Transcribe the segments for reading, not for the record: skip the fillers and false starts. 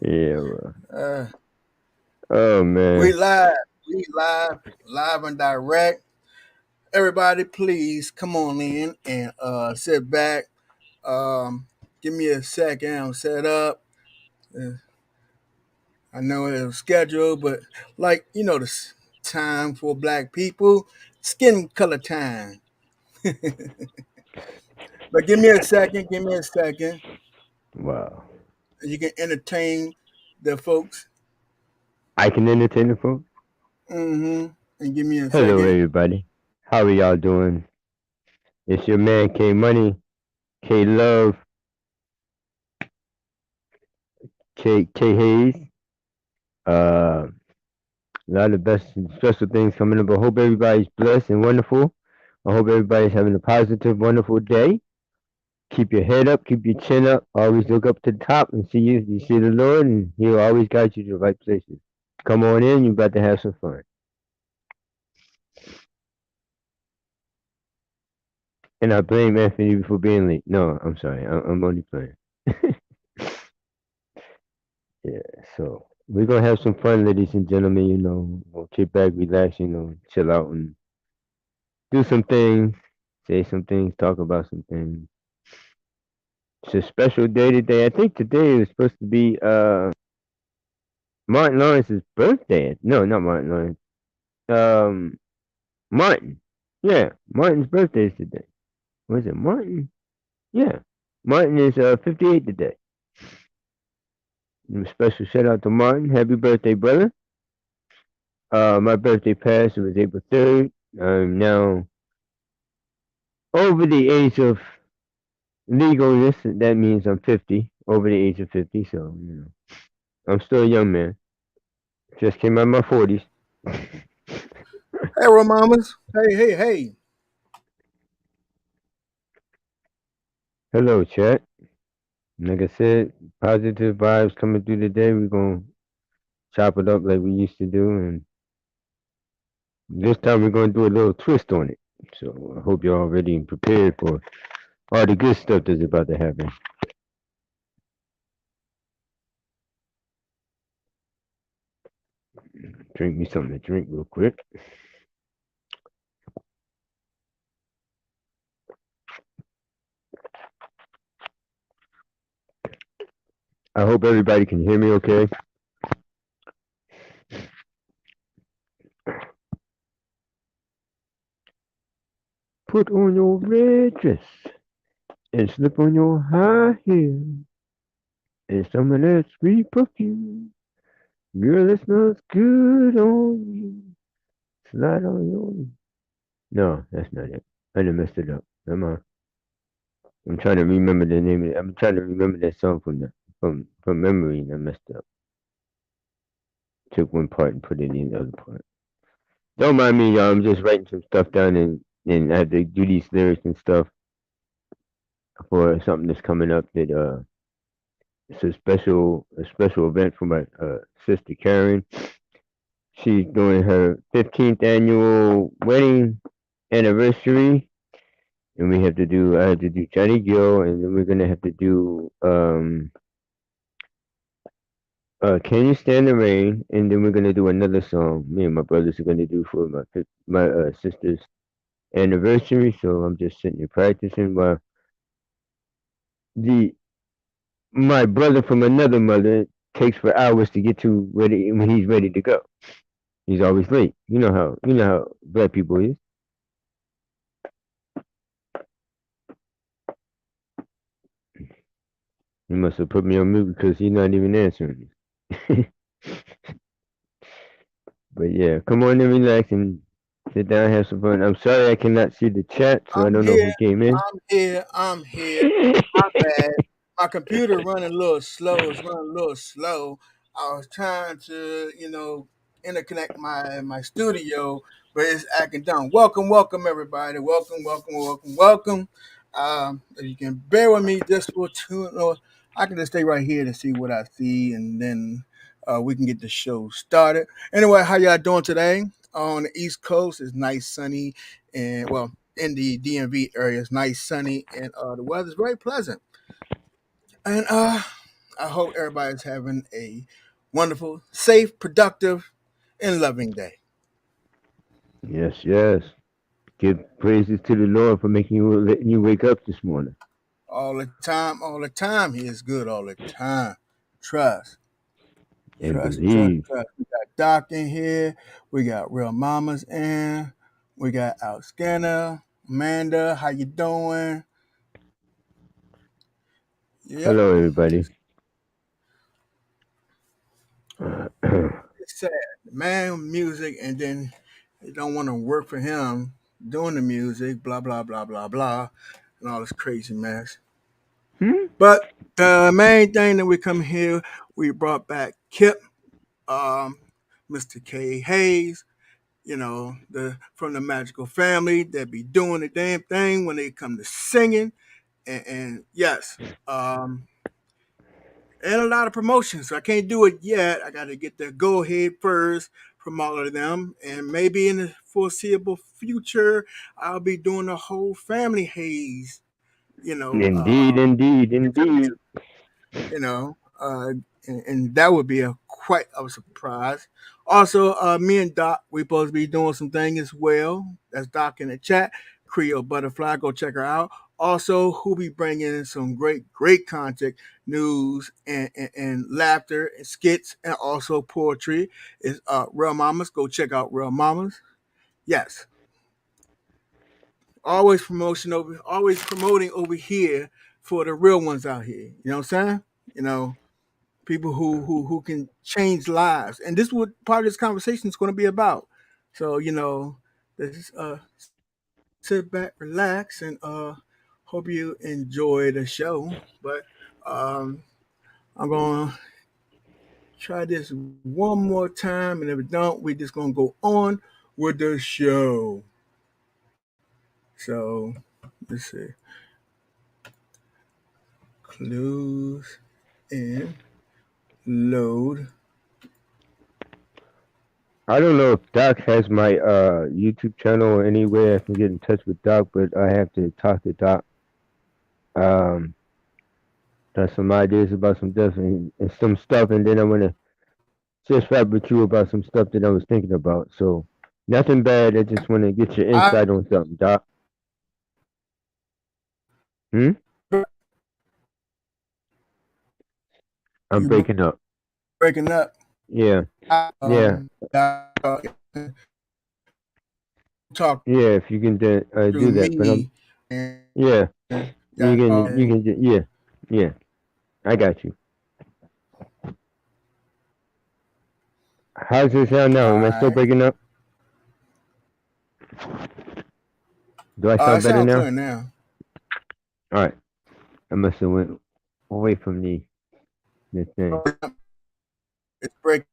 Yeah. Well. Uh, Oh we man. live, live and direct. Everybody, please come on in and sit back. Um, Give me a second. I'm set up. Uh, I know it was scheduled, but this time for Black people, skin color time. But give me a second. Give me a second. Wow. You can entertain the folks. I can entertain the folks. And give me a Hello, second. everybody. How are y'all doing? It's your man K Money, K Love, K Hayes. Uh, a lot of best and special things coming up. I hope everybody's blessed and wonderful. I hope everybody's having a positive, wonderful day. Keep your head up, keep your chin up. Always look up to the top and see you see the Lord, and He'll always guide you to the right places. Come on in, you're about to have some fun. And I blame Anthony for being late. No, I'm sorry. I'm only playing. Yeah, so we're gonna have some fun, ladies and gentlemen. We'll kick back, relax, chill out and do some things, say some things, talk about some things. It's a special day today. I think today is supposed to be Martin Lawrence's birthday. No, not Martin Lawrence. Um, Martin. Yeah, Martin's birthday is today. Was it Martin? Yeah, Martin is 58 today. And a special shout out to Martin. Happy birthday, brother. My birthday passed. It was April 3rd. I'm now over the age of legalness. That means I'm 50, over the age of 50. So, I'm still a young man. Just came out of my 40s. Hey, Mamas. Hey, hey, hey. Hello, chat. Like I said, positive vibes coming through today. We're going to chop it up like we used to do. And this time we're going to do a little twist on it. So I hope you're all ready and prepared for all the good stuff that's about to happen. Drink me something to drink real quick. I hope everybody can hear me okay. Put on your red dress and slip on your high heels and some of that sweet perfume. Girl, it smells good on you. Slide on your. No, that's not it. I done messed it up. Come on. I'm trying to remember the name of it. I'm trying to remember that song from memory and I messed up. Took one part and put it in the other part. Don't mind me, y'all. I'm just writing some stuff down and I have to do these lyrics and stuff for something that's coming up that it's a special event for my sister Karen. She's doing her 15th annual wedding anniversary, and I have to do Johnny Gill, and then we're gonna have to do Can You Stand the Rain, and then we're gonna do another song. Me and my brothers are gonna do for my sister's anniversary. So I'm just sitting here practicing while the my brother from another mother takes for hours to get to when he's ready to go. He's always late. You know how black people is. He must have put me on mute because he's not even answering me. But yeah, come on and relax and sit down, have some fun. I'm sorry I cannot see the chat, so I I'm don't know here. who came in. I'm here. My bad. My computer running a little slow. It's running a little slow. I was trying to, interconnect my studio, but it's acting dumb. Welcome, everybody. Welcome. If you can bear with me just for two, or I can just stay right here to see what I see, and then we can get the show started. Anyway, how y'all doing today? On the East Coast, it's nice, sunny, and well, in the DMV area, it's nice, sunny, and the weather's very pleasant. And I hope everybody's having a wonderful, safe, productive, and loving day. Yes, yes. Give praises to the Lord for making you letting you wake up this morning. All the time. He is good all the time. Trust, And trust, believe. trust. We got Doc in here. We got Real Mamas in. We got Al Scanner. Amanda, how you doing? Yep. Hello, everybody. Just it's sad. Man, music, and then they don't want to work for him doing the music, blah, blah, blah, blah, blah, and all this crazy mess. Hmm? But the main thing that we come here, we brought back Kip, um, Mr. K. Hayes, the from the magical family that be doing the damn thing when they come to singing. And yes, um, and a lot of promotions. So I can't do it yet. I got to get the go ahead first from all of them. And maybe in the foreseeable future, I'll be doing the whole family haze, Indeed, indeed, interview, indeed. you know, and that would be a quite of a surprise. Also, me and Doc, we supposed to be doing some things as well. That's Doc in the chat. Creole Butterfly, go check her out. Also, who be bringing in some great content, news, and laughter, and skits, and also poetry is Real Mamas. Go check out Real Mamas. Yes, always promoting over here for the real ones out here. You know what I'm saying? You know, people who can change lives, and this is what part of this conversation is going to be about. So let's sit back, relax, and hope you enjoy the show. But um, I'm gonna try this one more time, and if it don't, we're just gonna go on with the show. So let's see, close and load. I don't know if Doc has my YouTube channel or any way I can get in touch with Doc, but I have to talk to Doc. Um, got some ideas about some stuff and some stuff, and then I want to just rap with you about some stuff that I was thinking about. So nothing bad. I just want to get your I insight on something, Doc. Hmm? I'm you breaking up. breaking up. Yeah, yeah, Talk yeah. If you can through do that, but I'm me and yeah. You y'all. can yeah, yeah. I got you. How's it sound now? Am I still Alright. breaking up? Do I sound It better sounds now? clear now. All right. I must have went away from the thing. It's breaking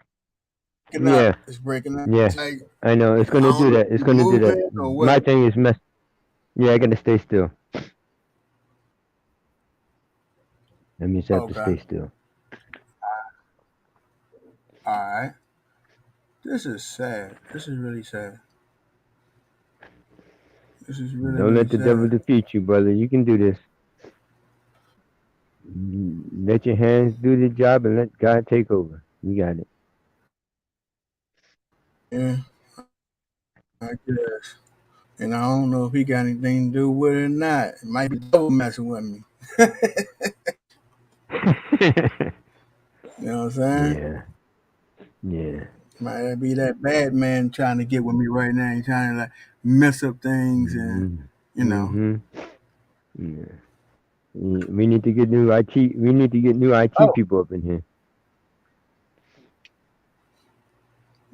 up. It's breaking up. Yeah, It's like yeah. I know. I It's don't gonna know do if that. It's you gonna do that. moving or My what. thing is mess. Yeah, I gotta stay still. That means I have to Okay. stay still. Alright. This is sad. This is really sad. This is really, Don't really let the devil sad. defeat you, brother. You can do this. Let your hands do the job and let God take over. You got it. Yeah, I guess. And I don't know if he got anything to do with it or not. It might be the devil messing with me. You know what I'm saying? Yeah, yeah. Might be that bad man trying to get with me right now. He's trying to like mess up things and Mhm. you know. Mhm. Yeah. We need to get new IT. We need to get new IT Oh, people up in here.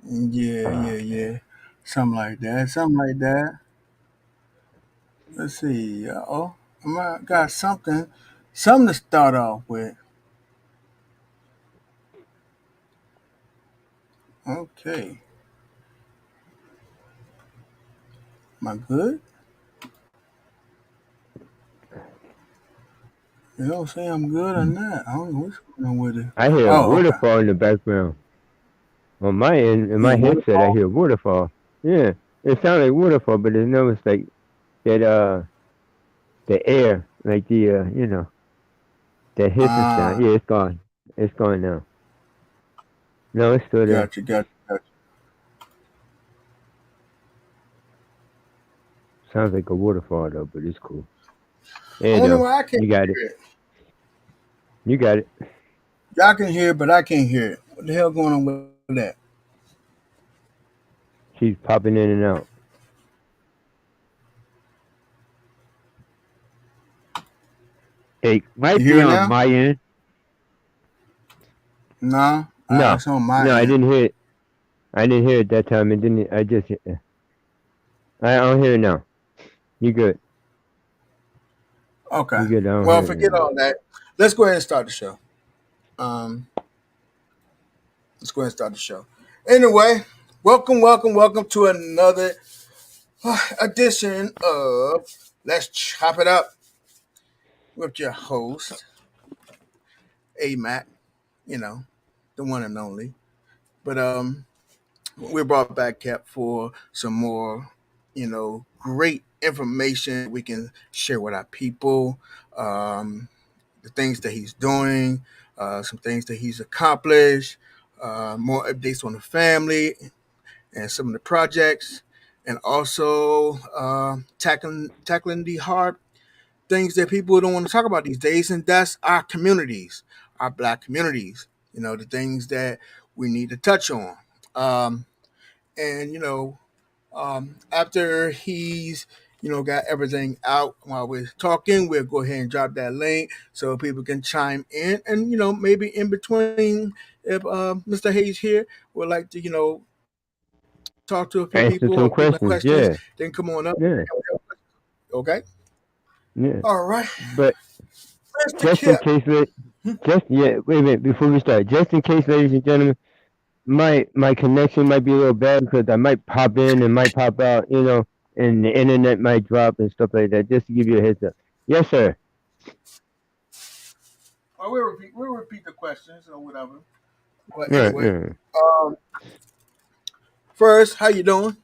yeah, Ah, yeah, man. yeah. Something like that. Something like that. Let's see. I might got something to start off with. Okay. Am I good? You don't say I'm good or not. I don't know what's going on with it. I hear a Oh, okay. waterfall in the background. On my end, in You my know, headset, I waterfall. hear waterfall. Yeah, it sounds like waterfall, but it's like that. The air, like the that hissing sound. Ah, Yeah, it's gone. It's going now. No, it's still there. Gotcha. Sounds like a waterfall though, but it's cool. I There you wonder go. why I can't You got it. hear it. You got it. Y'all can hear it, but I can't hear it. What the hell going on with that? She's popping in and out. It You might hear be it on now? my end. No, No, it's on my no, I end. didn't hear it. I didn't hear it that time. It didn't. I don't hear it now. You good? Okay. You good? I don't Well, hear it forget anymore. all that. Let's go ahead and start the show. Um, let's go ahead and start the show. Anyway, welcome to another edition of Let's Chop It Up with your host, A Mac. You know, the one and only. But we brought back Cap for some more, great information we can share with our people. Um, the things that he's doing, some things that he's accomplished, more updates on the family and some of the projects, and also tackling the hard things that people don't want to talk about these days, and that's our communities, our black communities. The things that we need to touch on. Um, and after he's got everything out while we're talking, we'll go ahead and drop that link so people can chime in, and maybe in between, if Mr. Hayes here would like to talk to a few people Answer or some people have questions. questions, Yeah, then come on up. yeah, Okay. yeah. All right. But Mr. just in Kip. case, just yeah. Wait a minute before we start. Just in case, ladies and gentlemen, my connection might be a little bad because I might pop in and might pop out. And the internet might drop and stuff like that. Just to give you a heads up. Yes, sir. Well, we'll repeat the questions or whatever. But Right, anyway, right. um, first, how you doing?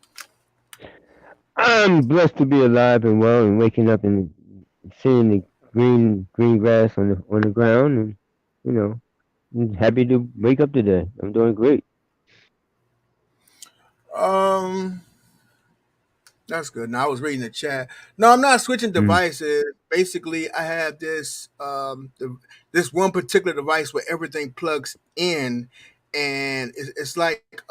I'm blessed to be alive and well and waking up and seeing the green grass on the ground and you know I'm happy to wake up today. I'm doing great. Um, That's good. Now I was reading the chat. No, I'm not switching Mm. devices. Basically, I have this one particular device where everything plugs in, and it's like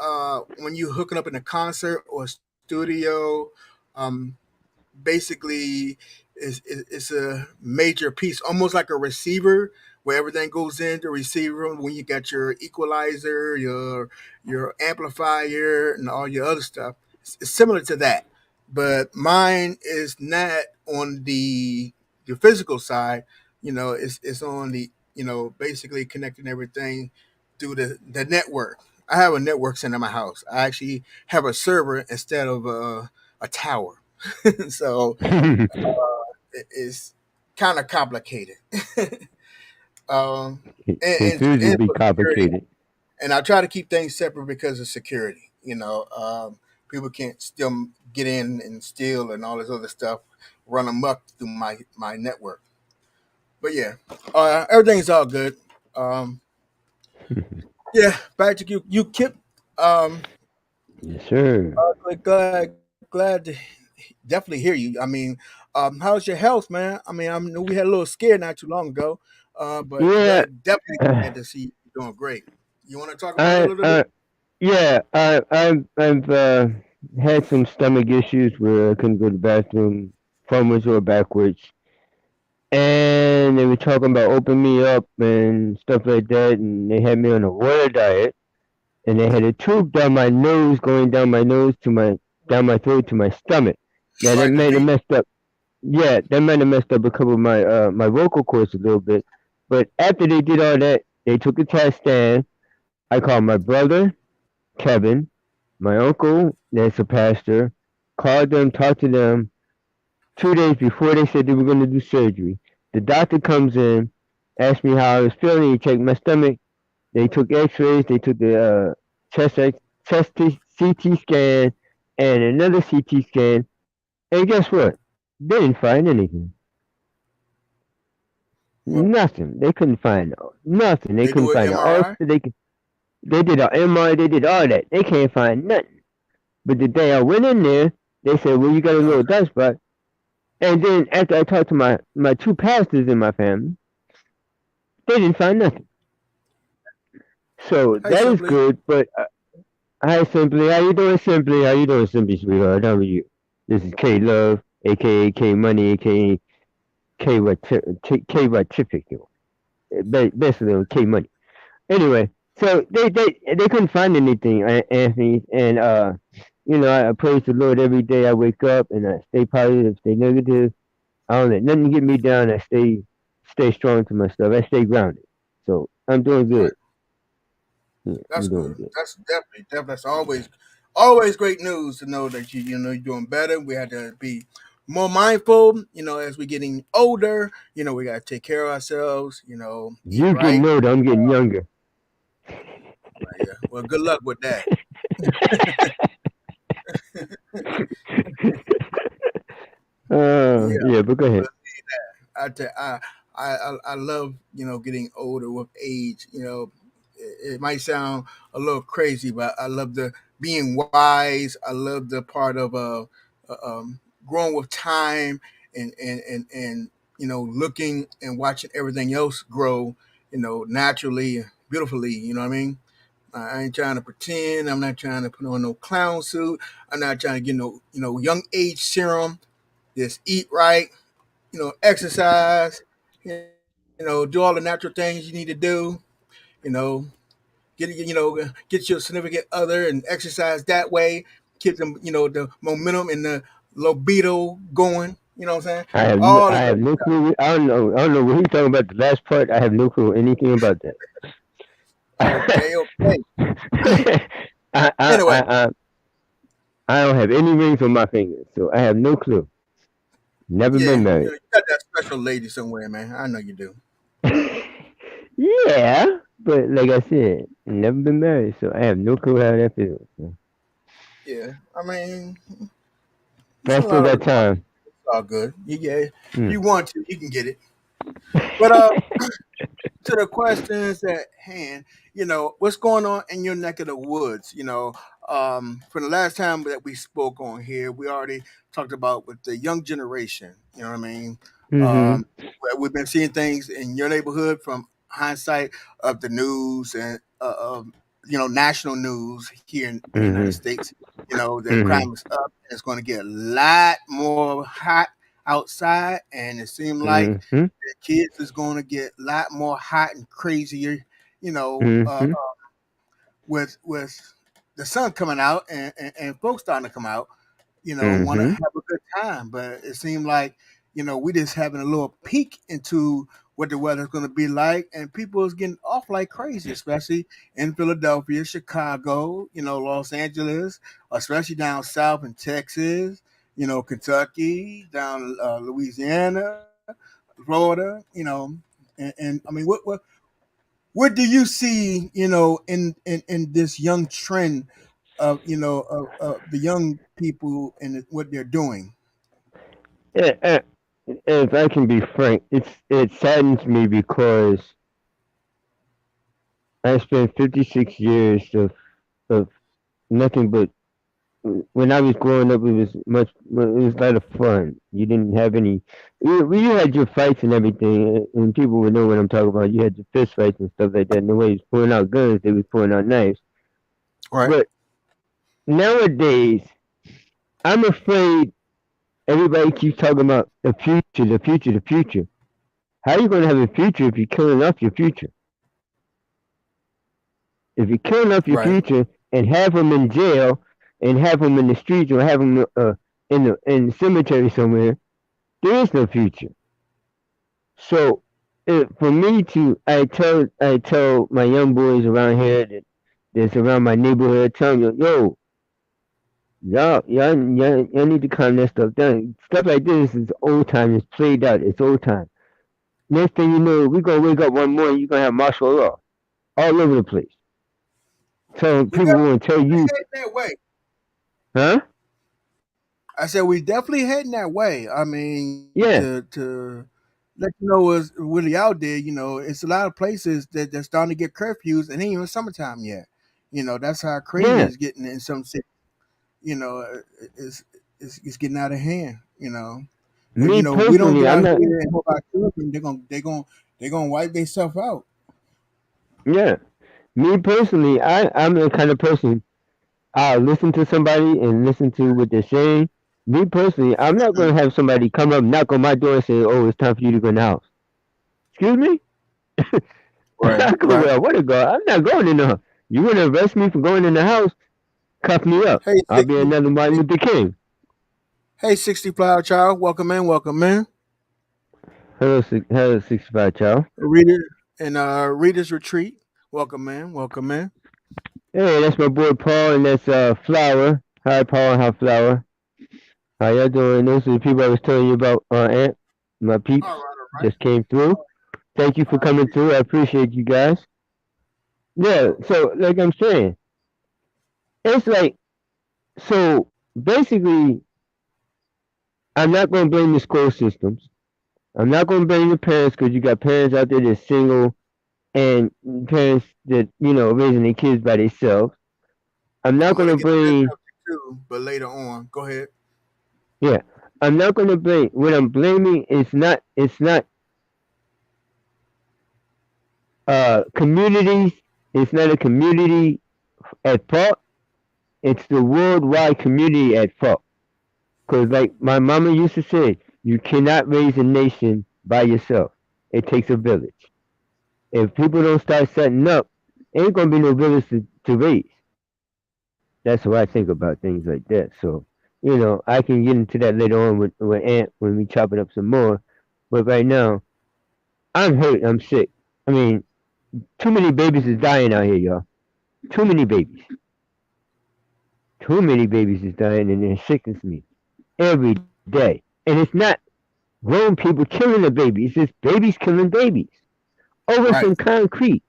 when you hooking up in a concert or studio. Um, Basically it's a major piece, almost like a receiver where everything goes in the receiver when you got your equalizer, your amplifier, and all your other stuff. It's similar to that, but mine is not on the physical side. It's on the basically connecting everything through the network. I have a network center in my house. I actually have a server instead of a tower. So it's kind of complicated. um, and, Confusion and be for security, complicated. and I try to keep things separate because of security. People can't still get in and steal and all this other stuff, run amok through my network. But yeah, everything's all good. Um, yeah, back to you, Kip. Um, Yes, sir. glad to definitely hear you. I mean, how's your health, man? I mean, I know we had a little scare not too long ago, but Yeah. definitely glad to see you doing great. You want to talk about it a I little bit? yeah. I've had some stomach issues where I couldn't go to the bathroom forwards or backwards. And they were talking about opening me up and stuff like that, and they had me on a water diet, and they had a tube down my nose, going down my nose to my down my throat to my stomach. Now that Like a might have V? messed up. Yeah, that might have messed up a couple of my vocal cords a little bit. But after they did all that, they took a test stand. I called my brother, Kevin, my uncle, that's a pastor, called them, talked to them, 2 days before they said they were going to do surgery. The doctor comes in, asked me how I was feeling. He checked my stomach. They took X-rays. They took the chest X, CT scan and another CT scan. And guess what? They didn't find anything. Well, Nothing. They couldn't find nothing. They they couldn't do an find the ulcer. MRI. They did a MRI. They did all that. They can't find nothing. But the day I went in there, they said, "Well, you got a little Okay, dust spot." And then after I talked to my two pastors in my family, they didn't find nothing. So hey, that is simply. good. But hi, Simply. How you doing, Simply? How you doing, Simply, sweetheart? How are you? This is K Love, aka K Money, aka K Ratifical. Basically, K Money. Anyway, so they couldn't find anything, Anthony, and I praise the Lord every day. I wake up and I stay positive, stay negative. I don't let nothing get me down. I stay strong to myself. I stay grounded. So I'm doing good. Yeah, That's I'm doing good. good. That's definitely that's always great news to know that you're doing better. We had to be more mindful, as we're getting older. We got to take care of ourselves. Eat You right. getting older, I'm getting younger. Yeah. Well, good luck with that. Yeah. Yeah, but go ahead. But I tell I love getting older with age. It might sound a little crazy, but I love the being wise. I love the part of growing with time and looking and watching everything else grow. Naturally, beautifully. You know what I mean? I ain't trying to pretend. I'm not trying to put on no clown suit. I'm not trying to get no young age serum. Just eat right, exercise, do all the natural things you need to do, you know, get your significant other and exercise that way, keep them, the momentum and the libido going, you know what I'm saying? All I the have great no stuff. clue. I don't know what he's talking about. The last part, I have no clue anything about that. Okay, okay. I, I, I, Anyway, I, I don't have any rings on my fingers, so I have no clue. Never been yeah, married. you got that special lady somewhere, man. I know you do. Yeah, but like I said, never been married, so I have no clue how that feels. So. Yeah, I mean, But it's I a still lot of got responsibility. time. It's all good. If Mm. you want to, you can get it. But to the questions at hand, what's going on in your neck of the woods? For the last time that we spoke on here, we already talked about with the young generation. You know what I mean? Mhm. We've been seeing things in your neighborhood from hindsight of the news and national news here in the United Mhm. States. The crime Mhm. is up. And it's going to get a lot more hot outside, and it seemed like Mhm. the kids is going to get a lot more hot and crazier. You know, uh, Mhm. with the sun coming out and folks starting to come out, want to Mhm. have a good time. But it seemed like, we just having a little peek into what the weather's going to be like, and people is getting off like crazy, especially in Philadelphia, Chicago, Los Angeles, especially down south in Texas, Kentucky, down Louisiana, Florida, and I mean, what do you see, in this young trend of the young people and what they're doing? Yeah, if I can be frank, it saddens me because I spent 56 years of nothing but when I was growing up, it was it was a lot of fun. You didn't have any. You had your fights and everything, and people would know what I'm talking about. You had your fist fights and stuff like that. Nobody was pulling out guns; they was pulling out knives. Right. But nowadays, I'm afraid everybody keeps talking about the future, the future, the future. How are you going to have a future if you're killing off your future? If you're killing off your Right. future and have them in jail and have them in the streets or have them in the cemetery somewhere, there is no future. So for me to, I tell my young boys around here that's around my neighborhood, tell them, yo, y'all need to calm that stuff down. Stuff like this is old time. It's played out. It's old time. Next thing you know, we're gonna wake up one morning. You're gonna have martial law all over the place. So We people want to tell definitely you, heading that way. huh? I said we definitely heading that way. I mean, Yeah. to let you know what's really out there. You know, it's a lot of places that they're starting to get curfews, and ain't even summertime yet. You know, that's how crazy Yeah, it's getting in some cities. You know, it's it's getting out of hand. You know, if me we don't personally, get I'm out not. here and help our children, they're gonna wipe themselves out. Yeah, me personally, I'm the kind of person I'll listen to somebody and listen to what they're saying. Me personally, I'm not Mm. going to have somebody come up, knock on my door, and say, "Oh, it's time for you to go in the house." Excuse me? Right, I go right. where I want to go. I'm not going in the house. You want to arrest me for going in the house? Cuff me up. Hey, I'll be 60. another Martin Luther King. Hey, 60 Plow Child. Welcome in, welcome in. Hello, 65 child. Reader and Readers Retreat. Welcome in, welcome in. Hey, that's my boy Paul, and that's Flower. Hi, Paul. Hi, Flower. How y'all doing? Those are the people I was telling you about. Aunt, my peeps All right, all right. just came through. Thank you All for right. coming through. I appreciate you guys. Yeah. Okay. So, like I'm saying, it's like so. Basically, I'm not going to blame the school systems. I'm not going to blame the parents because you got parents out there that's single and parents that raising their kids by themselves. I'm not I'm going gonna to get to this blame. subject too, but later on. Go ahead. Yeah, I'm not going to blame. What I'm blaming is not. It's not communities. It's not a community at fault. It's the worldwide community at fault. Because, like my mama used to say, you cannot raise a nation by yourself. It takes a village. If people don't start setting up, ain't gonna be no village to raise. That's how I think about things like that. So, I can get into that later on with Aunt when we chop it up some more. But right now, I'm hurt. I'm sick. I mean, too many babies is dying out here, y'all. Too many babies. Too many babies is dying, and it sickens me every day. And it's not grown people killing the baby. It's just babies killing babies over Right. some concrete,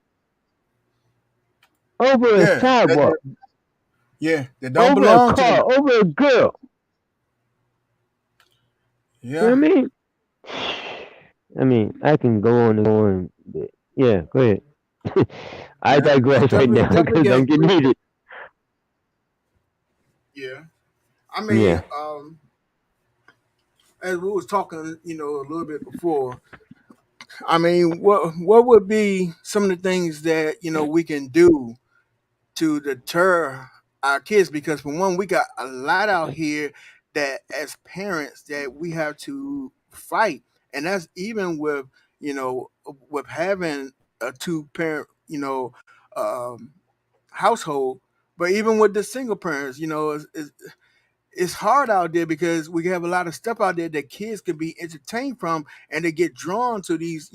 over a Yeah. sidewalk, Yeah. They don't over a belong to them. car, over a girl. You know Yeah. what I mean? I mean, I can go on and go on. But yeah, go ahead. I Yeah. It's digress right definitely now because getting I'm getting crazy. heated. Yeah. I mean, Yeah. as we was talking, a little bit before. I mean, what would be some of the things that we can do to deter our kids? Because for one, we got a lot out here that as parents that we have to fight, and that's even with having a two parent um, household, but even with the single parents, it's hard out there because we have a lot of stuff out there that kids can be entertained from, and they get drawn to these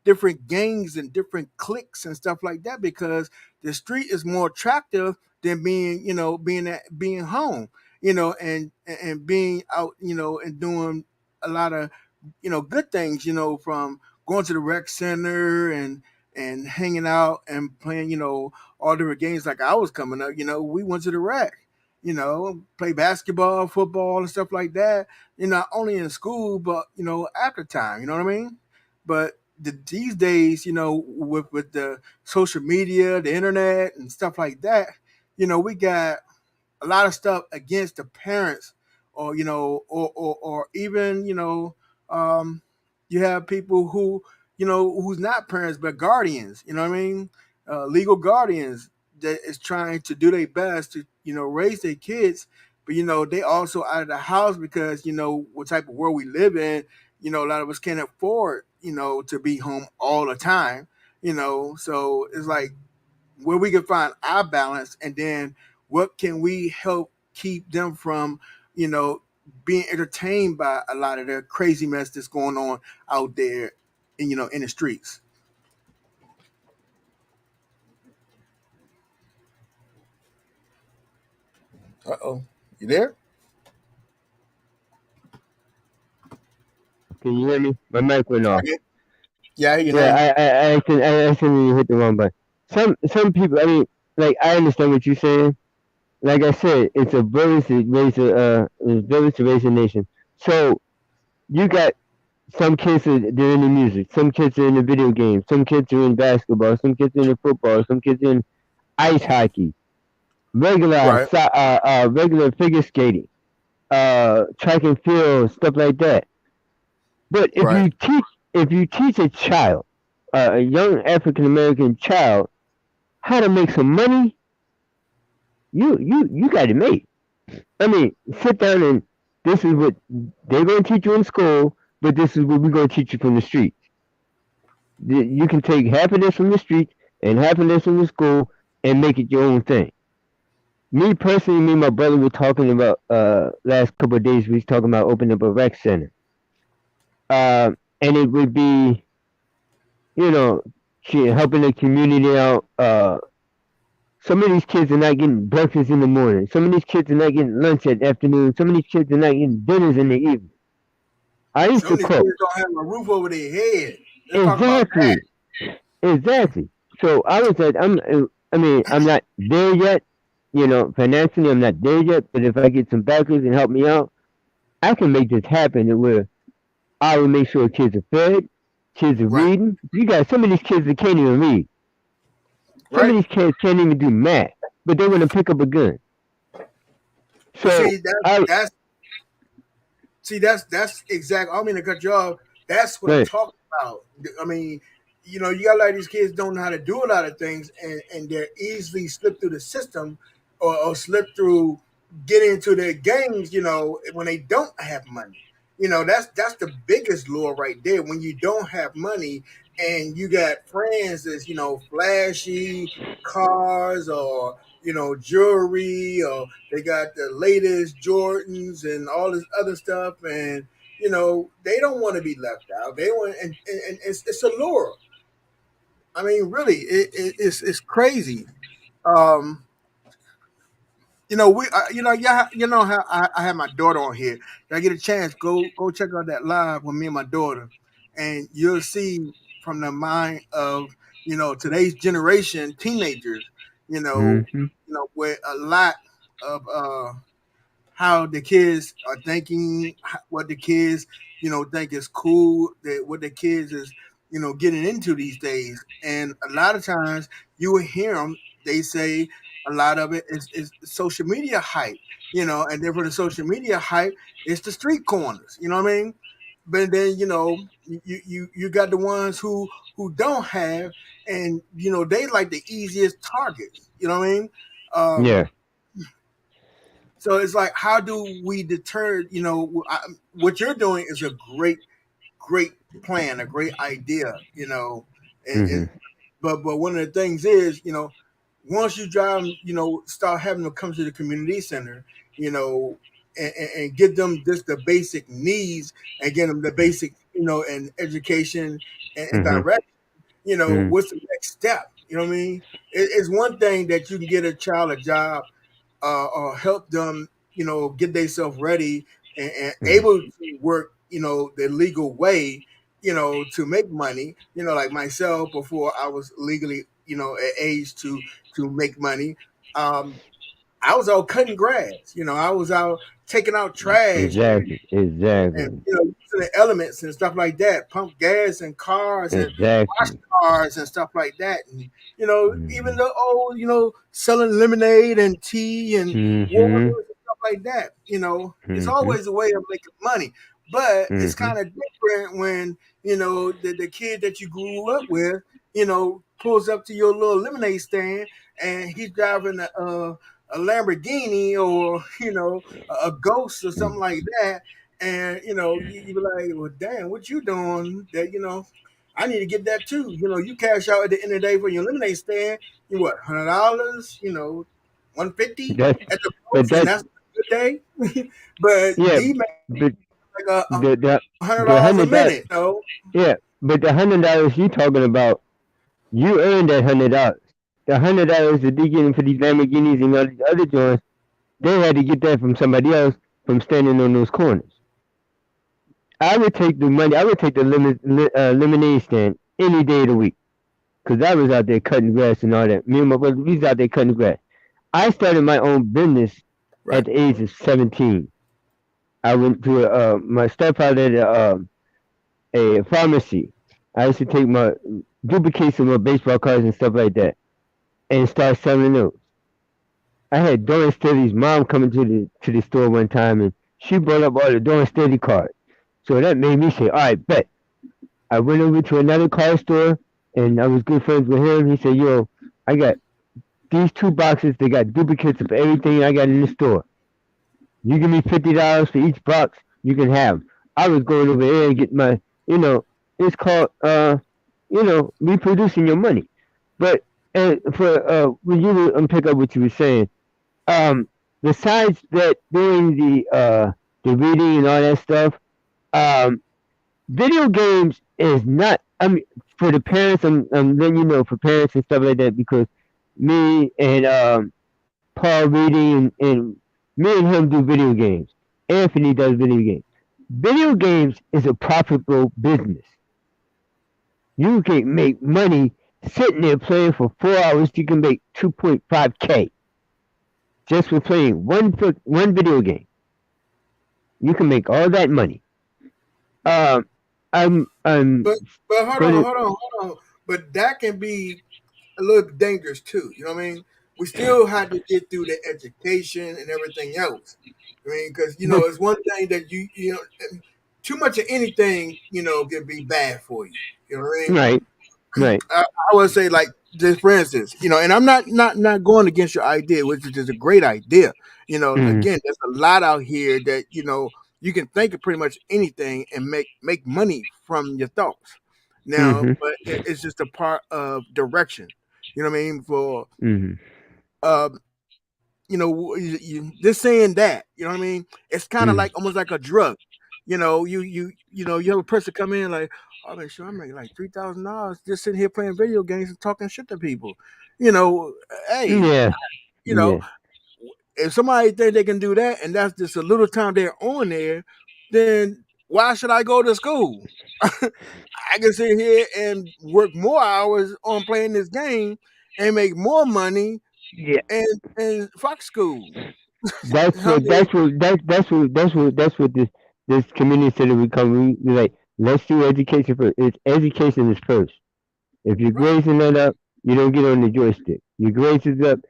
different gangs and different cliques and stuff like that because the street is more attractive than being home, and being out, and doing a lot of good things, from going to the rec center and hanging out and playing, all different games. Like I was coming up, we went to the rec, play basketball, football, and stuff like that. Not only in school, but after time. You know what I mean? But these days, with the social media, the internet, and stuff like that, we got a lot of stuff against the parents, or or even um, you have people who who's not parents but guardians. You know what I mean? Legal guardians that is trying to do their best to raise their kids, but they also out of the house because what type of world we live in. A lot of us can't afford to be home all the time. So it's like where we can find our balance, and then what can we help keep them from you know being entertained by a lot of the crazy mess that's going on out there in the streets. Uh-oh, you there? Can you hear me? My mic went I off. get, yeah, I hear you Yeah, now. I accidentally hit the wrong button. Some people, I mean, like I understand what you're saying. Like I said, it's a village to raise a nation. So you got Some kids are they're in the music, some kids are in the video games, some kids are in basketball, some kids are in football, some kids are in ice hockey, Right. regular figure skating, track and field, stuff like that. But Right. if you teach a child, a young African American child, how to make some money, you got it made. I mean, sit down and this is what they're going to teach you in school, but this is what we're going to teach you from the street. You can take half of this from the street and half of this from the school and make it your own thing. Me personally, me and my brother were talking about last couple of days. We was talking about opening up a rec center, and it would be you know helping the community out. Some of these kids are not getting breakfast in the morning. Some of these kids are not getting lunch at afternoon. Some of these kids are not getting dinners in the evening. I used Some to of these cook. kids don't have a roof over their head. Let's talk about that. Exactly, exactly. So I was at I mean I'm not there yet. Financially I'm not there yet. But if I get some backers and help me out, I can make this happen. To where I will make sure kids are fed, kids are Right. reading. You got some of these kids that can't even read. Some of Right. these kids can't even do math, but they want to pick up a gun. But So see, that I that's See, that's exactly. I don't mean to cut you off. That's what I'm right. talking about. I mean, you got like these kids don't know how to do a lot of things, and they're easily slip through the system, or slip through get into their games. When they don't have money. That's the biggest lure right there. When you don't have money and you got friends that's flashy cars or jewelry, or they got the latest Jordans and all this other stuff, and they don't want to be left out. They want, and it's a lure. I mean, really, it's crazy. Um, yeah, how I have my daughter on here. If I get a chance, go check out that live with me and my daughter, and you'll see from the mind of today's generation teenagers. Hmm. Where a lot of how the kids are thinking, what the kids, think is cool, that what the kids is, getting into these days. And a lot of times you will hear them, they say a lot of it is social media hype, and then for the social media hype, it's the street corners, you know what I mean? But then, you got the ones who don't have, and they like the easiest targets, you know what I mean? Yeah. So it's like, how do we deter? What you're doing is a great plan, a great idea. And Hmm. but one of the things is, once you drive, start having them come to the community center, you know, and give them just the basic needs and get them the basic, and education and Hmm. direction. Hmm. What's the next step? You know what I mean? It's one thing that you can get a child a job, or help them, get themselves ready and Hmm. able to work, the legal way, to make money. Like myself, before I was legally, at age to make money. Um, I was out cutting grass. I was out taking out trash Exactly. and Exactly. using the elements and stuff like that, pump gas and cars and wash Exactly. cars and stuff like that, and even Hmm. the old, selling lemonade and tea and water Hmm. and stuff like that. It's Hmm. always a way of making money, but it's Hmm. kind of different when the kid that you grew up with, pulls up to your little lemonade stand and he's driving a Lamborghini, or a Ghost or something like that, and you be like, well, damn, what you doing? That I need to get that too. You cash out at the end of the day for your lemonade stand. You what, $100? 150 That's at the but most, and that's that's a good day. But yeah. D man But like a the the hundred the dollars a hundred that minute. No, yeah. But the $100 you talking about, you earned that $100. The $100 that they getting for these Lamborghinis and all these other joints, they had to get that from somebody else from standing on those corners. I would take the money. I would take the lemonade stand any day of the week because I was out there cutting grass and all that. Me and my brother, we was out there cutting grass. I started my own business right, at the age of 17. I went to my stepfather. a pharmacy. I used to take my duplicates of my baseball cards and stuff like that, and start selling those. I had Dawn Steady's mom coming to the store one time, and she brought up all the Dawn Steady cards. So that made me say, "All right, bet." I went over to another card store, and I was good friends with him. He said, "Yo, I got these two boxes. They got duplicates of everything I got in the store. You give me $50 for each box, you can have." I was going over there and get my, you know, it's called, reproducing your money. But for when you pick up what you were saying, um, besides that, doing the reading and all that stuff, um, video games is not. I mean, for the parents, I'm letting you know for parents and stuff like that because me and Paul reading and me and him do video games. Anthony does video games. Video games is a profitable business. You can make money sitting there playing for 4 hours. You can make 2.5K just for playing one video game. You can make all that money. Um, I'm But hold on, gonna hold on, hold on. But that can be a little dangerous too. You know what I mean? We still had to get through the education and everything else. I mean, because but it's one thing that too much of anything can be bad for you. You know what I mean? right, right. I would say like just for instance, and I'm not going against your idea, which is a great idea. Mm-hmm, Again, there's a lot out here that you can think of pretty much anything and make money from your thoughts. Now, mm-hmm, but it's just a part of direction. You know what I mean? For mm-hmm. just saying that. You know what I mean? It's kind of like Mm-hmm. almost like a drug. You have a person come in like, oh man, sure, I'm making like $3,000 just sitting here playing video games and talking shit to people. You know, hey, Yeah, you know, yeah. if somebody think they can do that and that's just a little time they're on there, then why should I go to school? I can sit here and work more hours on playing this game and make more money Yeah, and fuck school. that's I what mean, that's what this community said that we come. We like let's do education first. It's education is first. If your right, grades are not up, you don't get on the joystick. Your grades is up,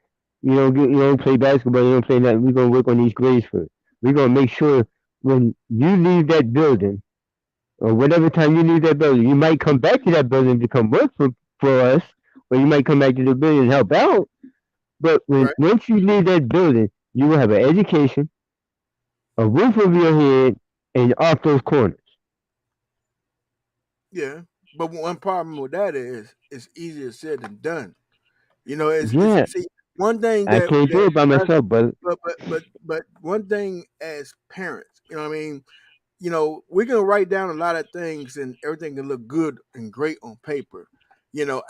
you don't play basketball, you don't play nothing. We're gonna work on these grades first. We're gonna make sure when you leave that building or whatever time you leave that building, you might come back to that building to come work for us, or you might come back to the building and help out. But when right, once you leave that building, you will have an education, a roof over your head, and off those corners. yeah. But one problem with that is it's easier said than done. It's Yeah, see one thing I can't do it by that myself, but but one thing as parents, you know what I mean, we can write down a lot of things and everything can look good and great on paper.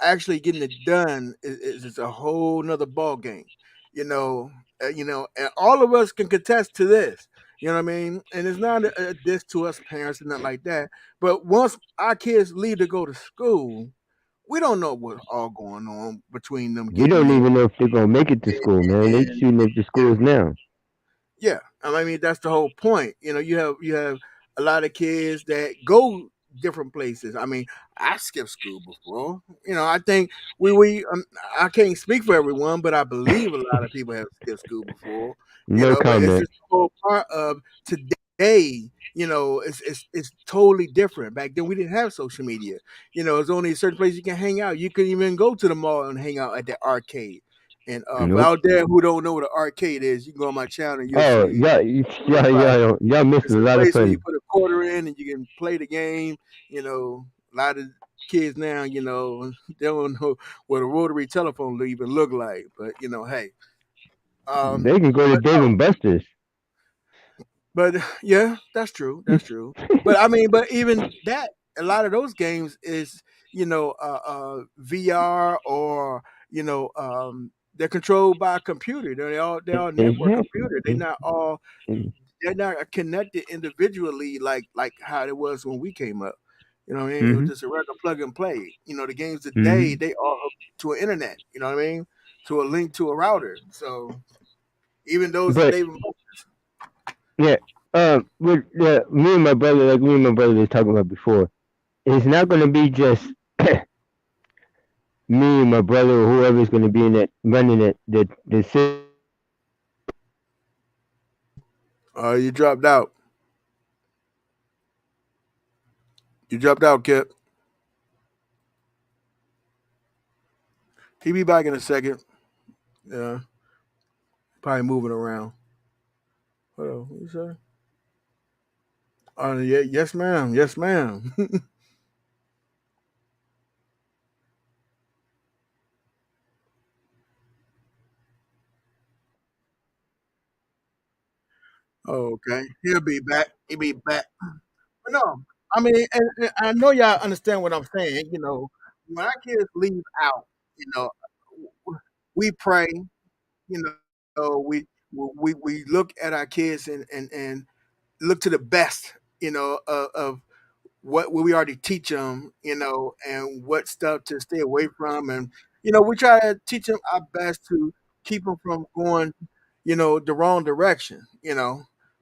Actually getting it done is a whole nother ball game. You know, and all of us can contest to this. You know what I mean? And it's not a diss to us parents and nothing like that. But once our kids leave to go to school, we don't know what's all going on between them we getting don't there. even know if they're gonna make it to school, man. They And shooting up the schools now. yeah, I mean that's the whole point. You have a lot of kids that go different places. I mean, I skipped school before. I think we I can't speak for everyone, but I believe a lot of people have skipped school before. No But it's comment. just the whole part of today. It's totally different. Back then, we didn't have social media. It's only a certain place you can hang out. You couldn't even go to the mall and hang out at the arcade. And for Nope. out there who don't know what an arcade is, you can go on my channel and you'll Oh, see. y'all It's missing a a lot of place where you fun. put a quarter in and you can play the game. A lot of kids now, they don't know what a rotary telephone even look like. But hey, um, They can go to but Dave no, and Buster's. but yeah, that's true. That's true. But I mean, but even that, a lot of those games is VR or they're controlled by a computer. They're all network Exactly. computer. They're not connected individually like how it was when we came up. You know what I mean? It was Mm-hmm. just a regular plug and play. The games today Mm-hmm. they are hooked to an internet. You know what I mean? To a link to a router. So even those are But David. yeah, with me and my brother, like me and my brother was talking about before. it's not going to be just me and my brother or whoever's going to be in that running it. The You dropped out. You dropped out, Kip. He be back in a second. Yeah, probably moving around. What you say? Yeah, yes, ma'am. Yes, ma'am. Oh, okay. He'll be back. He'll be back. But no, I mean, and I know y'all understand what I'm saying. When our kids leave out, you know, we pray. We look at our kids and look to the best, of what we already teach them, and what stuff to stay away from, and we try to teach them our best to keep them from going, the wrong direction,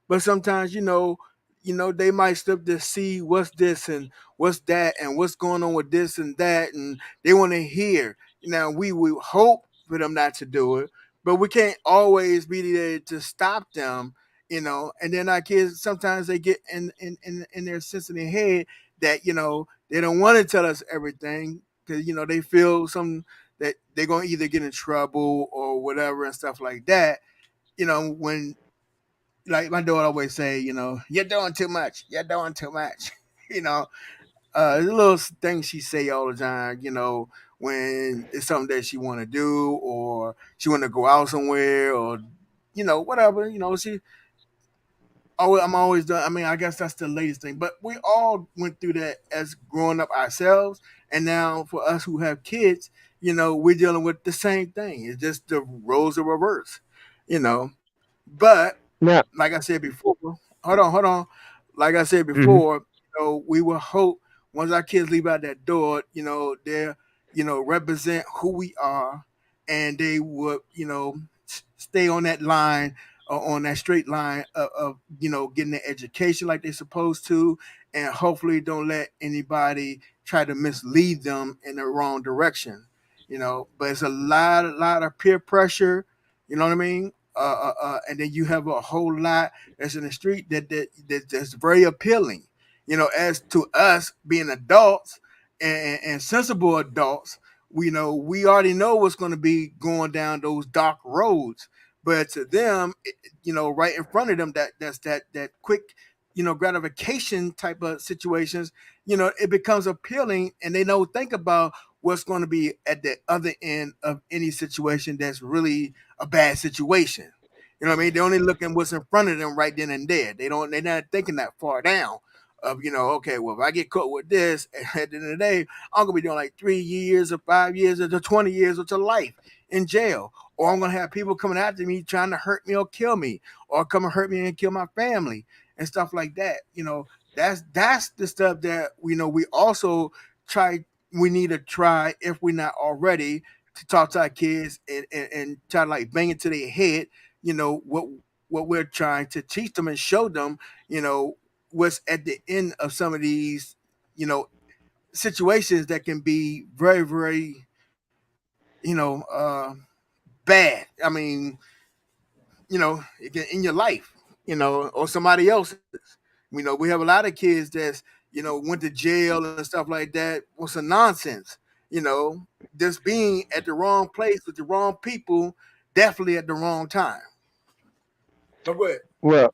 But sometimes, they might stop to see what's this and what's that and what's going on with this and that, and they want to hear. Now we hope for them not to do it, but we can't always be there to stop them, and then our kids sometimes they get in their sense in their head that they don't want to tell us everything because they feel some that they're going to either get in trouble or whatever and stuff like that. When like my daughter always say, you're doing too much, you're doing too much. you know the little things she say all the time, when it's something that she want to do or she want to go out somewhere or whatever. I'm always done. I mean, I guess that's the latest thing. But we all went through that as growing up ourselves, and now for us who have kids, we're dealing with the same thing. It's just the roles are reversed, you know. But now. like I said before, hold on. Like I said Mhm. before, we will hope once our kids leave out that door, they're represent who we are, and they would stay on that line, on that straight line of getting the education like they're supposed to, and hopefully don't let anybody try to mislead them in the wrong direction. But it's a lot of peer pressure. You know what I mean? And then you have a whole lot that's in the street that's very appealing. As to us being adults and sensible adults, we already know what's going to be going down those dark roads. But to them, right in front of them, that quick, gratification type of situations, it becomes appealing, and they don't think about what's going to be at the other end of any situation that's really a bad situation. You know what I mean? They're only looking what's in front of them right then and there. They're not thinking that far down of, okay, well, if I get caught with this, at the end of the day, I'm gonna be doing like 3 years or 5 years or to 20 years or to life in jail. Or I'm gonna have people coming after me trying to hurt me or kill me, or come and hurt me and kill my family and stuff like that. That's the stuff that we also try we need to try, if we're not already, to talk to our kids and try to like bang into their head, what we're trying to teach them and show them, what's at the end of some of these, you know, situations that can be very, very, bad. I mean, in your life, or somebody else's. We have a lot of kids that's, went to jail and stuff like that. What's some nonsense, just being at the wrong place with the wrong people, definitely at the wrong time. But go ahead. Well,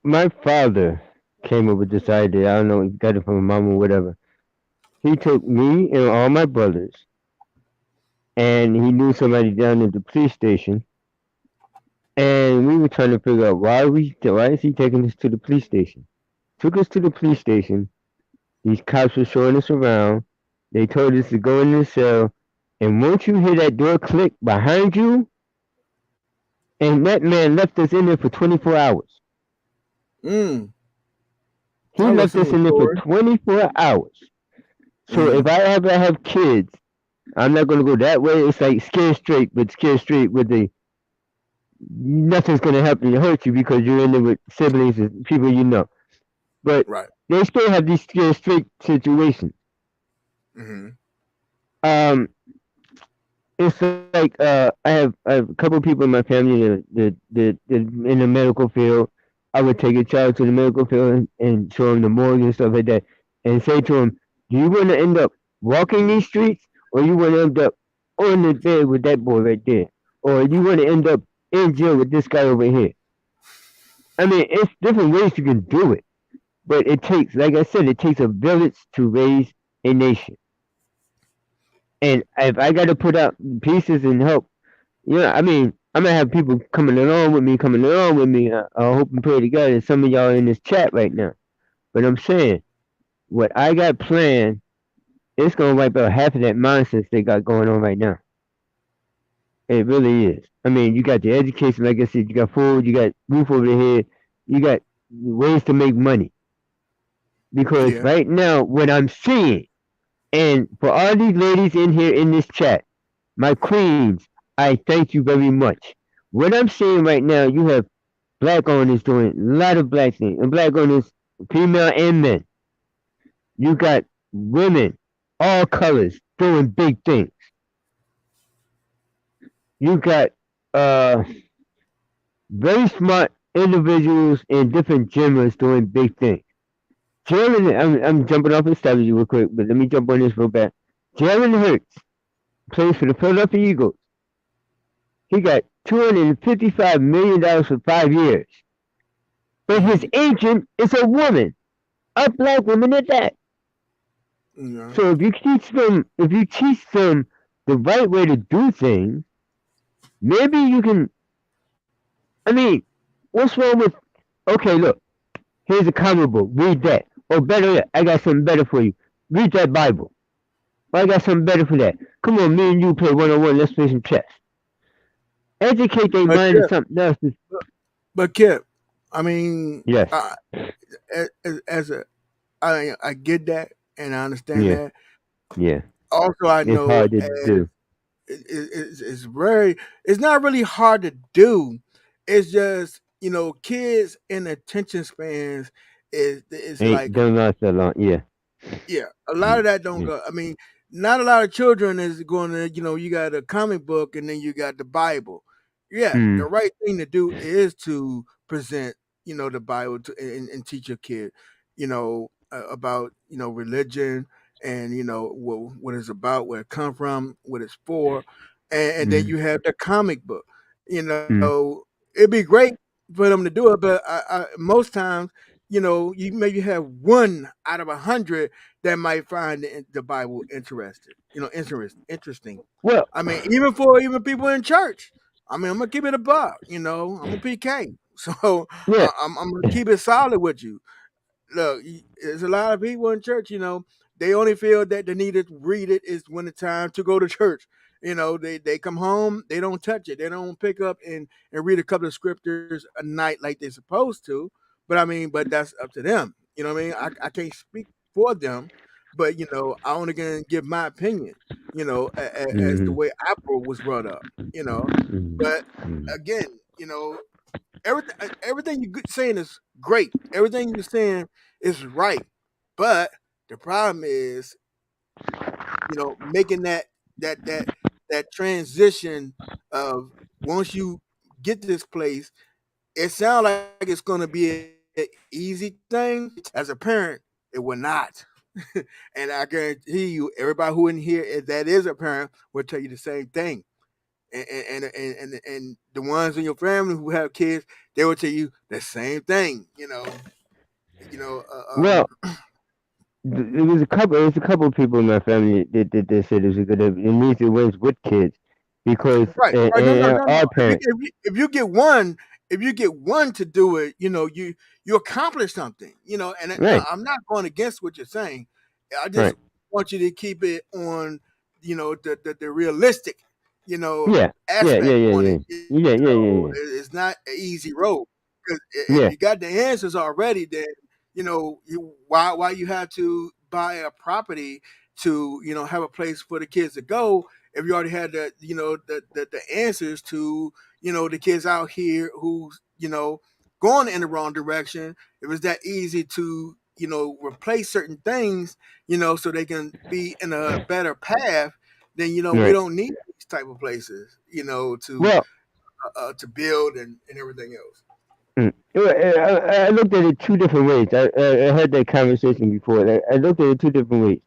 my father came up with this idea. I don't know, he got it from my mom or whatever. He took me and all my brothers, and he knew somebody down at the police station, and we were trying to figure out why is he taking us to the police station? Took us to the police station. These cops were showing us around. They told us to go in the cell, and once you hear that door click behind you, and that man left us in there for 24 hours. Mm, He I left listen to us the in there for story. 24 hours. So if Mm-hmm. I ever have kids, I'm not gonna go that way. It's like scare straight, but scare straight with the nothing's gonna help you hurt you because you're in there with siblings and people you know. But Right. they still have these strict situations. Mm-hmm. Um, it's like I have a couple of people in my family that in the medical field. I would take a child to the medical field and show them the morgue and stuff like that, and say to them, "Do you want to end up walking these streets, or you want to end up on the bed with that boy right there, or you want to end up in jail with this guy over here?" I mean, it's different ways you can do it, but it takes, like I said, it takes a village to raise a nation. And if I got to put out pieces and help, I mean, I'm gonna have people coming along with me. I hope and pray to God that some of y'all in this chat right now. But I'm saying, what I got planned, it's gonna wipe out half of that nonsense they got going on right now. It really is. I mean, you got the education, like I said, you got food, you got roof over the head, you got ways to make money. Because Yeah. right now, what I'm seeing, and for all these ladies in here in this chat, my queens, I thank you very much. What I'm seeing right now, you have black owners doing a lot of black things, and black owners, female and men. You got women, all colors, doing big things. You got uh very smart individuals in different genders doing big things. I'm jumping off the strategy real quick, but let me jump on this real bad. Jalen Hurts plays for the Philadelphia Eagles. He got $255 million for 5 years. But his Mm-hmm. agent is a woman, a black woman at that. Yeah. So if you teach them the right way to do things, maybe you can. I mean, what's wrong with? Okay, look, here's a comic book. Read that. Or better yet, I got something better for you. Read that Bible. Or I got something better for that. Come on, me and you play one on one. Let's play some chess. Educate their But mind to Kip, something else. but Kip, I mean, Yes. as a, I get that and I understand Yeah. that. Yeah. Also, I It's know hard to do. it's very, it's not really hard to do. It's just kids in attention spans is Ain't like, don't last that long. Yeah. yeah, a lot Mm, of that don't mm, go. I mean, not a lot of children is going to, you got a comic book and then you got the Bible. Yeah, the mm, right thing to do is to present, the Bible and teach your kid, about, religion and, what it's about, where it come from, what it's for. And then mm, you have the comic book. mm. It'd be great for them to do it, but most times, you maybe have one out of 100 that might find the Bible interested, interesting. Well, I mean, even for even people in church. I mean, I'm gonna keep it a buck. I'm a PK, so yeah. I'm gonna keep it solid with you. Look, there's a lot of people in church. They only feel that they need to read it is when it's time to go to church. They come home, they don't touch it, they don't pick up and read a couple of scriptures a night like they're supposed to. But I mean, but that's up to them. You know what I mean? I can't speak for them, but I only can give my opinion. As the Mm-hmm, way Apple was brought up. You know, but mm-hmm. again, everything you're saying is great. Everything you're saying is right. But the problem is, making that that that transition of once you get this place, it sounds like it's going to be an easy thing. As a parent, it will not. And I guarantee you, everybody who in here that is a parent will tell you the same thing. And the ones in your family who have kids, they will tell you the same thing. You know, uh, um, Well, There was a couple of people in my family that said it was a good. At least it was with kids, because Right, right. No, no, no, no. our If you parents, if you if you get one, if you get one to do it, you accomplish something. And right, I'm not going against what you're saying. I just right, want you to keep it on, the realistic, yeah, yeah, yeah, aspect yeah, on yeah, it. yeah, yeah, yeah, yeah, It's not an easy road because if yeah. you got the answers already, then why you have to buy a property to have a place for the kids to go if you already had the answers to the kids out here who's going in the wrong direction. If it's that easy to replace certain things, so they can be in a better path, then we Right. don't need these type of places, Well, to build and everything else. Well, I looked at it two different ways. I had that conversation before. I looked at it two different ways.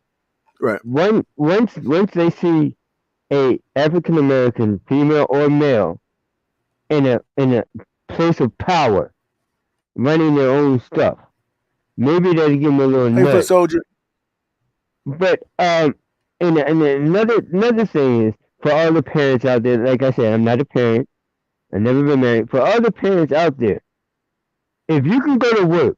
Right. Once they see a African American female or male in a place of power, running their own stuff, maybe they'll give them a little Hey, foot nudge. soldier. But and another thing is for all the parents out there. Like I said, I'm not a parent. I've never been married. For all the parents out there, if you can go to work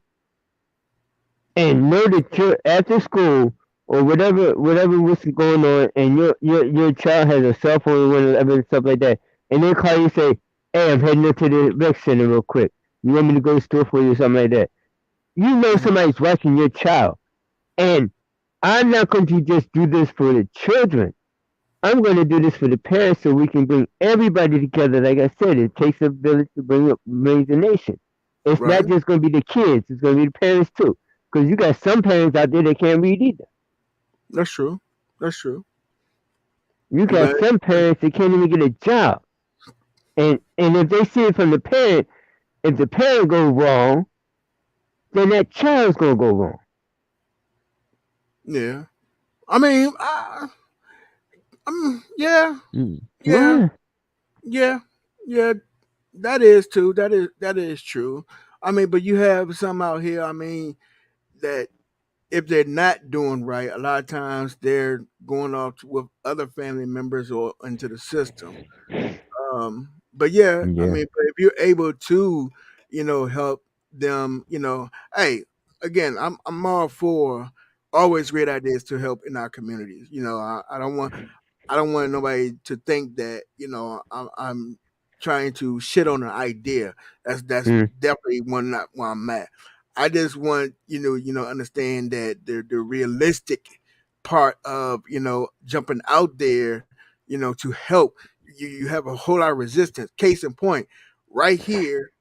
and know that you're after school or whatever what's going on, and your child has a cell phone or whatever stuff like that, and they call you and say, "Hey, I'm heading up to the rec center real quick. You want me to go to the store for you or something like that?" You know Mhm. somebody's watching your child, and I'm not going to just do this for the children. I'm going to do this for the parents so we can bring everybody together. Like I said, it takes a village to bring the nation. It's not Right. just going to be the kids; it's going to be the parents too. Because you got some parents out there that can't read either. That's true. That's true. You got But some parents that can't even get a job. And if they see it from the parent, if the parent goes wrong, then that child's gonna go wrong. yeah, I mean, yeah, yeah, Why? yeah, yeah. That is too. That is true. I mean, but you have some out here. I mean, that if they're not doing right, a lot of times they're going off with other family members or into the system. But yeah, I Yeah. mean, but if you're able to, help them, hey, again, I'm all for always great ideas to help in our communities. I don't want nobody to think that I'm trying to shit on an idea. That's Mm, definitely one not where I'm at. I just want understand that the realistic part of jumping out there to help. You have a whole lot of resistance. Case in point, right here.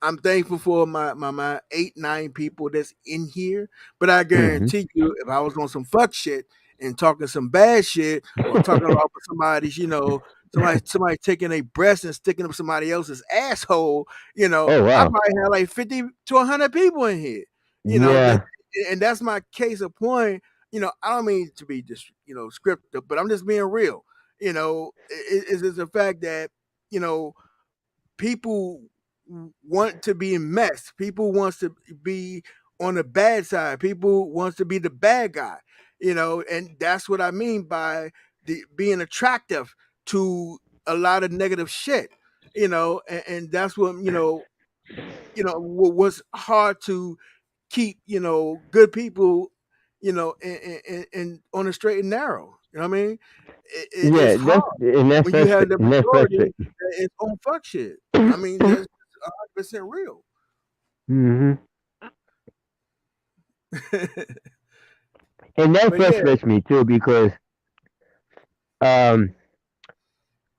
I'm thankful for my 8, 9 people that's in here, but I hmm. guarantee you, if I was on some fuck shit and talking some bad shit or talking about somebody's, somebody taking a breast and sticking up somebody else's asshole, Oh I wow. might have like 50 to 100 people in here, that, Yeah. and that's my case of point. I don't mean to be just, scripted, but I'm just being real. It's the fact that, you know, people want to be in mess. People wants to be on the bad side. People wants to be the bad guy. And that's what I mean by being attractive to a lot of negative shit. And that's what what's hard to keep good people and on the straight and narrow. You know what I mean? It's Yeah. hard That's when you have frustrating. the And that's majority frustrating. that is on fuck shit. I mean, that's 100% real. hmm. And that But yeah, frustrates me too because um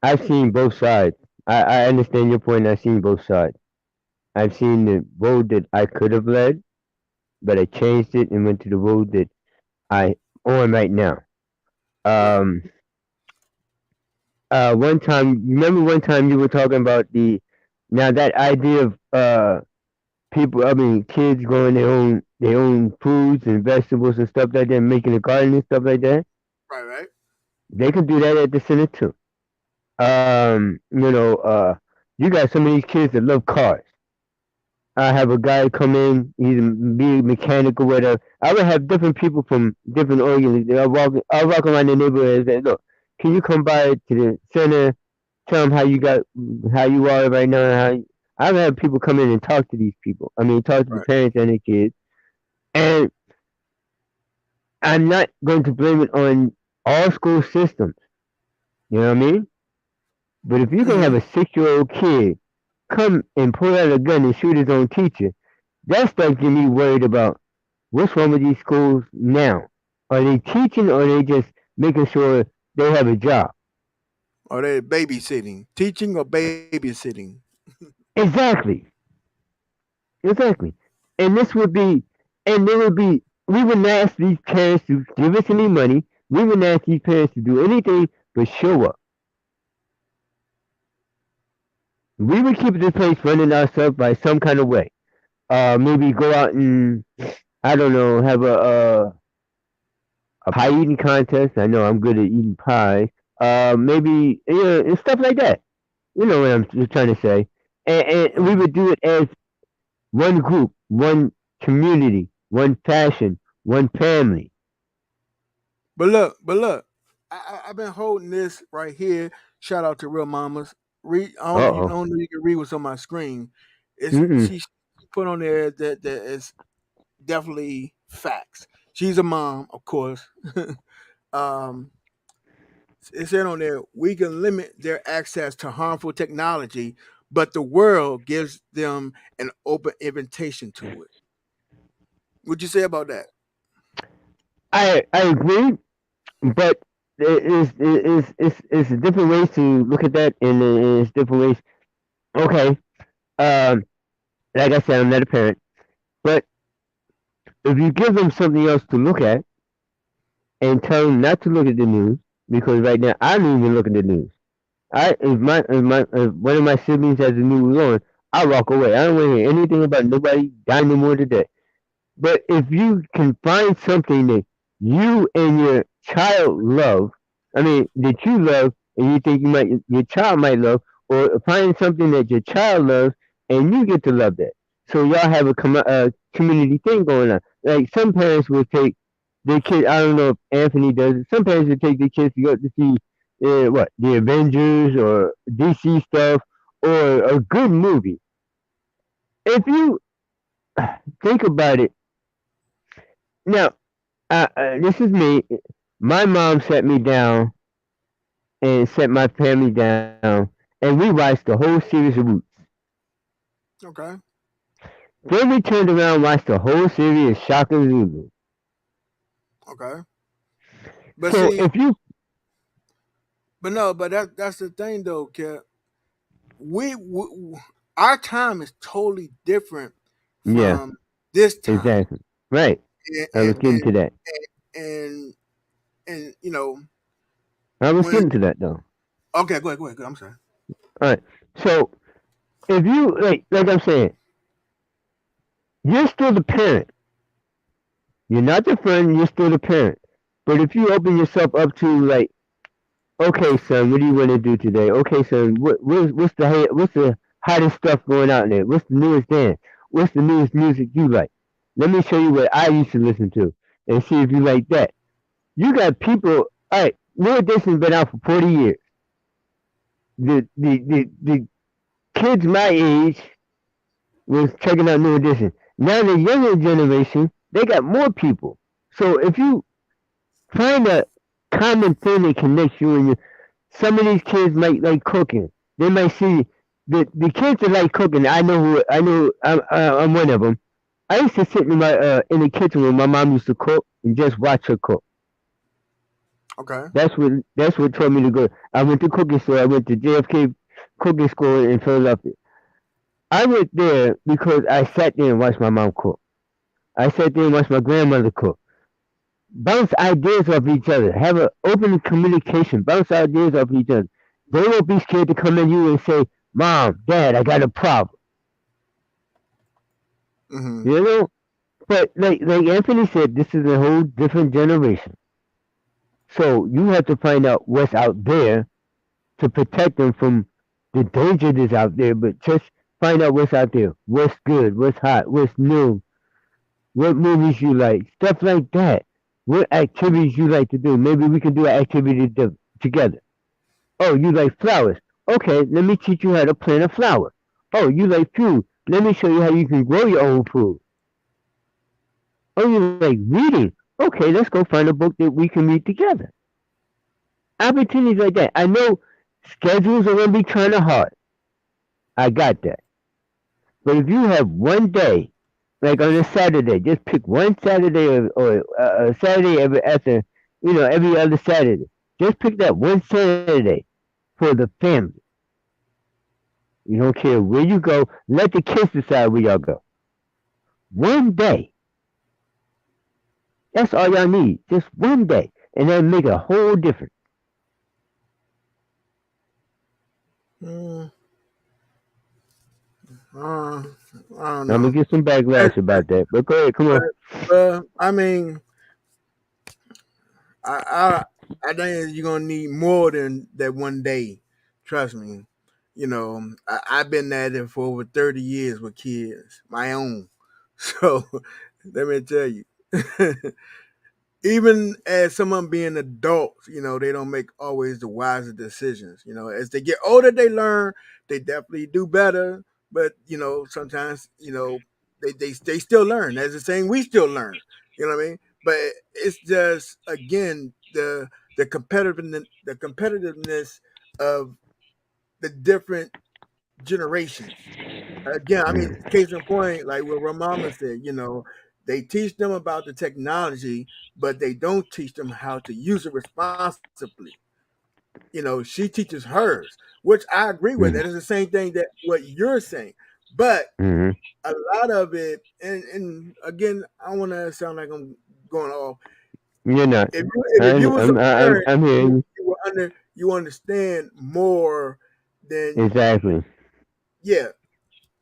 I've seen both sides. I understand your point. I've seen both sides. I've seen the road that I could have led, but I changed it and went to the road that I on right now. right, Um, one time, you remember one time you were talking about the now that idea of people, I mean kids growing their own foods and vegetables and stuff like that, making a garden and stuff like that. right, right, They could do that at the center too. You got some of these kids that love cars. I have a guy come in, he's a be mechanic or whatever. I would have different people from different organizations. I walk around the neighborhood and say, look, can you come by to the center, tell them how you are right now, and I would have people come in and talk to these people. I mean, talk to the right. parents and the kids. And I'm not going to blame it on all school systems. You know what I mean? But if you can have Hmm. a 6-year-old kid come and pull out a gun and shoot his own teacher, that starts getting me worried about what's wrong with these schools now. Are they teaching or are they just making sure they have a job? Or they babysitting, teaching or babysitting. Exactly. Exactly. And this would be And there would be, we wouldn't ask these parents to give us any money. We wouldn't ask these parents to do anything but show up. We would keep this place running ourselves by some kind of way. Maybe go out and, I don't know, have a pie eating contest. I know I'm good at eating pie. Maybe, and stuff like that. You know what I'm just trying to say. And we Mhm. would do it as one group, one community, one fashion, one family. But look, I've been holding this right here. Shout out to Real Mamas. Read, I Uh-oh. don't know if you can read what's on my screen. It's Mm-mm. she put on there that is definitely facts. She's a mom, of course. um, it said on there we can limit their access to harmful technology, but the world gives them an open invitation to it. What'd you say about that? I agree, but it's different ways to look at that, and it's different ways. Okay, um, like I said, I'm not a parent, but if you give them something else to look at and tell them not to look at the news, because right now I don't even look at the news. If one of my siblings has the news on, I walk away. I don't want to hear anything about nobody dying no more today. But if you can find something that you and your child love, I mean that you love, and you think your child might love, or find something that your child loves, and you get to love that. So y'all have a community thing going on. Like some parents will take their kid. I don't know if Anthony does it. Some parents will take their kids to go to see what the Avengers or DC stuff or a good movie. If you think about it, now this is me. My mom sat me down and set my family down, and we watched the whole series of Roots. Okay, Then we turned around and watched the whole series of Shaka Zulu. okay. But So see, if you, but no, but that's the thing though, Kev. We our time is totally different yeah, from this time, exactly, right. and I was and getting and to that. and, and you know I was when getting to that though. okay, go ahead. I'm sorry. All right. So if you like I'm saying, you're still the parent. You're not the friend. You're still the parent. But if you open yourself up to like, okay, son, what do you want to do today? Okay, son, what's the hottest stuff going out there? What's the newest dance? What's the newest music you like? Let me show you what I used to listen to, and see if you like that. You got people. All right, New Edition's been out for 40 years. The kids my age was checking out New Edition. Now the younger generation, they got more people. So if you find a common thing that connects you and your some of these kids might like cooking. They might see the kids that like cooking. I know I'm one of them. I used to sit in the kitchen when my mom used to cook and just watch her cook. Okay, That's what told me to go. I went to cooking school. I went to JFK cooking school in Philadelphia. I went there because I sat there and watched my mom cook. I sat there and watched my grandmother cook. Bounce ideas off each other. Have an open communication. Bounce ideas off each other. They won't be scared to come at you and say, "Mom, Dad, I got a problem." mm-hmm. You know. But like Anthony said, this is a whole different generation. So you have to find out what's out there to protect them from the danger that's out there. But just find out what's out there. What's good? What's hot? What's new? What movies you like? Stuff like that. What activities you like to do? Maybe we can do an activity together. Oh, you like flowers? Okay, let me teach you how to plant a flower. Oh, you like food? Let me show you how you can grow your own food. Oh, you like reading? Okay, let's go find a book that we can read together. Opportunities like that. I know schedules are going to be kind of hard. I got that. But if you have one day, like on a Saturday, just pick one Saturday or a Saturday every other Saturday. Just pick that one Saturday for the family. You don't care where you go. Let the kids decide where y'all go. One day. That's all y'all need. Just one day. And that'll make a whole difference. Mm, uh, I don't I'm gonna know. get some backlash about that. But go ahead, come But, on. I mean, I I think you're gonna need more than that one day. Trust me. You know, I've been at it for over 30 years with kids, my own. So let me tell you, even as someone being adults, they don't make always the wisest decisions. As they get older, they learn. They definitely do better, but sometimes they still learn. As the saying, we still learn. You know what I mean? But it's just again the competitiveness of the different generations. Again, I mean, Mm, case in point, like what Ramama said, they teach them about the technology, but they don't teach them how to use it responsibly. She teaches hers, which I agree with. That mm, is the same thing that what you're saying. But mm-hmm. a lot of it, and again, I don't want to sound like I'm going off. You're not. If you was a parent, I'm you, hearing you. you will you understand more than Exactly. yeah.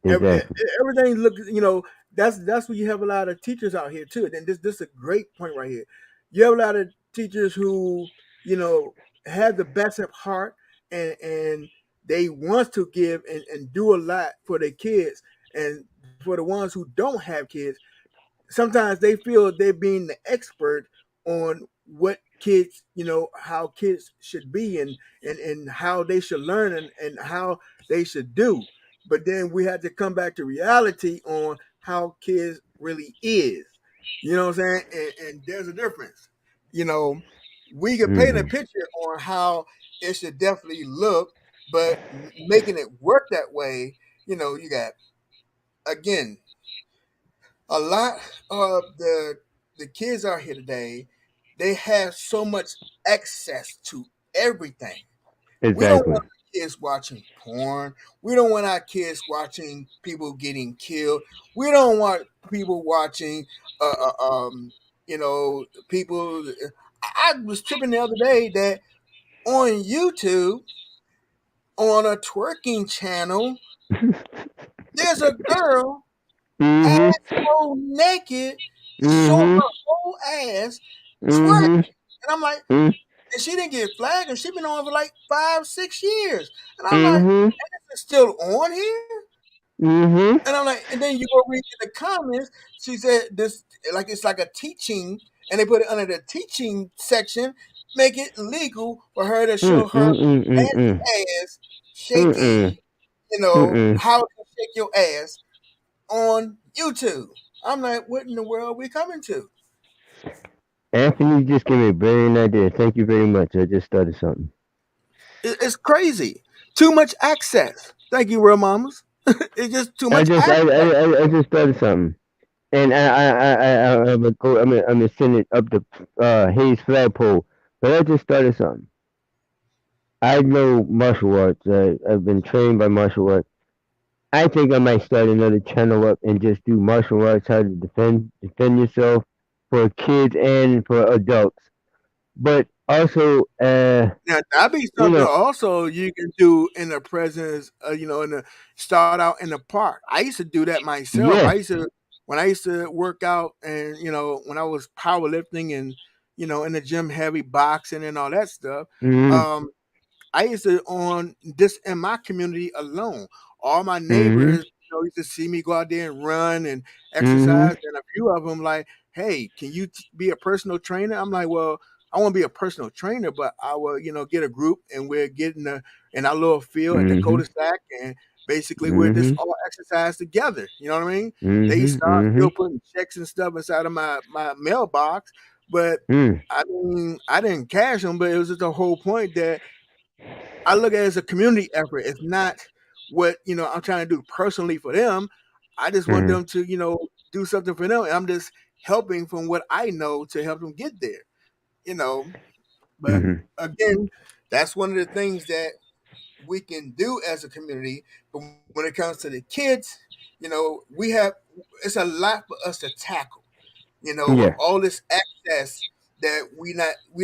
Exactly. Everything look that's where you have a lot of teachers out here too. And this is a great point right here. You have a lot of teachers who you know have the best of heart, and they want to give and do a lot for their kids. And for the ones who don't have kids, sometimes they feel they're being the expert on what kids, how kids should be, and how they should learn, and how they should do. But then we had to come back to reality on how kids really is. You know what I'm saying? And there's a difference. You know, we can paint a Mm-hmm. picture on how it should definitely look, but making it work that way, you got again a lot of the kids out here today, they have so much access to everything. We don't Exactly. want our kids watching porn. We don't want our kids watching people getting killed. We don't want people watching, people. I was tripping the other day that on YouTube, on a twerking channel, there's a girl Mm-hmm. asshole naked, showing Mm-hmm. her whole ass Mm-hmm. twerking. And I'm like, and she didn't get flagged, and she been on for like 5, 6 years. And I'm like, Mm-hmm. it's still on here? Mm-hmm. And I'm like, and then you go read in the comments, she said this like it's like a teaching, and they put it under the teaching section, make it legal for her to show her Mm-mm. ass Mm-mm. shaking, Mm-mm. how to shake your ass on YouTube. I'm like, what in the world are we coming to? Anthony just gave me a brilliant idea. Thank you very much. I just started something. It's crazy. Too much access. Thank you, real mamas. It's just too I much just I access. I, I I just started something. And I'm gonna go. I'm gonna send it up the Hayes flagpole. But I just started something. I know martial arts. I've been trained by martial arts. I think I might start another channel up and just do martial arts, how to defend yourself for kids and for adults. But also, Now that'd be you something know, also you can do in the presence, in the start out in the park. I used to do that myself. I yes. used to when I used to work out, and when I was powerlifting, and in the gym, heavy boxing and all that stuff. Mhm. Um, I used to on this in my community alone. All my Mhm. neighbors, used to see me go out there and run and Mhm. exercise, and a few of them like, "Hey, can you be a personal trainer?" I'm like, "Well, I want to be a personal trainer, but I will, get a group, and we're getting in our little field at the Mhm. cul-de-sac, and basically we're just Mhm. all exercise together." You know what I mean? They Mhm. start still Mhm. putting checks and stuff inside of my mailbox, but Mm. I mean, I didn't cash them, but it was just the whole point that I look at it as a community effort. It's not what I'm trying to do personally for them. I just want Mhm. them to do something for them, and I'm just helping from what I know to help them get there. You know, but Mhm. again, that's one of the things that we can do as a community. But when it comes to the kids, we have it's a lot for us to tackle. With Yeah. all this access that we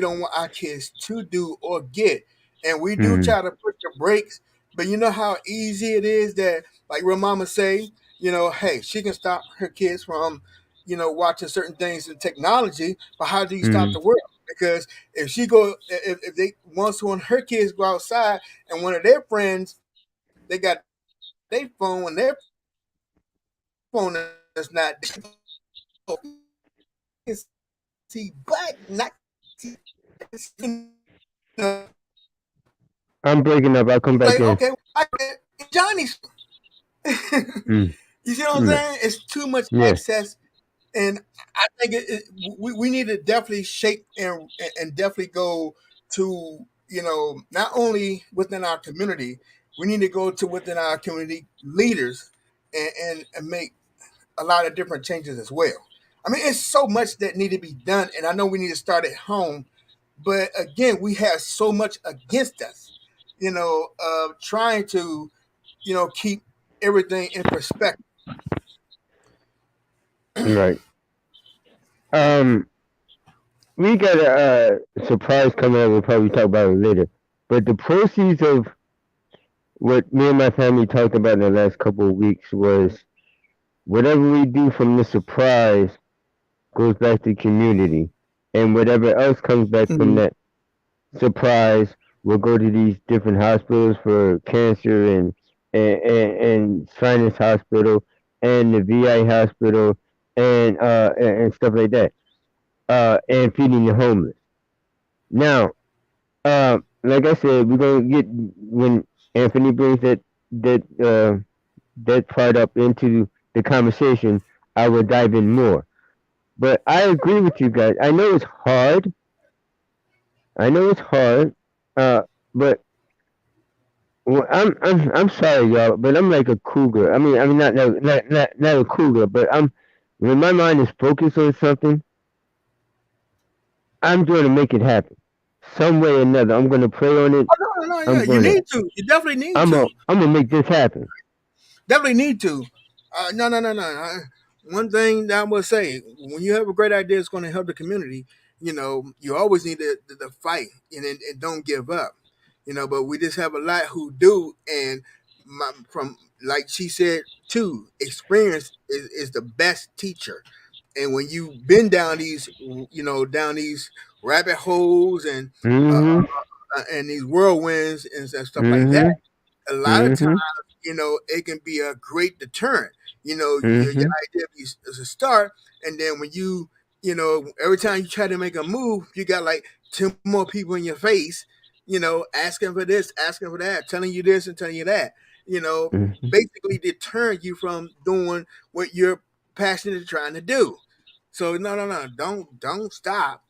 don't want our kids to do or get, and we do Mm. try to put the brakes. But you know how easy it is that, like your mama say, hey, she can stop her kids from, watching certain things in technology. But how do you stop Mm. the world? Because if they once one her kids go outside and one of their friends they got their phone and their phone is not they can see black, not see, I'm breaking up. I'll come like back in. okay, Johnny's. Mm. You see what I'm Mm. saying? It's too much Yeah. access, and I think we need to definitely shape and definitely go to not only within our community, we need to go to within our community leaders and make a lot of different changes as well. I mean, it's so much that need to be done, and I know we need to start at home. But again, we have so much against us, trying to, keep everything in perspective. Right. Um, we got a surprise coming up. We'll probably talk about it later. But the proceeds of what me and my family talked about in the last couple of weeks was whatever we do from the surprise goes back to community, and whatever else comes back from Mhm. that surprise will go to these different hospitals for cancer and sinus hospital and the VI hospital and stuff like that. And feeding the homeless. Now, like I said, we're gonna get when Anthony brings that part up into the conversation. I will dive in more. But I agree with you guys. I know it's hard. I know it's hard. But well, I'm sorry, y'all, but I'm like a cougar. I mean, not a cougar, but I'm when my mind is focused on something, I'm going to make it happen, some way or another. I'm going to pray on it. Oh no, no, no, yeah, I'm you going to need to. You definitely need to. I'm gonna make this happen. Definitely need to. No, no, no, no. One thing that I will say, when you have a great idea, it's going to help the community. You always need to fight and don't give up. But we just have a lot who do, and from like she said too, experience is the best teacher. And when you've been down these, down these rabbit holes Mhm. and these whirlwinds and stuff like that, Mhm. a lot of times, Mhm. it can be a great deterrent. Your Mhm. idea is a start, and then when every time you try to make a move, you got like 10 more people in your face, asking for this, asking for that, telling you this and telling you that, Mhm. basically deterring you from doing what you're passionate trying to do. So no, no, no, don't stop.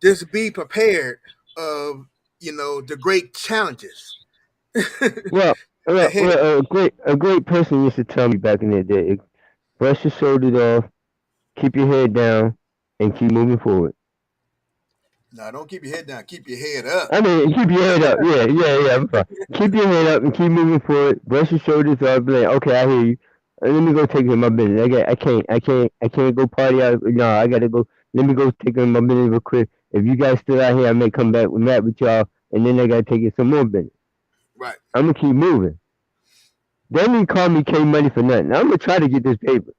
Just be prepared of the great challenges Well, ahead. a great person used to tell me back in the day: brush your shoulders off, keep your head down, and keep moving forward. No, don't keep your head down. Keep your head up. I mean, keep your head up. Yeah, yeah, yeah. I'm fine. Keep your head up and keep moving forward. Brush your shoulders off. Be like, okay, I hear you. Let me go take care of my business. I can't go party out. No, I gotta go. Let me go take care of my business real quick. If you guys still out here, I may come back with Matt with y'all, and then I gotta take it some more business. Right. I'm gonna keep moving. They didn't call me K Money for nothing. I'm gonna try to get this paper.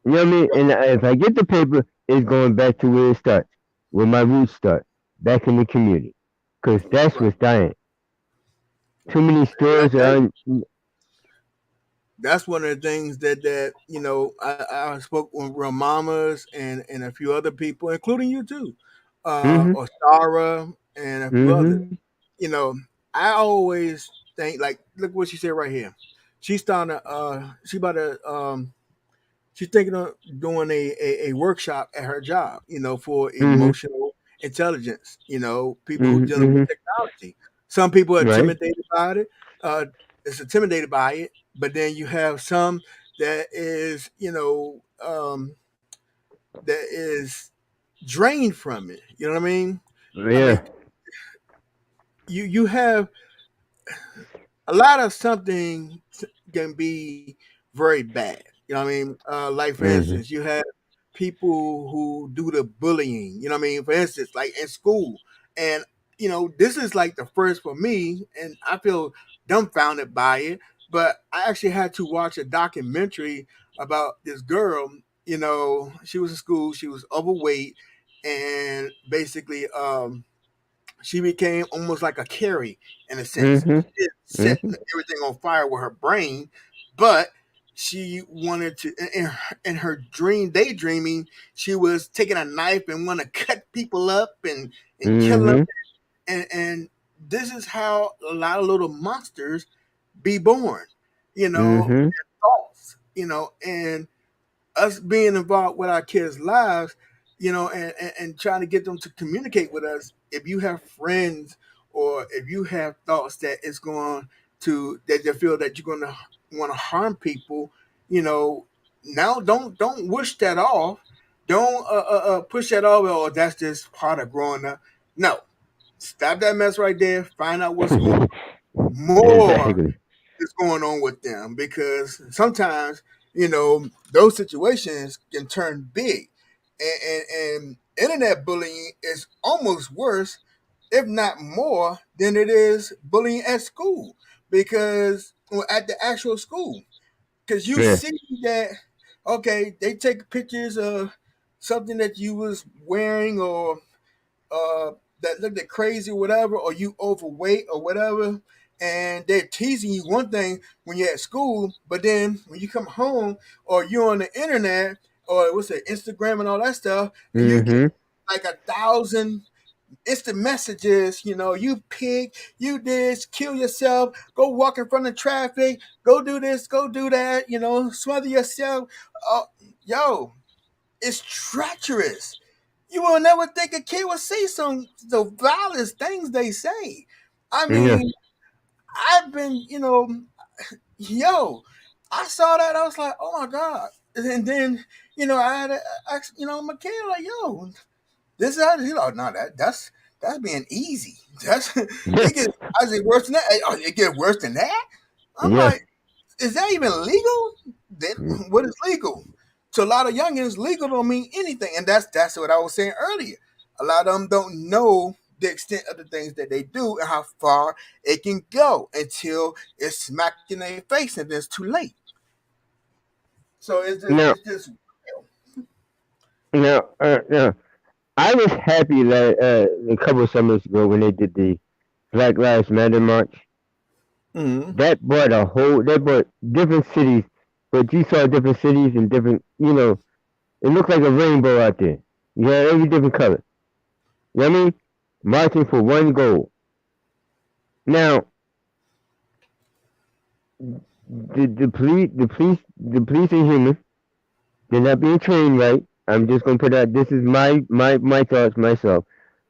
You know what I mean? And if I get the paper, it's going back to where it starts, where my roots start, back in the community, because that's Right. what's dying. Too many That, stores that, are. that's one of the things that I spoke with real mamas and a few other people, including you too, Mhm. or Sarah and a few others. Mhm. You know, I always think like, look what she said right here. She's starting to, she about to, she's thinking of doing a workshop at her job, for Mhm. emotional intelligence, people who Mhm. dealing with Mhm. technology. Some people are Right. intimidated by it, is intimidated by it, but then you have some that is, that is drained from it. You know what I mean? I Yeah. mean, you have a lot of something can be very bad. You know what I mean? Like for Mhm. instance, you have people who do the bullying. You know what I mean? For instance, like in school, and this is like the first for me, and I feel dumbfounded by it. But I actually had to watch a documentary about this girl. She was in school, she was overweight, and basically, she became almost like a Carrie in a sense. Mhm. She didn't set Mhm. everything on fire with her brain, but she wanted to. In her daydreaming, she was taking a knife and want to cut people up and kill them. Mhm. And this is how a lot of little monsters be born. Mhm. Thoughts. And us being involved with our kids' lives, and trying to get them to communicate with us. If you have friends or if you have thoughts that it's going that they feel that you're going to want to harm people, now don't wish that off. Don't push that off. Oh, that's just part of growing up. No, stop that mess right there. Find out what's going more Exactly. is going on with them, because sometimes those situations can turn big, and internet bullying is almost worse, if not more, than it is bullying at school, because well, at the actual school, because you Yeah. see that, okay, they take pictures of something that you was wearing, or uh, that looked at crazy or whatever, or you overweight or whatever, and they're teasing you one thing when you're at school, but then when you come home or you're on the internet or what's it, Instagram and all that stuff, and you get Mhm. like 1,000 instant messages, you pig, you this, kill yourself, go walk in front of traffic, go do this, go do that, smother yourself. Uh, yo, it's treacherous. You will never think a kid would see some the vilest things they say. I Yeah. mean, I've been, yo, I saw that, I was like, oh my god. And then, I had to ask, my kid, like, yo, this is how, no, that's being easy. That's Yeah. it gets, I say, worse than that. Oh, it get worse than that. I'm Yeah. like, is that even legal? Then what is legal? To a lot of youngins, legal don't mean anything, and that's what I was saying earlier. A lot of them don't know the extent of the things that they do and how far it can go until it's smacked in their face and then it's too late. So Now, it's just now, I was happy that a couple of summers ago when they did the Black Lives Matter march. mm-hmm. That brought different cities, but you saw different cities and different, it looked like a rainbow out there. You had every different color. You know what I mean? Marching for one goal. Now, the police are human. They're not being trained right. I'm just gonna put out. This is my thoughts myself.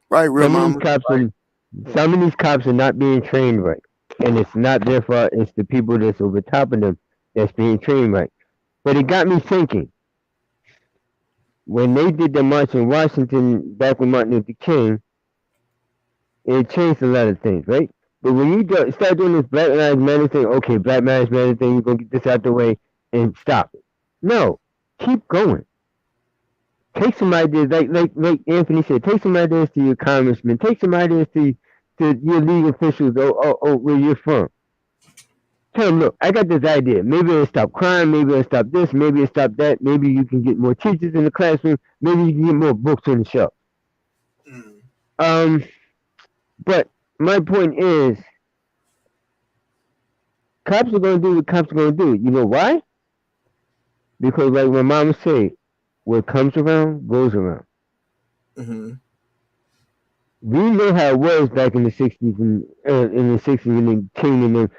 Right, real Some of these mama. cops are some of these cops are not being trained right, and it's not their fault. It's the people that's over top of them that's being trained right. But it got me thinking when they did the march in Washington back with Martin Luther King, it changed a lot of things, right? But when you start doing this Black Lives Matter thing, okay, Black Lives Matter thing, you're gonna get this out the way and stop it. No, keep going. Take some ideas, like Anthony said, take some ideas to your congressman, take some ideas to your league officials or where you're from. Tell them, look, I got this idea. Maybe it'll stop crime, maybe it'll stop this, maybe it'll stop that, maybe you can get more teachers in the classroom, maybe you can get more books on the shelf. Mm, Um, but my point is, cops are gonna do what cops are gonna do. You know why? Because like my mama said, what comes around goes around. mm-hmm. We know how it was back in the '60s and in the '60s when they King and them.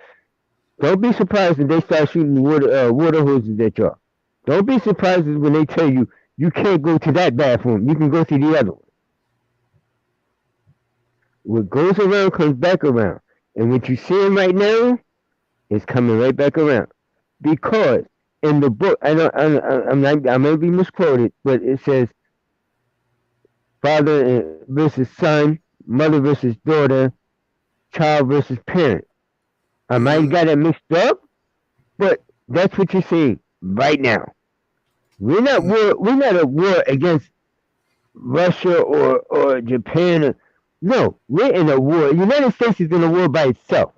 Don't be surprised if they start shooting water hoses at y'all. Don't be surprised when they tell you you can't go to that bathroom. You can go to the other one. What goes around comes back around, and what you're seeing right now is coming right back around. Because in the book, I'm not, I may be misquoted, but it says father versus son, mother versus daughter, child versus parent. I might have Mm-hmm. got it mixed up, but that's what you're seeing right now. We're not at war against Russia or Japan. No, we're in a war. The United States is in a war by itself.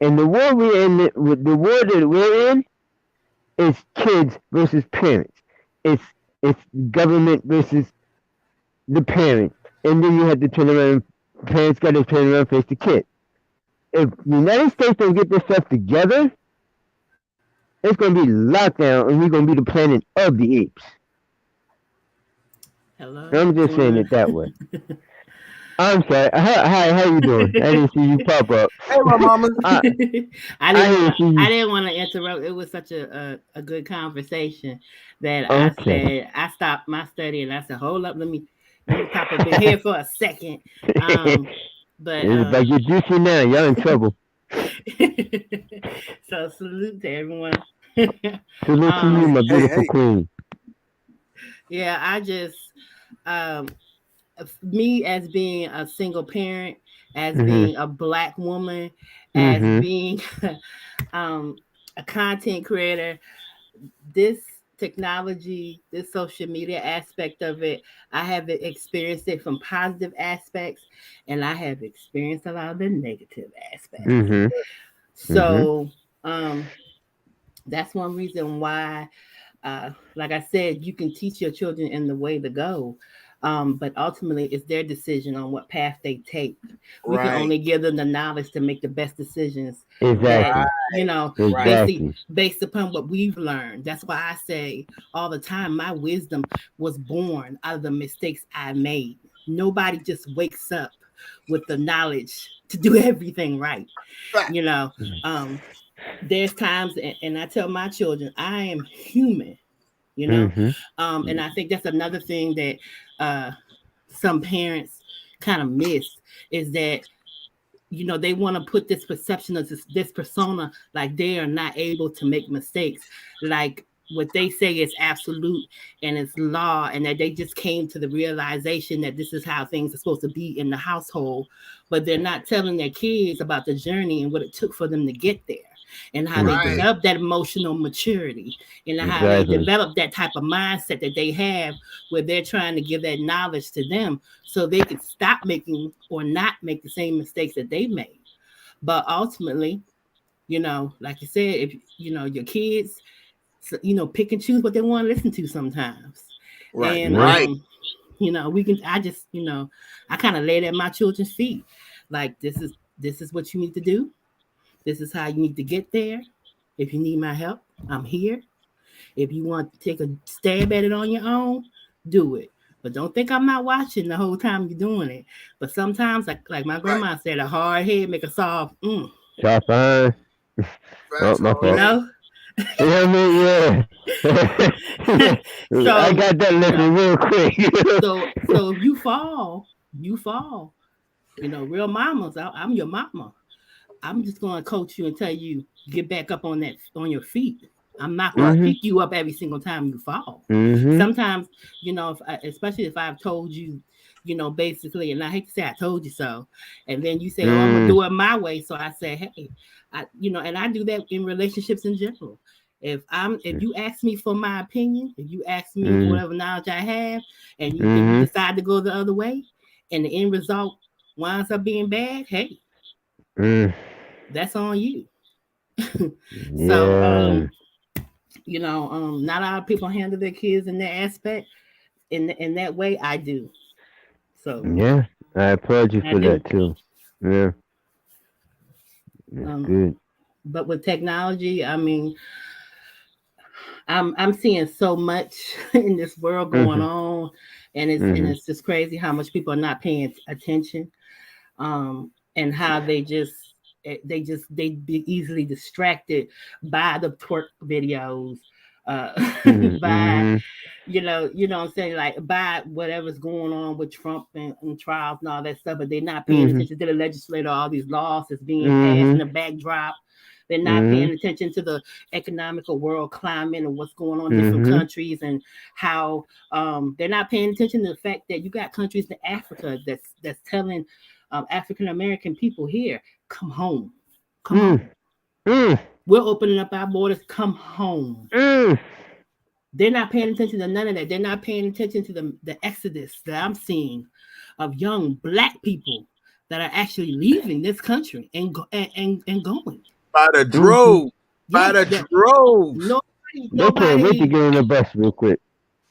And the war we're in, the war that we're in, is kids versus parents. It's it's government versus the parent. And then you have to turn around. Parents got to turn around and face the kid. If the United States don't get this stuff together, it's gonna be lockdown, and we're gonna be the planet of the apes. Hello, I'm what's just going saying on? it that way. I'm sorry. Hi, how you doing? I didn't see you pop up. Hey, my mama. I I I didn't want didn't to. see you. I didn't want to interrupt. It was such a good conversation that I Okay. said I stopped my study and I said, "Hold up, let me pop up in here for a second." Um, but It's like you're juicy now. Y'all in trouble. so salute to everyone. Salute to you, um, my Hey, beautiful hey. queen. yeah, I just um, me as being a single parent, as Mhm. being a black woman, as Mhm. being um, a content creator, this technology, this social media aspect of it, I have experienced it from positive aspects, and I have experienced a lot of the negative aspects. Mhm. Mhm. So that's one reason why like I said, you can teach your children in the way to go, but ultimately it's their decision on what path they take. We can Right, only give them the knowledge to make the best decisions that Exactly. right. basically Exactly. based upon what we've learned. That's why I say all the time, my wisdom was born out of the mistakes I made. Nobody just wakes up with the knowledge to do everything right. Fact. You know, um, there's times, and I tell my children, I am human, you know. Mhm. And I think that's another thing that uh, some parents kind of miss is that they want to put this perception of this persona like they are not able to make mistakes, like what they say is absolute and it's law, and that they just came to the realization that this is how things are supposed to be in the household, but they're not telling their kids about the journey and what it took for them to get there, and how they Right, Mhm. develop that emotional maturity, and how they Exactly. develop that type of mindset that they have where they're trying to give that knowledge to them so they can stop making or not make the same mistakes that they made. But ultimately, like you said, if your kids, pick and choose what they want to listen to sometimes. right, And Yeah. right. we can I just, I kind of laid at my children's feet. Like this is what you need to do. This is how you need to get there. If you need my help, I'm here. If you want to take a stab at it on your own, do it. But don't think I'm not watching the whole time you're doing it. But sometimes, like my Right. grandma said, a hard head make a soft, Sharp eyes. Oh, Facts my all you fault. day. know. You know what I mean? Yeah. I So got that lesson real quick. so if you fall, you fall. Real mamas, I'm your mama. I'm just going to coach you and tell you get back up on your feet. I'm not going Right, to Mhm. pick you up every single time you fall. Mhm. Sometimes, especially if I've told you, basically, and I hate to say I told you so, and then you say, "Oh, I'm gonna Mm. do it my way." So I say, "Hey, and I do that in relationships in general. If you ask me for my opinion, if you ask me for Mhm. whatever knowledge I have, and you Mhm. decide to go the other way, and the end result winds up being bad, hey, Mm. that's on you. So, Yeah. not a lot of people handle their kids in that aspect, in that way. I do. So Yeah. I applaud you I for that do. too. Yeah. That's Um, good. but with technology, I mean, I'm seeing so much in this world going Mhm. on, and it's and Mhm. it's just crazy how much people are not paying attention, and how they be easily distracted by the twerk videos, uh, Mhm. by Mhm. what I'm saying, like by whatever's going on with Trump and trials and all that stuff, but they're not paying Mhm. attention to the legislator, all these laws that's being passed in Mhm. the backdrop. They're not Mhm. paying attention to the economical world climate and what's going on in different Mhm. countries, and how they're not paying attention to the fact that you got countries in Africa that's telling African American people here, come home, come Mm. home. Mm. We're opening up our borders. Come home. Mm. They're not paying attention to none of that. They're not paying attention to the exodus that I'm seeing of young black people that are actually leaving this country and going. By the Mm-hmm. drove, by Yeah, the that droves. They can't wait to nobody. get on the bus real quick.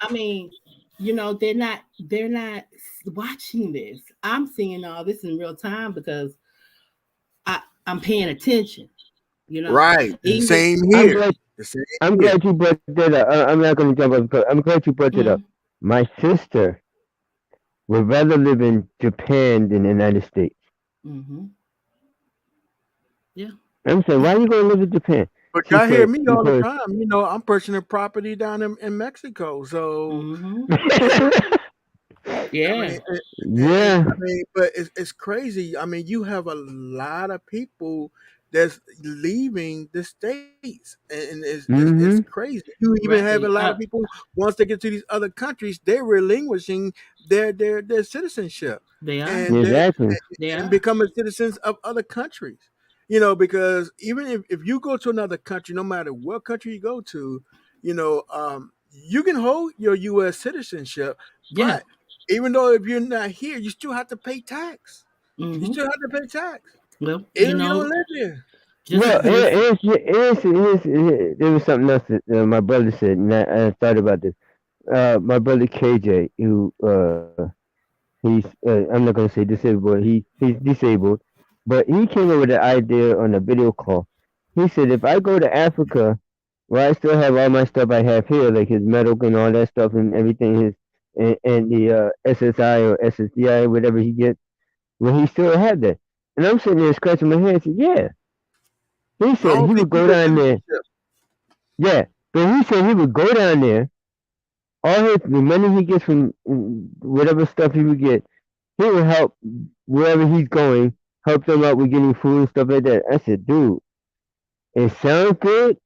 I mean, they're not watching this. I'm seeing all this in real time because I'm paying attention. You know, Right. The even same I'm here. glad. The same I'm here. glad you brought that up. I'm not going to jump up. I'm glad you brought that up. mm, My sister would rather live in Japan than the United States. mm-hmm, yeah, I'm saying, why are you going to live in Japan? But She y'all hear said, me all the because. time. You know, I'm purchasing property down in Mexico. So mm-hmm, I mean, yeah, Yeah. but it's crazy. I mean, you have a lot of people that's leaving the states, and it's Mm-hmm. crazy. You even have a right. lot of people once they get to these other countries, they're relinquishing their citizenship, They are, and Exactly. they and are, becoming citizens of other countries. You know, because even if you go to another country, no matter what country you go to, you can hold your U.S. citizenship, yeah, but even though if you're not here, you still have to pay tax. You mm-hmm. still have to pay tax, Well, even if you don't live here. just Well, just there was something else that my brother said, and I thought about this. My brother KJ, who I'm not gonna say disabled, but he's disabled, but he came up with an idea on a video call. He said if I go to Africa, where I still have all my stuff I have here, like his medical and all that stuff and everything, and the SSI or SSDI, whatever he gets, will he still have that? And I'm sitting there scratching my head. I said, yeah. He I said don't he think would you go get down there. citizenship. Yeah, but he said he would go down there. All the money he gets from whatever stuff he would get, he would help wherever he's going, help them out with getting food and stuff like that. I said, dude, it sounds good.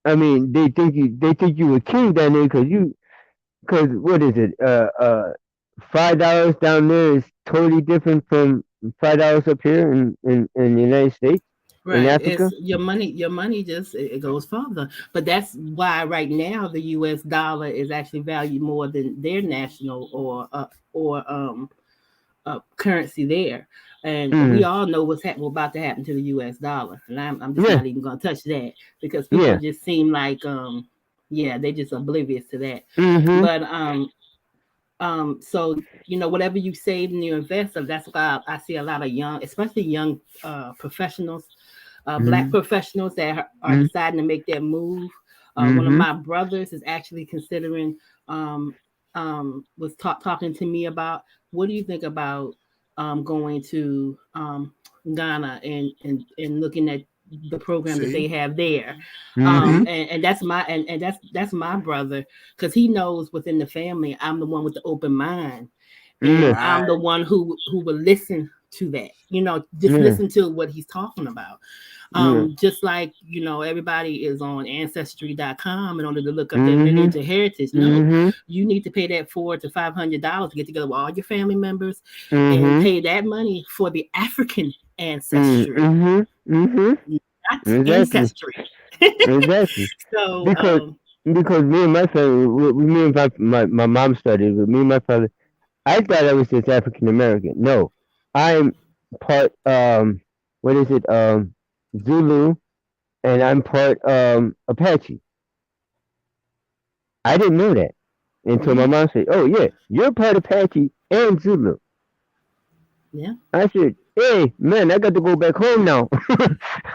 I mean, they think you a king down there because what is it? $5 down there is totally different from $5 up here in the United States, in right. It's Africa. your money. Your money just it goes further. But that's why right now the U.S. dollar is actually valued more than their national or currency there. And we Mm, all know what's about to happen to the U.S. dollar, and I'm just yeah, not even going to touch that because people yeah. just seem like yeah, they just oblivious to that. Mm-hmm. But so whatever you save and you invest of, that's why I see a lot of young, especially young professionals, black Mm-hmm. professionals that are deciding to make that move. One of Mm-hmm. my brothers is actually considering, was talking to me about, what do you think about going to Ghana and looking at the program that they See, have there. Mm-hmm. And that's my brother, because he knows within the family I'm the one with the open mind, and Yeah. I'm the right? one who will listen to that, just Yeah. listen to what he's talking about. Yeah. Just like, everybody is on ancestry.com in order to look up their Mm-hmm. lineage and heritage. No, Mm-hmm. you need to pay that $400 to $500 to get together with all your family members and Mm-hmm. pay that money for the African ancestry, Mm-hmm. Mm-hmm. not Exactly. ancestry. Exactly. So, Because because me and my family, me and my mom studied with me and my father. I thought I was just African American. No, I'm part what is it Zulu, and I'm part Apache. I didn't know that until my mhm, mom said, "Oh yeah, you're part Apache and Zulu." yeah. I said, "Hey man, I got to go back home now."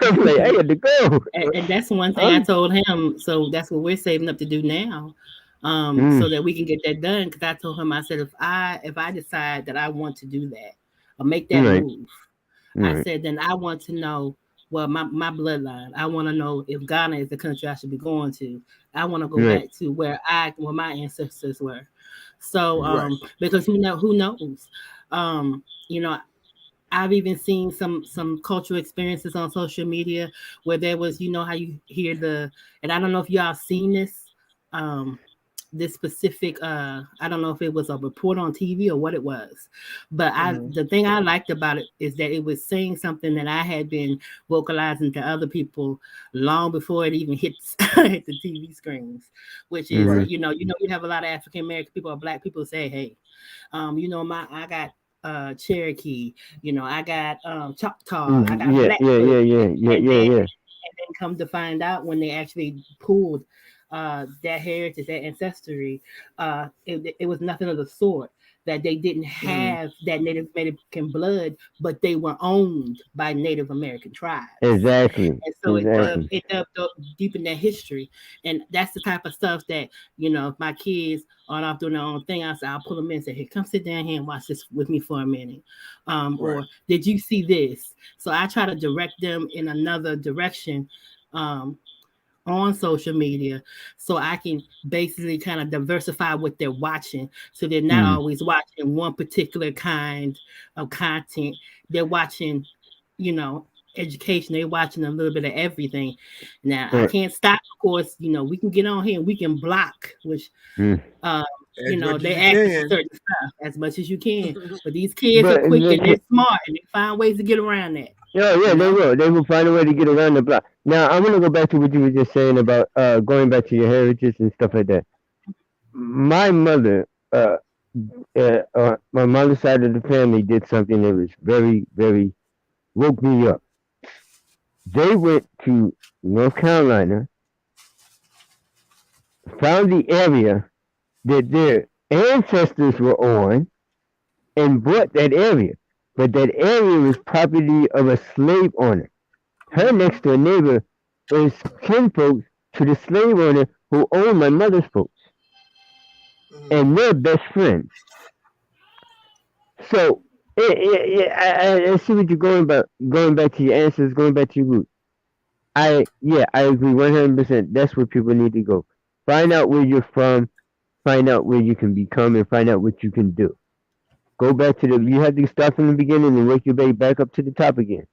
I'm like, I got to go. And that's one thing I I'm told him. So that's what we're saving up to do now, mm, so that we can get that done. Because I told him, I said, if I decide that I want to do that or make that right, move, I right, said, then I want to know, well, my bloodline. I want to know if Ghana is the country I should be going to. I want to go right. back to where my ancestors were. So Right. because who knows, you know I've even seen some cultural experiences on social media where there was, how you hear and I don't know if y'all seen this. Um, this specific I don't know if it was a report on TV or what it was, but I Mm-hmm. the thing I liked about it is that it was saying something that I had been vocalizing to other people long before it even hits hit the TV screens, which is Right. Mhm. you have a lot of African American people or black people say, hey, my I got Cherokee, I got Choctaw, I got Yeah, yeah, Blackfoot, yeah, yeah, yeah, and yeah, then yeah. come to find out when they actually pulled that heritage, that ancestry, it was nothing of the sort. That they didn't Mm-hmm. have that Native American blood, but they were owned by Native American tribes. Exactly, And so Right. exactly. it dug deep in their history, and that's the type of stuff that if my kids are off doing their own thing, I'll pull them in and say, "Hey, come sit down here and watch this with me for a minute," Right. or "Did you see this?" So I try to direct them in another direction, um, on social media, so I can basically kind of diversify what they're watching, so they're not Mm. always watching one particular kind of content. They're watching, you know, education. They're watching a little bit of everything. Now I Uh, can't stop. Of course, we can get on here and we can block, which mm. uh, As much as they you ask for can. certain stuff as much as you can. But these kids are But quick they and they're can, smart and they find ways to get around that. yeah, You yeah, they know. will. They will find a way to get around the block. Now, I'm gonna go back to what you were just saying about going back to your heritage and stuff like that. My mother, my mother's side of the family did something that was very, very woke me up. They went to North Carolina, found the area that their ancestors were on, and bought that area. But that area was property of a slave owner. Her Mm-hmm. next door neighbor is kinfolk to the slave owner who owned my mother's folks, Mm-hmm. and they're best friends. So, I see what you're going about. Going back to your ancestors, going back to your roots. I agree 100%. That's where people need to go. Find out where you're from. Find out where you can become, and find out what you can do. Go back to the. You have to start from the beginning and work your way back up to the top again.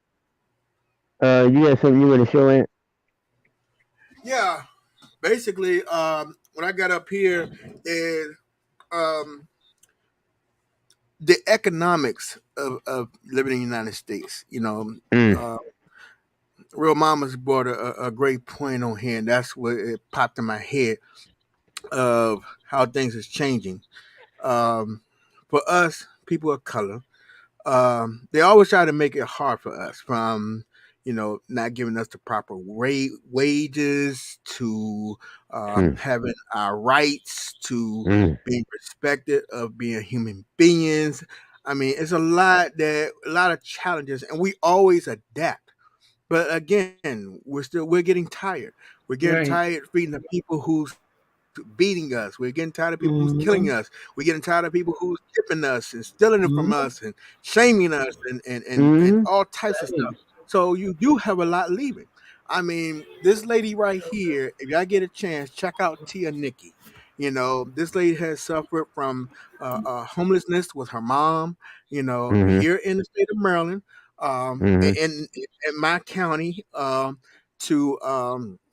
You got something you want to show, Aunt? Yeah. Basically, what I got up here is um, the economics of living in the United States. Mm, Uh, Real Mama's brought a great point on here, and that's what it popped in my head of how things is changing. Um, for us, people of color, they always try to make it hard for us, from not giving us the proper wages to mm, having our rights to mm, being respected of being human beings. I mean, it's a lot of challenges, and we always adapt. But again, we're getting tired. We're getting Right. tired feeding the people who's beating us. We're getting tired of people who's killing us. Mm-hmm. We're getting tired of people who's tipping us and stealing it from us and Mm-hmm. shaming us and mm, all types of stuff. Right. So you do have a lot leaving. I mean, this lady right here, if y'all get a chance, check out Tia Nikki. This lady has suffered from homelessness with her mom, mm, here in the state of Maryland, mm, in my county, to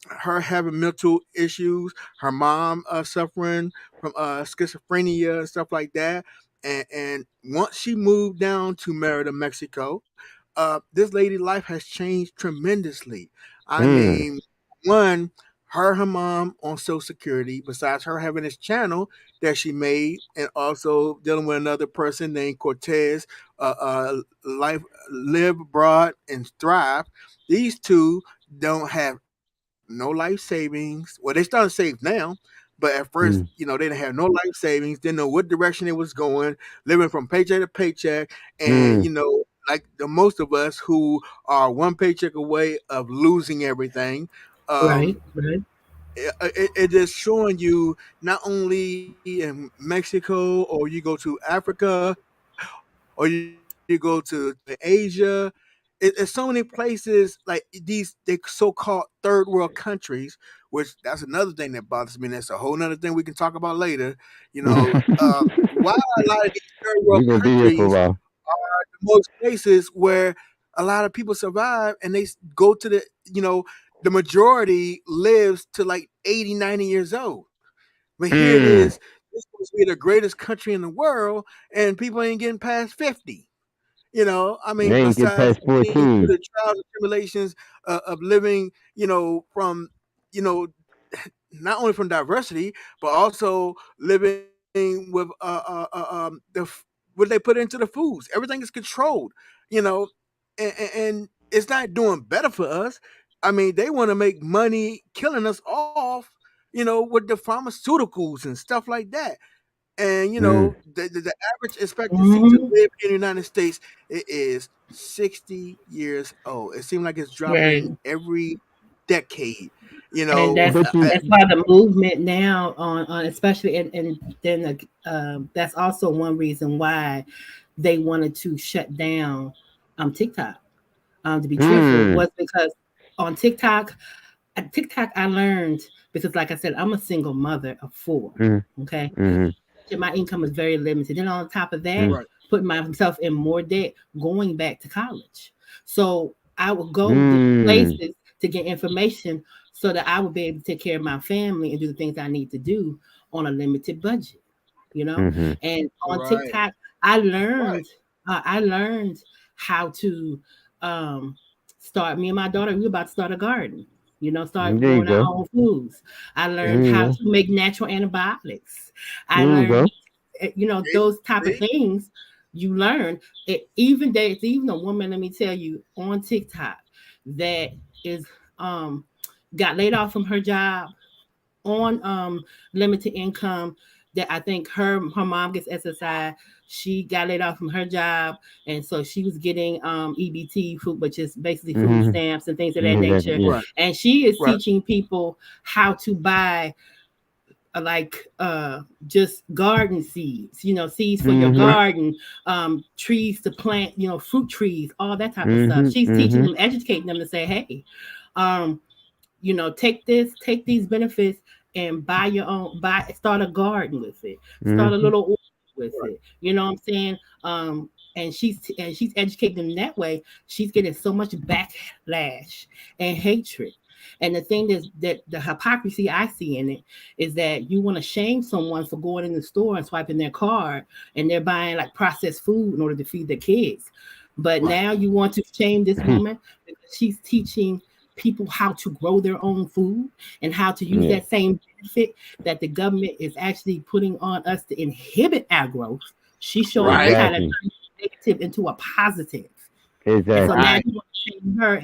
her having mental issues, her mom suffering from schizophrenia and stuff like that. And once she moved down to Merida, Mexico, this lady's life has changed tremendously. I mm, mean, one, her mom on Social Security, besides her having this channel that she made, and also dealing with another person named Cortez, life live abroad and thrive. These two don't have no life savings. Well, they started to save now, but at first, mm, they didn't have no life savings. Didn't know what direction it was going. Living from paycheck to paycheck, and mm, like the most of us who are one paycheck away of losing everything. Right. Um, Right. it is showing you not only in Mexico, or you go to Africa, or you go to Asia. It's so many places like these they so-called third world countries, which that's another thing that bothers me. And that's a whole nother thing we can talk about later. Why a lot of these third world We're gonna be here countries for a while. are the most places where a lot of people survive, and they go to the majority lives to like 80, 90 years old. But here it Mm. is, this supposed to be the greatest country in the world, and people ain't getting past 50. I mean, They ain't get besides past being through 14. the trials and tribulations of living, from, you know, not only from diversity, but also living with what they put into the foods. Everything is controlled, you know, and it's not doing better for us. I mean, they want to make money killing us off, with the pharmaceuticals and stuff like that. And Mm. the average expectancy to Mhm. live in the United States it is 60 years old. It seems like it's dropping Right. every decade. You And know, that's But you, that's why the movement now on especially and then that's also one reason why they wanted to shut down TikTok. To be truthful, mm, was because on TikTok, I learned because, like I said, I'm a single mother of four. mm, Okay, mm, my income is very limited. Then on top of that, mm, right, putting myself in more debt, going back to college. So I would go to mm, places to get information so that I would be able to take care of my family and do the things I need to do on a limited budget. You know, mm, and on right, TikTok, right, I learned how to um, start. Me and my daughter, we were about to start a garden. Start there you growing our go. own foods. I learned There you how go. to make natural antibiotics. I There you learned, go. see, those type of see, things. You learn it. Even there's even a woman. Let me tell you on TikTok that is um got laid off from her job on limited income. That I think her mom gets SSI. She got laid off from her job, and so she was getting EBT food, which is basically food Mm-hmm. stamps and things of that Exactly. nature. Yeah. right, And she is right, teaching people how to buy like just garden seeds, seeds for your Mm-hmm. right, garden, trees to plant, fruit trees, all that type of stuff. Mm-hmm. She's teaching Mm-hmm. them, educating them to say, hey, um, take these benefits and buy your own, start a garden with it, start a Mm-hmm. little orchard with right, it. You know what I'm saying? And she's educating them that way. She's getting so much backlash and hatred. And the thing is that the hypocrisy I see in it is that you want to shame someone for going in the store and swiping their card and they're buying like processed food in order to feed their kids. But right, now you want to shame this woman because she's teaching people how to grow their own food and how to use Yeah. that same benefit that the government is actually putting on us to inhibit our growth. She's showing us right, how to Exactly. turn negative into a positive. And so Exactly. now right. you want to shame her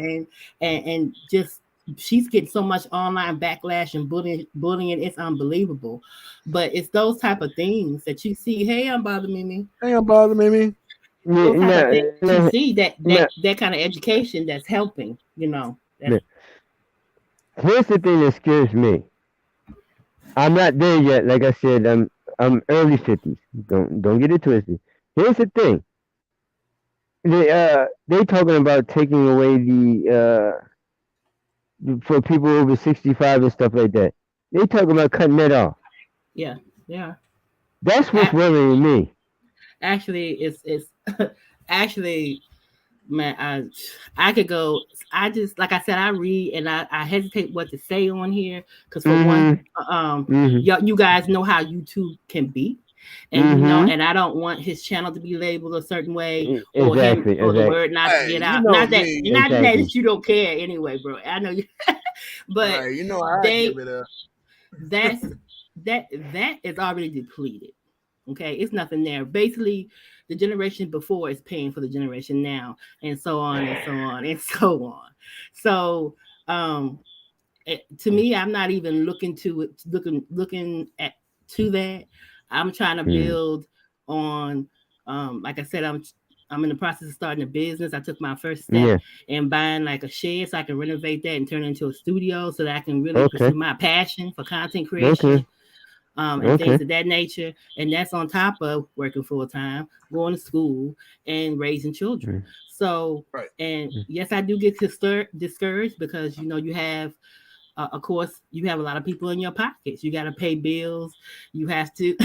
and just she's getting so much online backlash and bullying, it's unbelievable. But it's those type of things that you see. Hey, I'm bothering me. Ain't gonna bother me. Those type of Now, things that you see now, that kind of education that's helping. That's now, here's the thing that scares me. I'm not there yet. Like I said, I'm early 50s. Don't get it twisted. Here's the thing. They talking about taking away for people over 65 and stuff like that. They talking about cutting that off. yeah, yeah. That's what's worrying me. Actually, it's actually, man, I could go. I just, like I said, I read and I hesitate what to say on here because for one, Mm-hmm. Mm-hmm. you guys know how YouTube can be. And Mm-hmm. and I don't want his channel to be labeled a certain way or him Exactly. or the Exactly. word not to Hey, get you out. know Not me. Exactly. that you don't care anyway, bro. I know you, but Right, you know I they give it up. that's that is already depleted. Okay, it's nothing there. Basically, the generation before is paying for the generation now, and so on and so on and so on. So, um, to me, I'm not even looking to it, looking at to that. I'm trying to Mm. build on. Like I said, I'm in the process of starting a business. I took my first step Yeah. in buying like a shed so I can renovate that and turn it into a studio so that I can really pursue Okay. my passion for content Okay. creation and things Okay. of that nature. And that's on top of working full time, going to school, and raising children. Mm. So, Right, and Mm. yes, I do get discouraged because you have, of course, you have a lot of people in your pockets. You got to pay bills. You have to,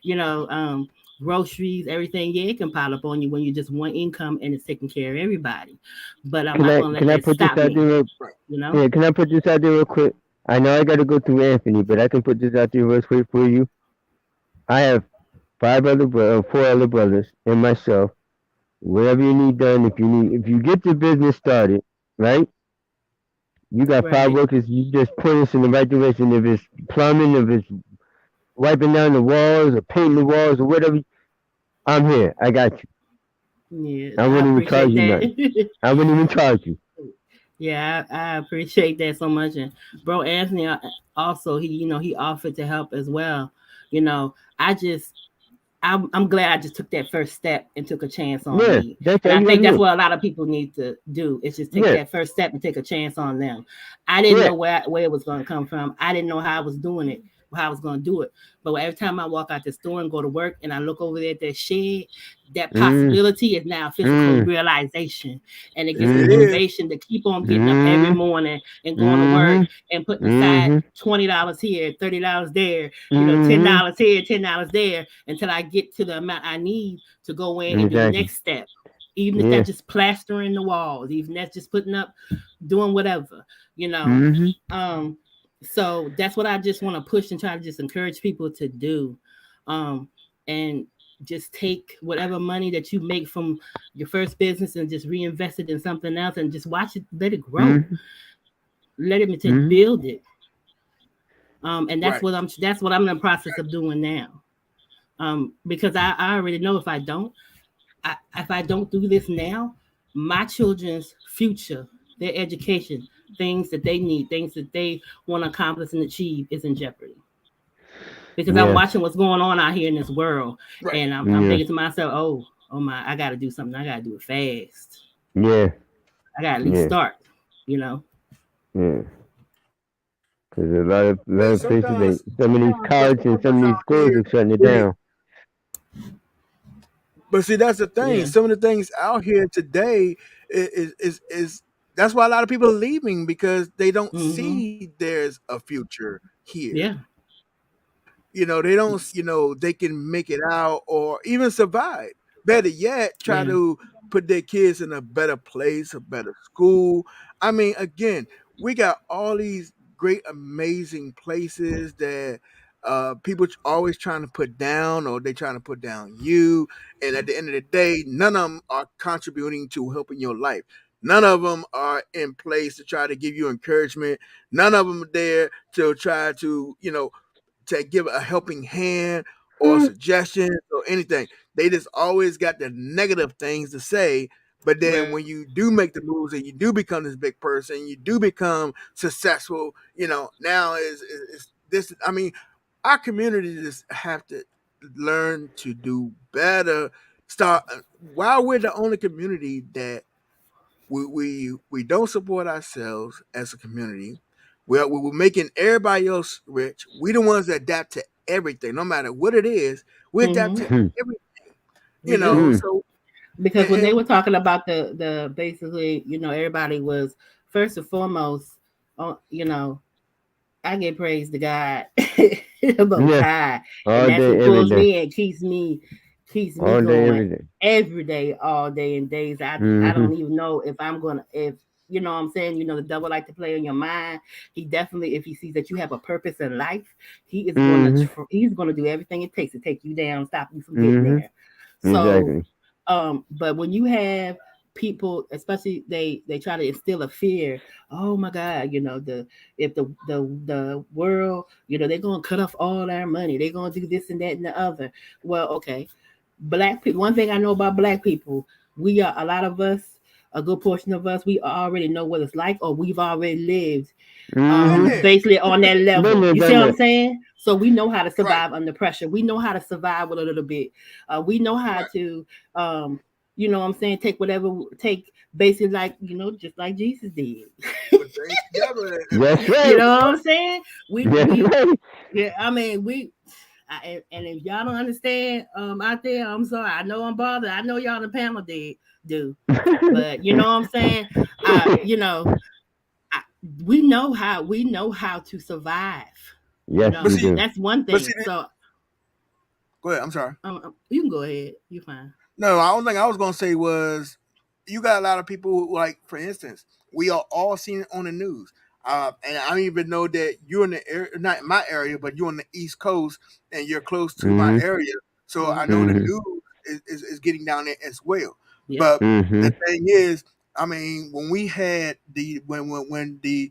you know, groceries, everything. Yeah, it can pile up on you when you just one income and it's taking care of everybody. But I'm Can not I going to let can I that put this stop out there me. real? right. You know. Yeah. Can I put this out there real quick? I know I got to go through Anthony, but I can put this out there real quick for you. I have four other brothers, and myself. Whatever you need done, if you get the business started, right? You got five Right. workers. You just point us in the right direction. If it's plumbing, if it's wiping down the walls or painting the walls or whatever, I'm here. I got you. Yeah, I I wouldn't even charge appreciate you nothing. that. I wouldn't even charge you. Yeah, I appreciate that so much. And bro Anthony also he offered to help as well. You know, I'm glad I just took that first step and took a chance on Yeah, me. that's And all I you got to think that's do. what a lot of people need to do is just take Yeah, that first step and take a chance on them. I didn't yeah. know where it was going to come from. I didn't know how I was doing it, how I was going to do it. But every time I walk out the store and go to work and I look over there at that shed, that Mm, possibility is now physical mm, realization. And it gives There me it mm-hmm, is. motivation to keep on getting up every mm, morning and going to work mm-hmm, and putting aside mm-hmm, $20 here, $30 there, mm-hmm. $10 here, $10 there until I get to the amount I need to go in and do the Exactly. next step. Even if Yeah. that's just plastering the walls, even if that's just putting up, doing whatever, you know. Mm-hmm. Um, so that's what I just want to push and try to just encourage people to do. Um, and just take whatever money that you make from your first business and just reinvest it in something else and just watch it, let it grow, Mm-hmm. let it to Mm-hmm. build it. And Right. that's what I'm in the process of doing now. Because I already know if I don't do this now, my children's future, their education, things that they need, things that they want to accomplish and achieve is in jeopardy. Because I'm Yeah. watching what's going on out here in this world, Right. and I'm Yeah. thinking to myself, oh my, I got to do something. I got to do it fast. Yeah. I got to at least Yeah. start. You know. Yeah. Because a lot But of places, some of these sometimes the colleges and brothers some of these out schools here, are shutting it they, down. but see, that's the thing. Yeah. Some of the things out here today is that's why a lot of people are leaving because they don't Mm-hmm. see there's a future here. Yeah. They don't, they can make it out or even survive. Better yet, try Yeah. to put their kids in a better place, a better school. I mean, again, we got all these great, amazing places that people always trying to put down, or they trying to put down you. And at the end of the day, none of them are contributing to helping your life. None of them are in place to try to give you encouragement. None of them are there to try to give a helping hand or Mm. suggestions or anything. They just always got the negative things to say. But then Right. when you do make the moves and you do become this big person, you do become successful, now is this. I mean, our community just have to learn to do better. Start while we're the only community that we don't support ourselves as a community. We're making everybody else rich. We the ones that adapt to everything, no matter what it is. We adapt Mm-hmm. to Hmm. everything, We do. Hmm. So Because when they and were talking about the basically, everybody was first and foremost, I give praise to God, the Most Yeah. High, and All that's day, who every pulls day. me and keeps me All day, going every day. every day, all day and days. I Mm-hmm. don't even know if I'm gonna if what I'm saying. The devil like to play on your mind. He definitely, if he sees that you have a purpose in life, Mm-hmm. he's gonna do everything it takes to take you down, stop you from getting Mm-hmm. there. So, Exactly. but when you have people, especially they try to instill a fear. Oh my God, if the world, they're gonna cut off all our money. They're gonna do this and that and the other. Well, okay, black people. One thing I know about black people, we are a lot of us. A good portion of us, we already know what it's like, or we've already lived been Mm-hmm. there, basically on that Been level. there, You see done what I'm that. saying? So we know how to right, survive under pressure. We know how to survive with a little bit. We know how right. to, what I'm saying, take basically like, just like Jesus did. Put things together and That's You right. know what I'm saying? That's We right. yeah, I mean and if y'all don't understand out there, I'm sorry. I know I'm bothered. I know y'all the panel did do. But you know what I'm saying? You know, I, we know how to survive. Yes, but we see, do. That's one but see, thing. So go ahead. I'm sorry. you can go ahead. You fine. No, I don't think I was gonna say was you got a lot of people who, like, for instance, we are all seeing it on the news. And I even know that you're in the area, not in my area, but you're on the East Coast and you're close to my Mhm. area. So I know the Mm-hmm. Mhm. news is getting down there as well. Yep. But the Mhm. thing is, I mean, when we had when the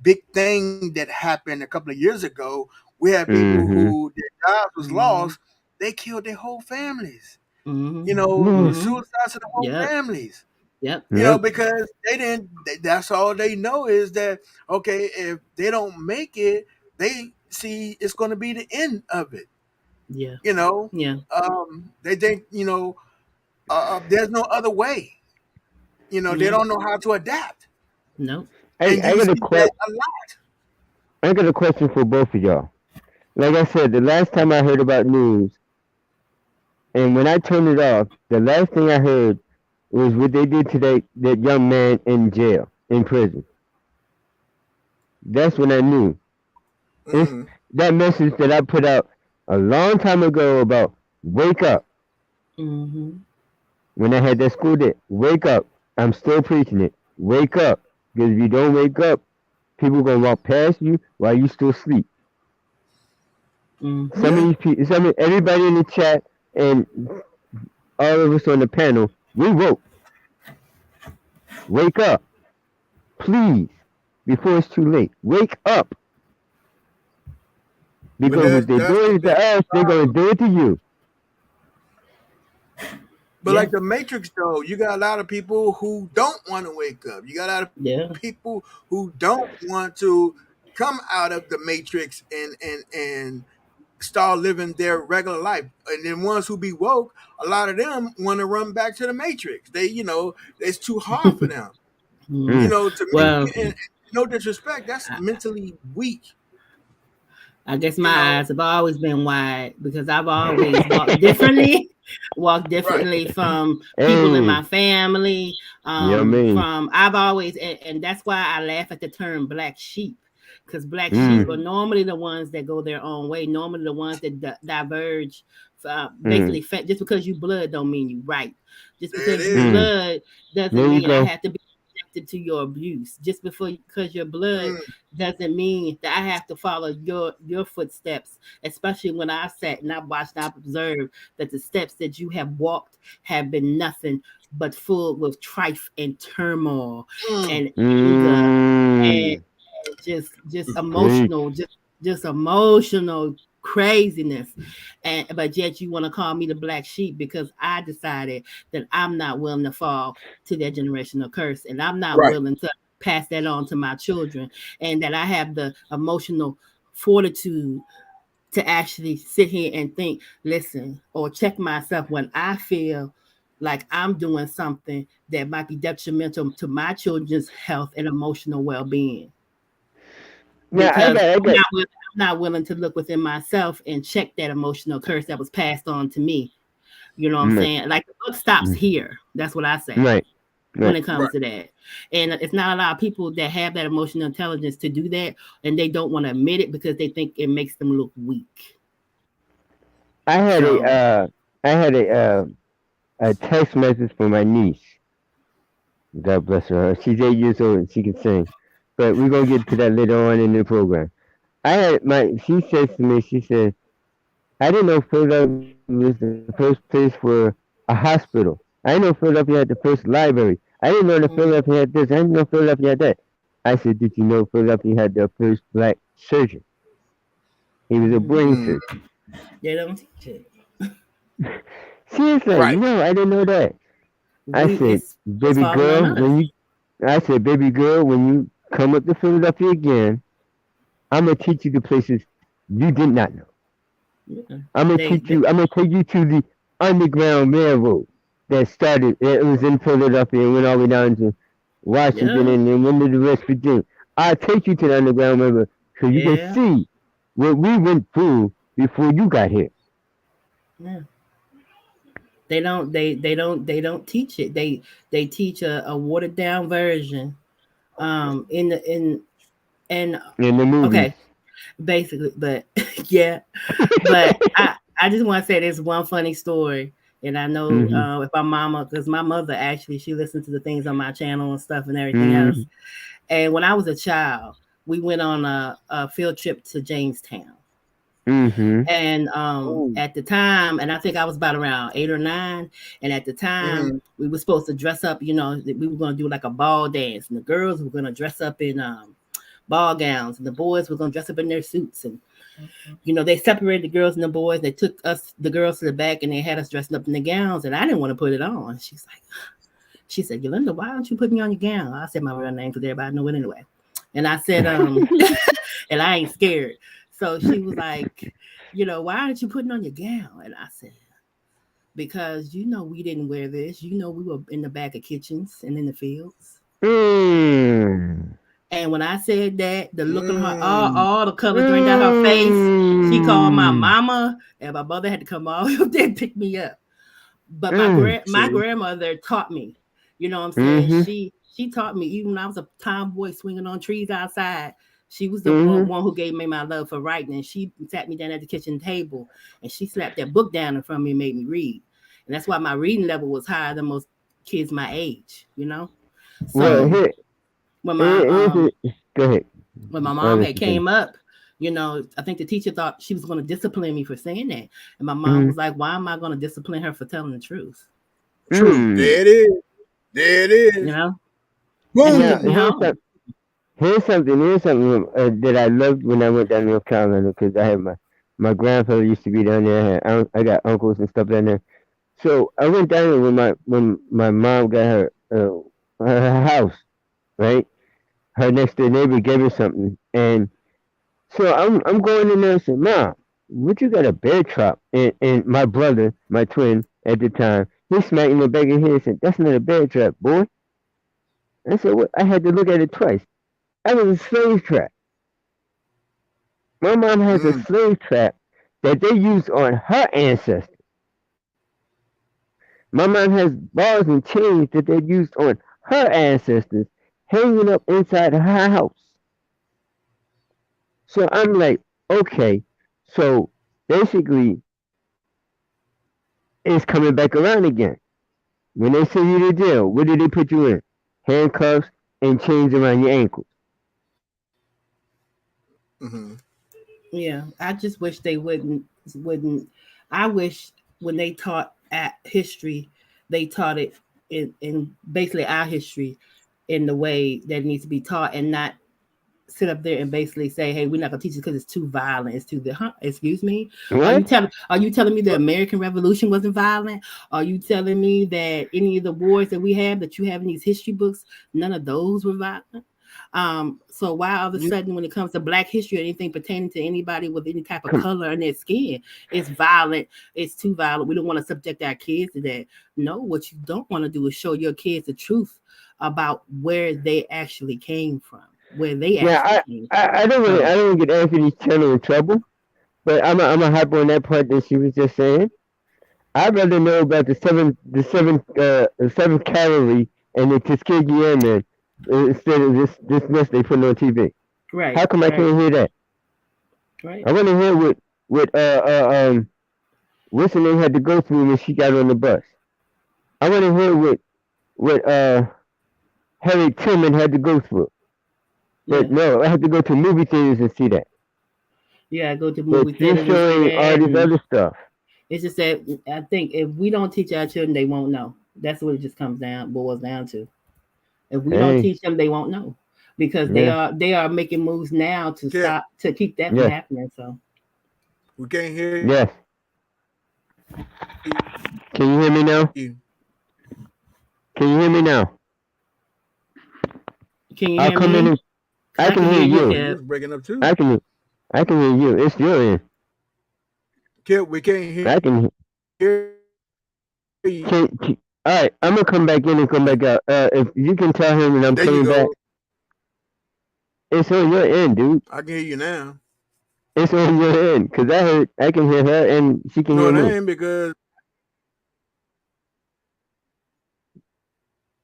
big thing that happened a couple of years ago, we had people Mhm. who their jobs was Mm-hmm. lost. They killed their whole families. Mm-hmm. You know, Yeah. Mm-hmm. suicides of the whole Yep. families. Yep. You know, Yep. because they didn't. That's all they know is that okay, if they don't make it, they see it's going to be the end of it. Yeah. You know, Yeah. they think there's no other way. You know, they Yeah. don't know how to adapt, Nope. and I you got a see that a lot. I got a question for both of y'all. Like I said, the last time I heard about news, and when I turned it off, the last thing I heard was what they did to that young man in jail, in prison. That's when I knew. It's Mm, that message that I put out a long time ago about wake up. Mm-hmm. When I had that school day, wake up. I'm still preaching it. Wake up. Because if you don't wake up, people gonna walk past you while you still sleep. Mm-hmm. Some of yeah, these people, everybody in the chat, and all of us on the panel, we woke. Wake up, please, before it's too late. Wake up, but because what they're that's the doing to biggest us, they're gonna problem. do it to you. But Yeah. like the Matrix, though, you got a lot of people who don't want to wake up. You got a lot of Yeah. people who don't want to come out of the Matrix and start living their regular life. And then ones who be woke, a lot of them want to run back to the Matrix. It's too hard for them. Mm. You Mm, know, to me, Well, and no disrespect, that's mentally weak. I guess You my know, eyes have always been wide because I've always walked differently, walked right? differently from people in hey, my family. you know what I mean? From I've always, and that's why I laugh at the term black sheep, because black sheep are Mm, Mm, normally the ones that go their own way, normally the ones that diverge. mm, Basically, just because you blood don't mean you right. Just there it because you is. mm. blood doesn't There you mean I go. have to be subjected to your abuse. Just because your blood Mm, doesn't mean that I have to follow your footsteps, especially when I sat and I watched and I observed that the steps that you have walked have been nothing but full with strife and turmoil mm. and anger and Mm. just Preach. emotional, just emotional craziness. And but yet you want to call me the black sheep because I decided that I'm not willing to fall to that generational curse, and I'm not Right. willing to pass that on to my children, and that I have the emotional fortitude to actually sit here and think, listen, or check myself when I feel like I'm doing something that might be detrimental to my children's health and emotional well-being, Now because I got. I'm not willing to look within myself and check that emotional curse that was passed on to me. You know what I'm Right, saying? Like the book stops mm, here. That's what I say right, when right. it comes Right. to that. And it's not a lot of people that have that emotional intelligence to do that, and they don't want to admit it because they think it makes them look weak. I had So I had a text message from my niece. God bless her. She's 8 years old and she can sing. But we're gonna get to that later on in the program. She says to me, she said, I didn't know Philadelphia was the first place for a hospital. I didn't know Philadelphia had the first library. I didn't know that Philadelphia mm, had this. I didn't know Philadelphia had that. I said, did you know Philadelphia had the first black surgeon? He was a mhm. brain Mm, surgeon. They don't teach it. She was like, right. no, I didn't know that. I We said, it's baby falling girl, on us. baby girl, when you come up to Philadelphia again, I'm gonna teach you the places you did not know. Yeah. I'm gonna teach They you. I'm gonna take you to the Underground Railroad that started. It was in Philadelphia and went all the way down to Washington yeah, and then went to the West Virginia. I'll take you to the Underground Railroad so you can yeah, see what we went through before you got here. yeah. They don't teach it. They teach a watered down version. In the in and In the movies. okay, basically, but yeah, but I just want to say this one funny story. And I know Mhm. if my mama, because my mother actually she listened to the things on my channel and stuff and everything else. Mhm. And when I was a child, we went on a field trip to Jamestown. Mhm. And Oh. at the time, and I think I was about around 8 or 9, and at the time Mm-hmm. we were supposed to dress up. We were going to do like a ball dance, and the girls were going to dress up in ball gowns, and the boys were going to dress up in their suits. And they separated the girls and the boys. They took us, the girls, to the back, and they had us dressed up in the gowns. And I didn't want to put it on. She said, Yolanda, why don't you put me on your gown? I said my real name because everybody knew it anyway. And I said, and I ain't scared. So she was like, why aren't you putting on your gown? And I said, because we didn't wear this. We were in the back of kitchens and in the fields. Mm. And when I said that, the look on her, Mm. all the colors drained down her face. She called my Mm. mama, and my mother had to come all up there and pick me up. But Mm. my See. grandmother taught me. You know what I'm saying? Mhm. She taught me even when I was a tomboy swinging on trees outside. She was the Mhm. one who gave me my love for writing, and she sat me down at the kitchen table, and she slapped that book down in front of me and made me read. And that's why my reading level was higher than most kids my age. Well, So Mm-hmm. when my here's um it. Go ahead. when my I'll mom let had you finish. came up, I think the teacher thought she was going to discipline me for saying that. And my mom Mhm. was like, why am I going to discipline her for telling the truth? True. Mm. There it is. There it You is. know? And it Now took me Boom. home. here's something that I loved when I went down to North Carolina because I had my grandfather used to be down there. I got uncles and stuff down there. So I went down there when my mom got her house, right? Her next door neighbor gave her something, and so I'm going in there and saying, Mom, what you got a bear trap? And my brother, my twin at the time, he smacked me in the back of the head and said, That's not a bear trap, boy. I said, What? I had to look at it twice. That was a slave trap. My mom has a Mm. slave trap that they used on her ancestors. My mom has bars and chains that they used on her ancestors hanging up inside her house. So I'm like, okay, so basically it's coming back around again. When they send you to jail, what do they put you in? Handcuffs and chains around your ankles. Mm-hmm. Yeah, I just wish they wouldn't. I wish when they taught at history, they taught it in basically our history in the way that it needs to be taught, and not sit up there and basically say, "Hey, we're not gonna teach it because it's too violent. It's too." Huh? Excuse me. What? Are you telling me the American Revolution wasn't violent? Are you telling me that any of the wars that we have that you have in these history books, none of those were violent? So why all of a You, sudden, when it comes to Black history or anything pertaining to anybody with any type of Come, color in their skin, it's violent. It's too violent. We don't want to subject our kids to that. No, what you don't want to do is show your kids the truth about where they actually came from, where they now actually came from. I don't really So I don't get Anthony's channel in trouble, but I'm a hype on that part that she was just saying. I'd rather know about the seventh cavalry and the Tuskegee Airmen instead of this mess they put on TV. right, How come I right, can't hear that? right. I want to hear what what's her name had to go through when she got on the bus. I want to hear what Harry Tillman had to go through. But Yeah, no, I have to go to movie theaters and see that. yeah. I go to But movie you're theaters and see showing all that, this and other stuff. it's just that I think if we don't teach our children, they won't know. That's what it just boils down to. If we don't Hey, teach them, they won't know because they yeah, are making moves now to can't. stop to keep that from yes, happening. So We can't hear you. yes. Can you hear me now? Can you hear me now? can you I'll hear come in me? and Because I I can can hear hear you, Oh, you. you Kev. was breaking up too. I can I can hear you. It's your end. Kid, we can't hear I can you. all right, I'm gonna come back in and come back out. If you can tell him that I'm There you coming back, go. it's on your end, dude. I can hear you now. It's on your end, cause I can hear her and she can No, hear it me. ain't because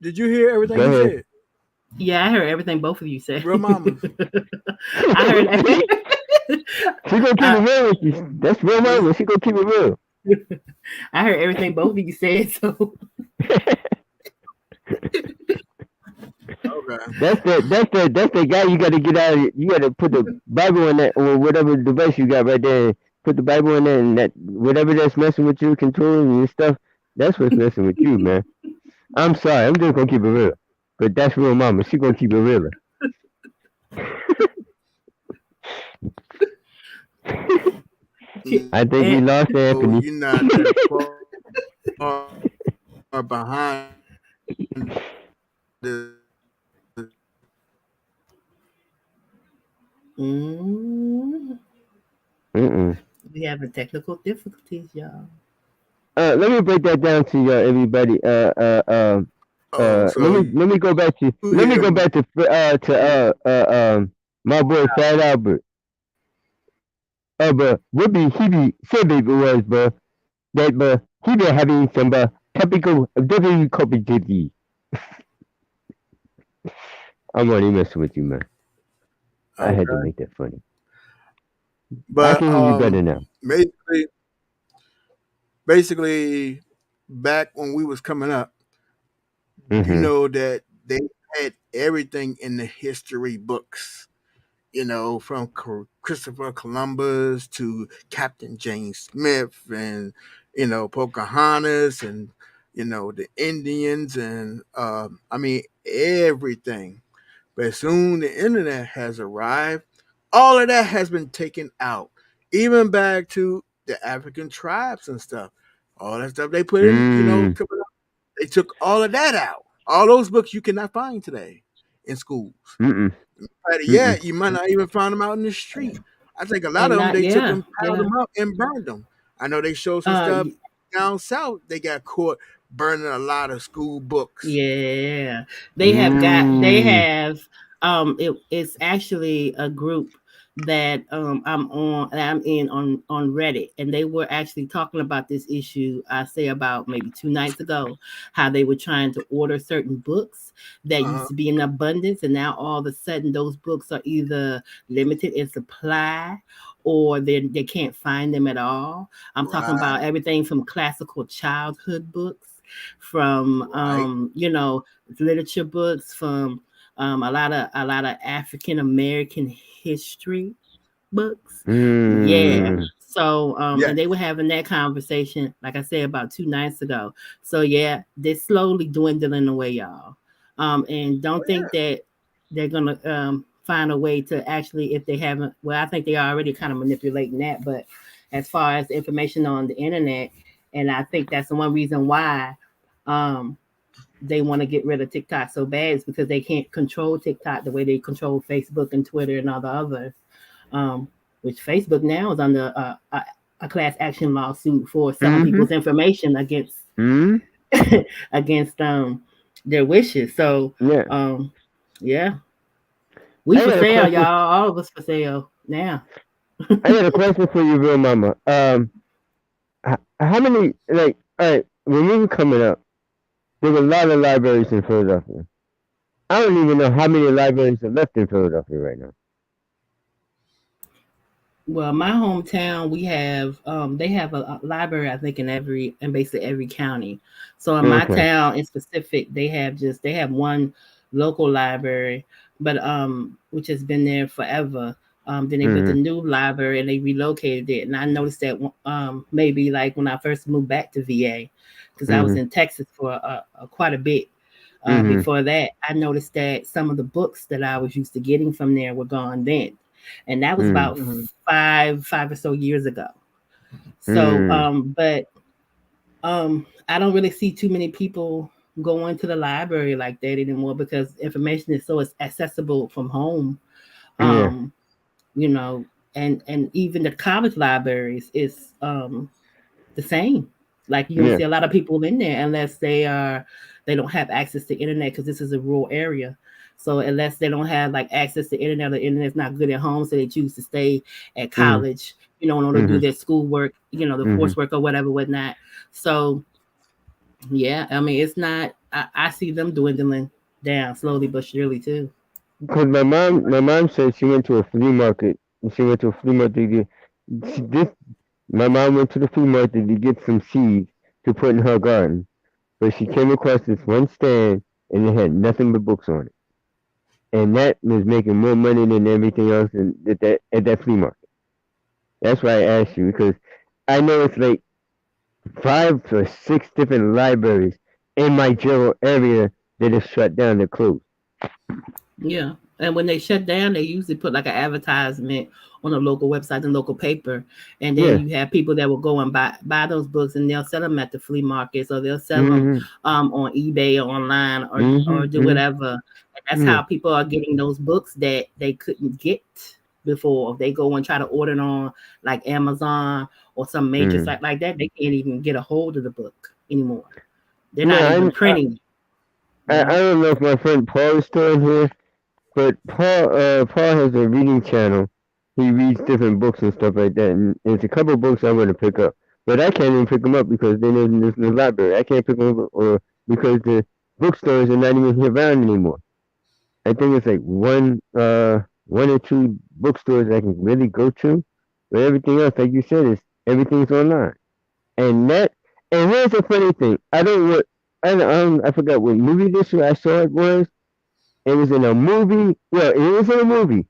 did you hear everything Go he ahead. said? Yeah, I heard everything both of you said. Real mamas. I heard. See, she gonna keep I, it real with you. That's real What? mama. She gonna keep it real. I heard everything both of you said. So Okay. That's the guy you got to get out of. You got to put the Bible on that or whatever device you got right there. Put the Bible on there, and that whatever that's messing with you, controlling your stuff. That's what's messing with you, man. I'm sorry. I'm just gonna keep it real. But that's real mama. She gonna keep it real. I think we And lost So Anthony. you're not that far behind the mm, Mm-mm. we having technical difficulties, y'all. Let me break that down to everybody. oh, so Let me go back to you hear my boy Fat Albert. But what he be said it was, that he been having some topical difficulties. I'm only messing with you, man. I had to okay, make that funny. I but can hear you better now. basically basically back when we was coming up, you Mm-hmm. know that they had everything in the history books. From Christopher Columbus to Captain James Smith and Pocahontas and the Indians and I mean everything. But soon the internet has arrived. All of that has been taken out, even back to the African tribes and stuff. All that stuff they put in, Mm. they took all of that out. All those books you cannot find today in schools. Mm-mm. Better Mm-mm. yet, you might not even find them out in the street. I think a lot And of them not they took yeah, them, piled yeah. them up, and burned them. I know they showed some Uh stuff down south. They got caught burning a lot of school books. Yeah, they Mm. have it's actually a group that I'm in on Reddit, and they were actually talking about this issue. I say about maybe 2 nights ago, how they were trying to order certain books that used Uh-huh. to be in abundance, and now all of a sudden those books are either limited in supply or they can't find them at all. I'm talking Right, about everything from classical childhood books, from right. literature books, from a lot of African American history books. Yeah. Mm. So Yeah, and they were having that conversation, like I said, about 2 nights ago. So yeah, they're slowly dwindling away, y'all. And don't think that they're gonna find a way to actually, if they haven't, well, I think they are already kind of manipulating that, but as far as information on the internet, and I think that's the one reason why um they want to get rid of TikTok so bad is because they can't control TikTok the way they control Facebook and Twitter and all the others. Um, which Facebook now is under a class action lawsuit for selling Mm-hmm. people's information against Mm-hmm. against their wishes. So Yeah. um, yeah, we I for got a sale, question. y'all. All of us for sale now. I got a question for you, real mama. How many all right, when we were coming up, there were a lot of libraries in Philadelphia. I don't even know how many libraries are left in Philadelphia right now. Well, my hometown, we have they have a library, I think, in basically every county. So in my Okay. town in specific, they have one local library, but which has been there forever. Then they built a Mm-hmm. new library and they relocated it. And I noticed that maybe like when I first moved back to VA, because I was Mm-hmm. in Texas for quite a bit. Mm-hmm. Before that, I noticed that some of the books that I was used to getting from there were gone then, and that was Mm-hmm. about hmm five or so years ago. So, Mm-hmm. but I don't really see too many people going to the library like that anymore because information is so accessible from home. Yeah. Um, you know, and even the college libraries is the same. Like you don't Yeah. see a lot of people in there unless they don't have access to internet because this is a rural area. So unless they don't have like access to internet, or the internet's not good at home, so they choose to stay at Mm-hmm. college, in order to do Mm-hmm. their schoolwork, the Mm-hmm. coursework or whatever, whatnot. So yeah, I mean it's not. I see them dwindling down slowly but surely too. Because my mom said she went to a flea market. She went to a flea market. This my mom went to the flea market to get some seeds to put in her garden, but she came across this one stand and it had nothing but books on it. and that was making more money than everything else at that flea market. That's why I asked you because I know it's like 5 or 6 different libraries in my general area that is shut down. They're closed. Yeah. And when they shut down, they usually put like an advertisement on a local website and local paper. And then Yeah. you have people that will go and buy those books and they'll sell them at the flea markets or they'll sell them Mhm. on eBay or online or Mhm. do Mhm. whatever. And that's Yeah. how people are getting those books that they couldn't get before. If they go and try to order it on like Amazon or some major Mhm. site like that, they can't even get a hold of the book anymore. They're No, not even printing it, you I know? don't know if my friend Paul is still in here, but Paul has a reading channel. He reads different books and stuff like that, and there's a couple books I want to pick up, but I can't even pick them up because they're in the library. I can't pick them up or because the bookstores are not even around anymore. I think it's like one or two bookstores I can really go to, but everything else, like you said, is everything's online. And that and here's the funny thing. I forgot what movie this was I saw it was. It was in a movie. Well, it was in a movie.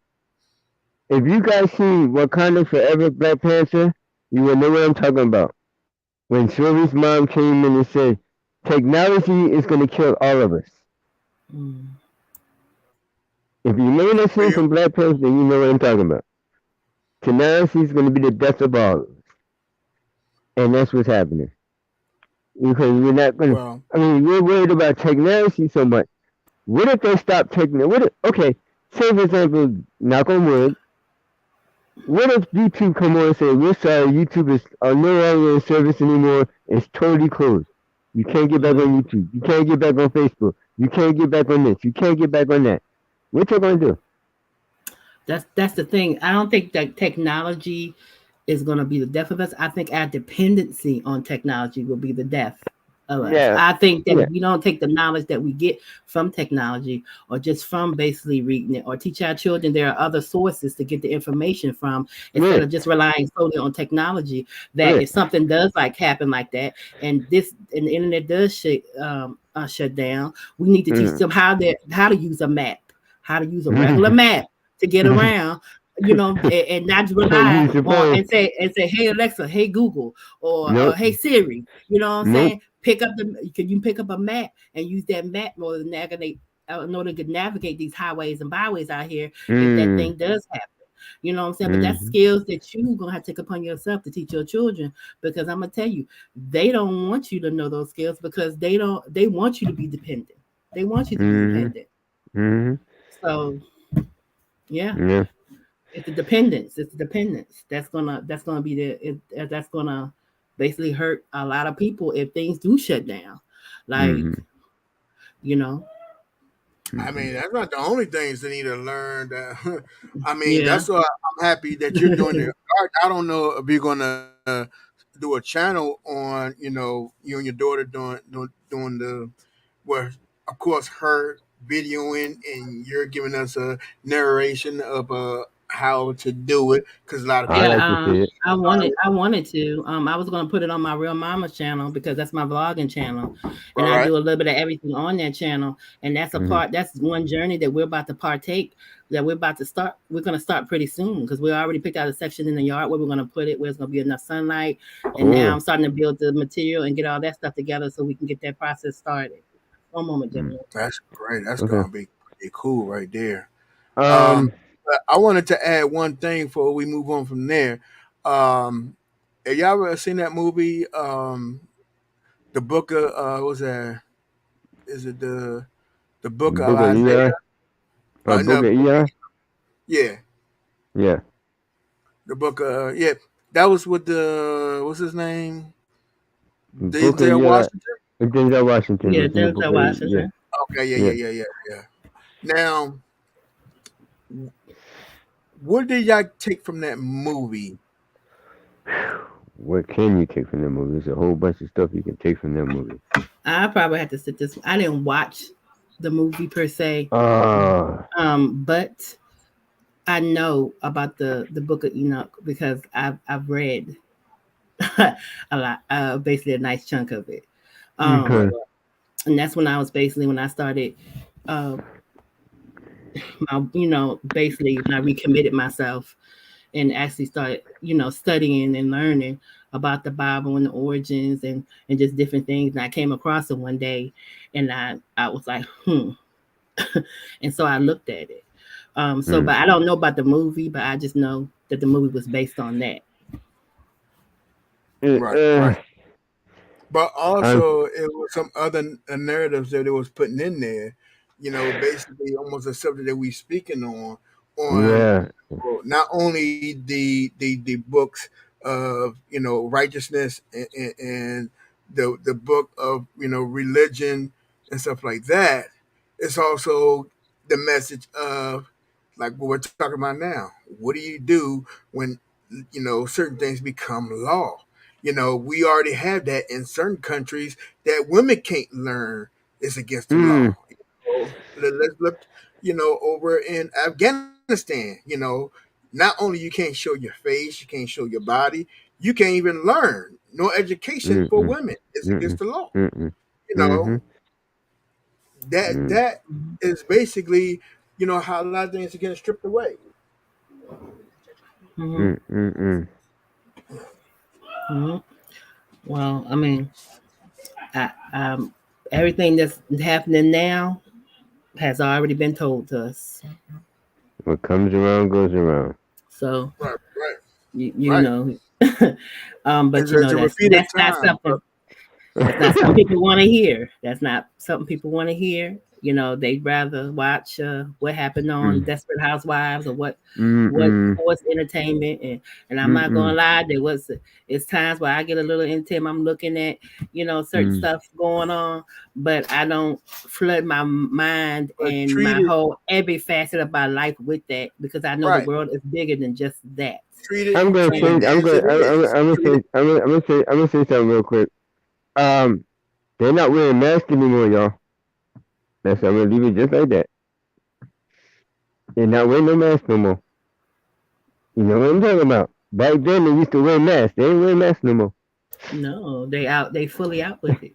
If you guys see Wakanda Forever Black Panther, you will know what I'm talking about. When Shuri's mom came in and said, technology is gonna kill all of us. Mm. If you know that scene from Black Panther, then you know what I'm talking about. Technology is gonna be the death of all of us. And that's what's happening. Because we're not gonna Well, I mean, we're worried about technology so much. What if they stop taking it? Okay, say for example, knock on wood. What if YouTube come on and say, we're sorry, YouTube is no longer in service anymore. It's totally closed. You can't get back Yeah. on YouTube. You can't get back on Facebook. You can't get back on this. You can't get back on that. What you gonna do? That's the thing. I don't think that technology is going to be the death of us. I think our dependency on technology will be the death of us. Yeah, I think that yeah, if we don't take the knowledge that we get from technology or just from basically reading it or teach our children there are other sources to get the information from instead right, of just relying solely on technology, that right. if something does like happen like that and the internet does shut down, we need to teach Mm, them how to use a map, how to use a regular mm. map to get around, and not Can't rely use your on phone. and say, hey Alexa, hey Google, or Nope, hey Siri. You know what I'm nope. saying? Can you pick up a map and use that map in order to navigate these highways and byways out here if that Mm, thing does happen. You know what I'm saying? But that's mm, skills that you're gonna have to take upon yourself to teach your children because I'm gonna tell you, they don't want you to know those skills because they want you to be dependent. They want you to be mm, dependent. mm. So yeah, Yeah, it's the dependence. It's the dependence that's gonna be that's gonna basically hurt a lot of people if things do shut down. Like mm, you know, I mm. mean, that's not the only things they need to learn. That I mean, yeah, that's why I'm happy that you're doing it. I don't know if you're gonna do a channel on, you and your daughter doing the where, of course, her videoing and you're giving us a narration of how to do it because a lot of I yeah. people. like to see it. I wanted to. I was gonna put it on my Real Mama channel because that's my vlogging channel, and All I right. do a little bit of everything on that channel. And that's a Mm-hmm. part. That's one journey that we're about to partake. That we're about to start. We're gonna start pretty soon because we already picked out a section in the yard where we're gonna put it, where it's gonna be enough sunlight. And now I'm Cool. starting to build the material and get all that stuff together so we can get that process started. One moment, Mm. gentlemen. That's great. That's Okay. gonna be pretty cool right there. Um. But I wanted to add one thing before we move on from there. Um, have y'all ever seen that movie? The book of what was that? Is it the book of Book of Isaiah? EI. Book No, of EI. yeah, Yeah. the book of yeah. That was with the what's his name? Book of Denzel EI. Washington. Denzel Washington Yeah, was in the there's book that of yeah, Washington. Okay, yeah, yeah. yeah, yeah, yeah, yeah. Now, what did y'all take from that movie? What can you take from that movie? There's a whole bunch of stuff you can take from that movie. I probably had to sit this. I didn't watch the movie per se, Uh, but I know about the Book of Enoch because I've read a lot, basically a nice chunk of it, Right, um, okay. and that's when I was basically when I started uh, basically when I recommitted myself and actually started, studying and learning about the Bible and the origins and just different things. And I came across it one day, and I was like, and so I looked at it. But Mm. I don't know about the movie, but I just know that the movie was based on that. Right, Uh, right. But I'm, also it was some other narratives that it was putting in there, basically almost a subject that we speaking on yeah. not only the books of righteousness and the book of religion and stuff like that. It's also the message of like what we're talking about now. What do you do when certain things become law? We already have that in certain countries that women can't learn is against the Mm, law. Let's look, over in Afghanistan. Not only you can't show your face, you can't show your body, you can't even learn. No education mm, for mm, women is against mm, the law. mm, mm, You know mhm, that mm, that is basically how a lot of things are getting stripped away. Hmm. mm, mm, mm. Hmm. Well, I mean, I, everything that's happening now has already been told to us. What comes around goes around. So Right, right, you right. know, but It's a repeated time, but that's not something people want to hear. That's not something people want to hear. They'd rather watch what happened on Mm, Desperate Housewives or mm, what mm, sports entertainment. And I'm mm, not gonna mm, lie, it's times where I get a little intimate. I'm looking at certain mm. stuff going on, but I don't flood my mind and treat my it whole every facet of my life with that because I know the right. world is bigger than just that. I'm gonna Treat it say, I'm as gonna, it is. I'm gonna Treat it say, I'm gonna say something real quick. Um, they're not wearing masks anymore, y'all. That's I'm gonna leave it just like that. They're not wearing no masks no more. You know what I'm talking about? Back then they used to wear masks. They ain't wearing masks no more. No, they fully out with it.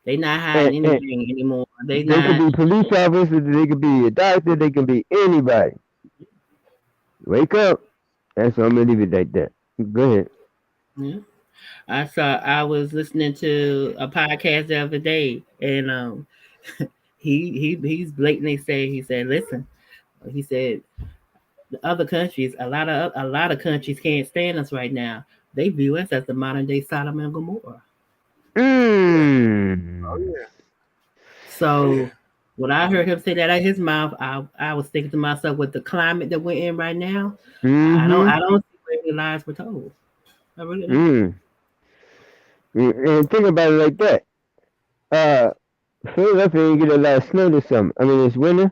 They not And, hiding and anything anymore. They they could not. be police officers, they could be a doctor, they can be anybody. Wake up. That's what I'm gonna leave it like that. Go ahead. Yeah. I was listening to a podcast the other day, and he's blatantly he said, listen, he said the other countries, a lot of countries can't stand us right now. They view us as the modern day Sodom and Gomorrah. yeah. Oh Mmm. yeah. Oh So yeah. when I heard him say that out of his mouth, I was thinking to myself, with the climate that we're in right now, Mm-hmm. I don't see where any lies were told. I really don't. Mm. And think about it like that. Uh, Philadelphia ain't get a lot of snow this summer. I mean, it's winter,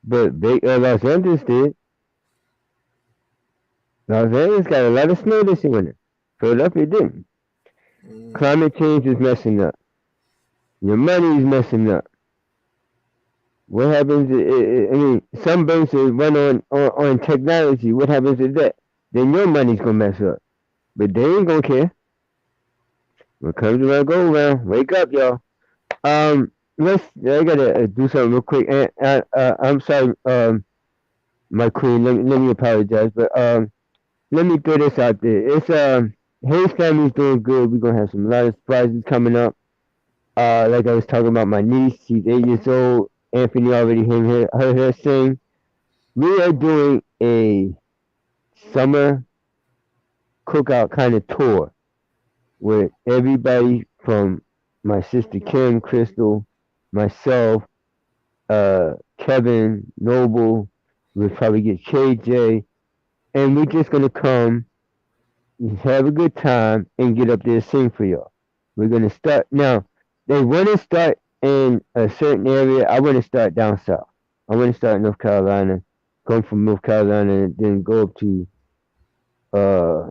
but Los Angeles did. Los Angeles got a lot of snow this winter. Philadelphia didn't. Mm. Climate change is messing up. Your money is messing up. What happens? I mean, some banks that run on technology. What happens to that? Then your money's gonna mess up. But they ain't gonna care. What comes around, go around. Wake up, y'all. Let's. I gotta do something real quick. And I'm sorry, my queen. Let me apologize, but let me throw this out there. It's Hayes family's doing good. We're gonna have some lot of surprises coming up. Like I was talking about my niece. She's 8 years old. Anthony already heard her sing. We are doing a summer cookout kind of tour with everybody from my sister Kim, Crystal, myself, Kevin, Noble. We'll probably get KJ, and we're just gonna come, have a good time, and get up there and sing for y'all. We're gonna start now. They want to start in a certain area. I want to start down south. I want to start in North Carolina, come from North Carolina, and then go up to uh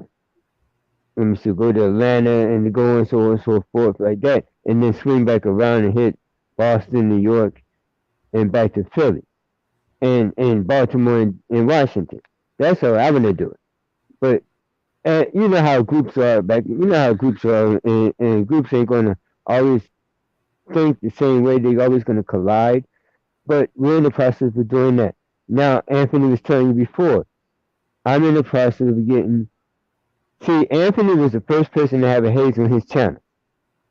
let me see, go to Atlanta and go and so on and so forth like that, and then swing back around and hit Boston, New York, and back to Philly and Baltimore and Washington. That's how I'm gonna do it. But you know how groups are back. You know how groups are, and groups ain't gonna always think the same way. They always gonna collide. But we're in the process of doing that. Now, Anthony was telling you before, I'm in the process of getting. See, Anthony was the first person to have a haze on his channel.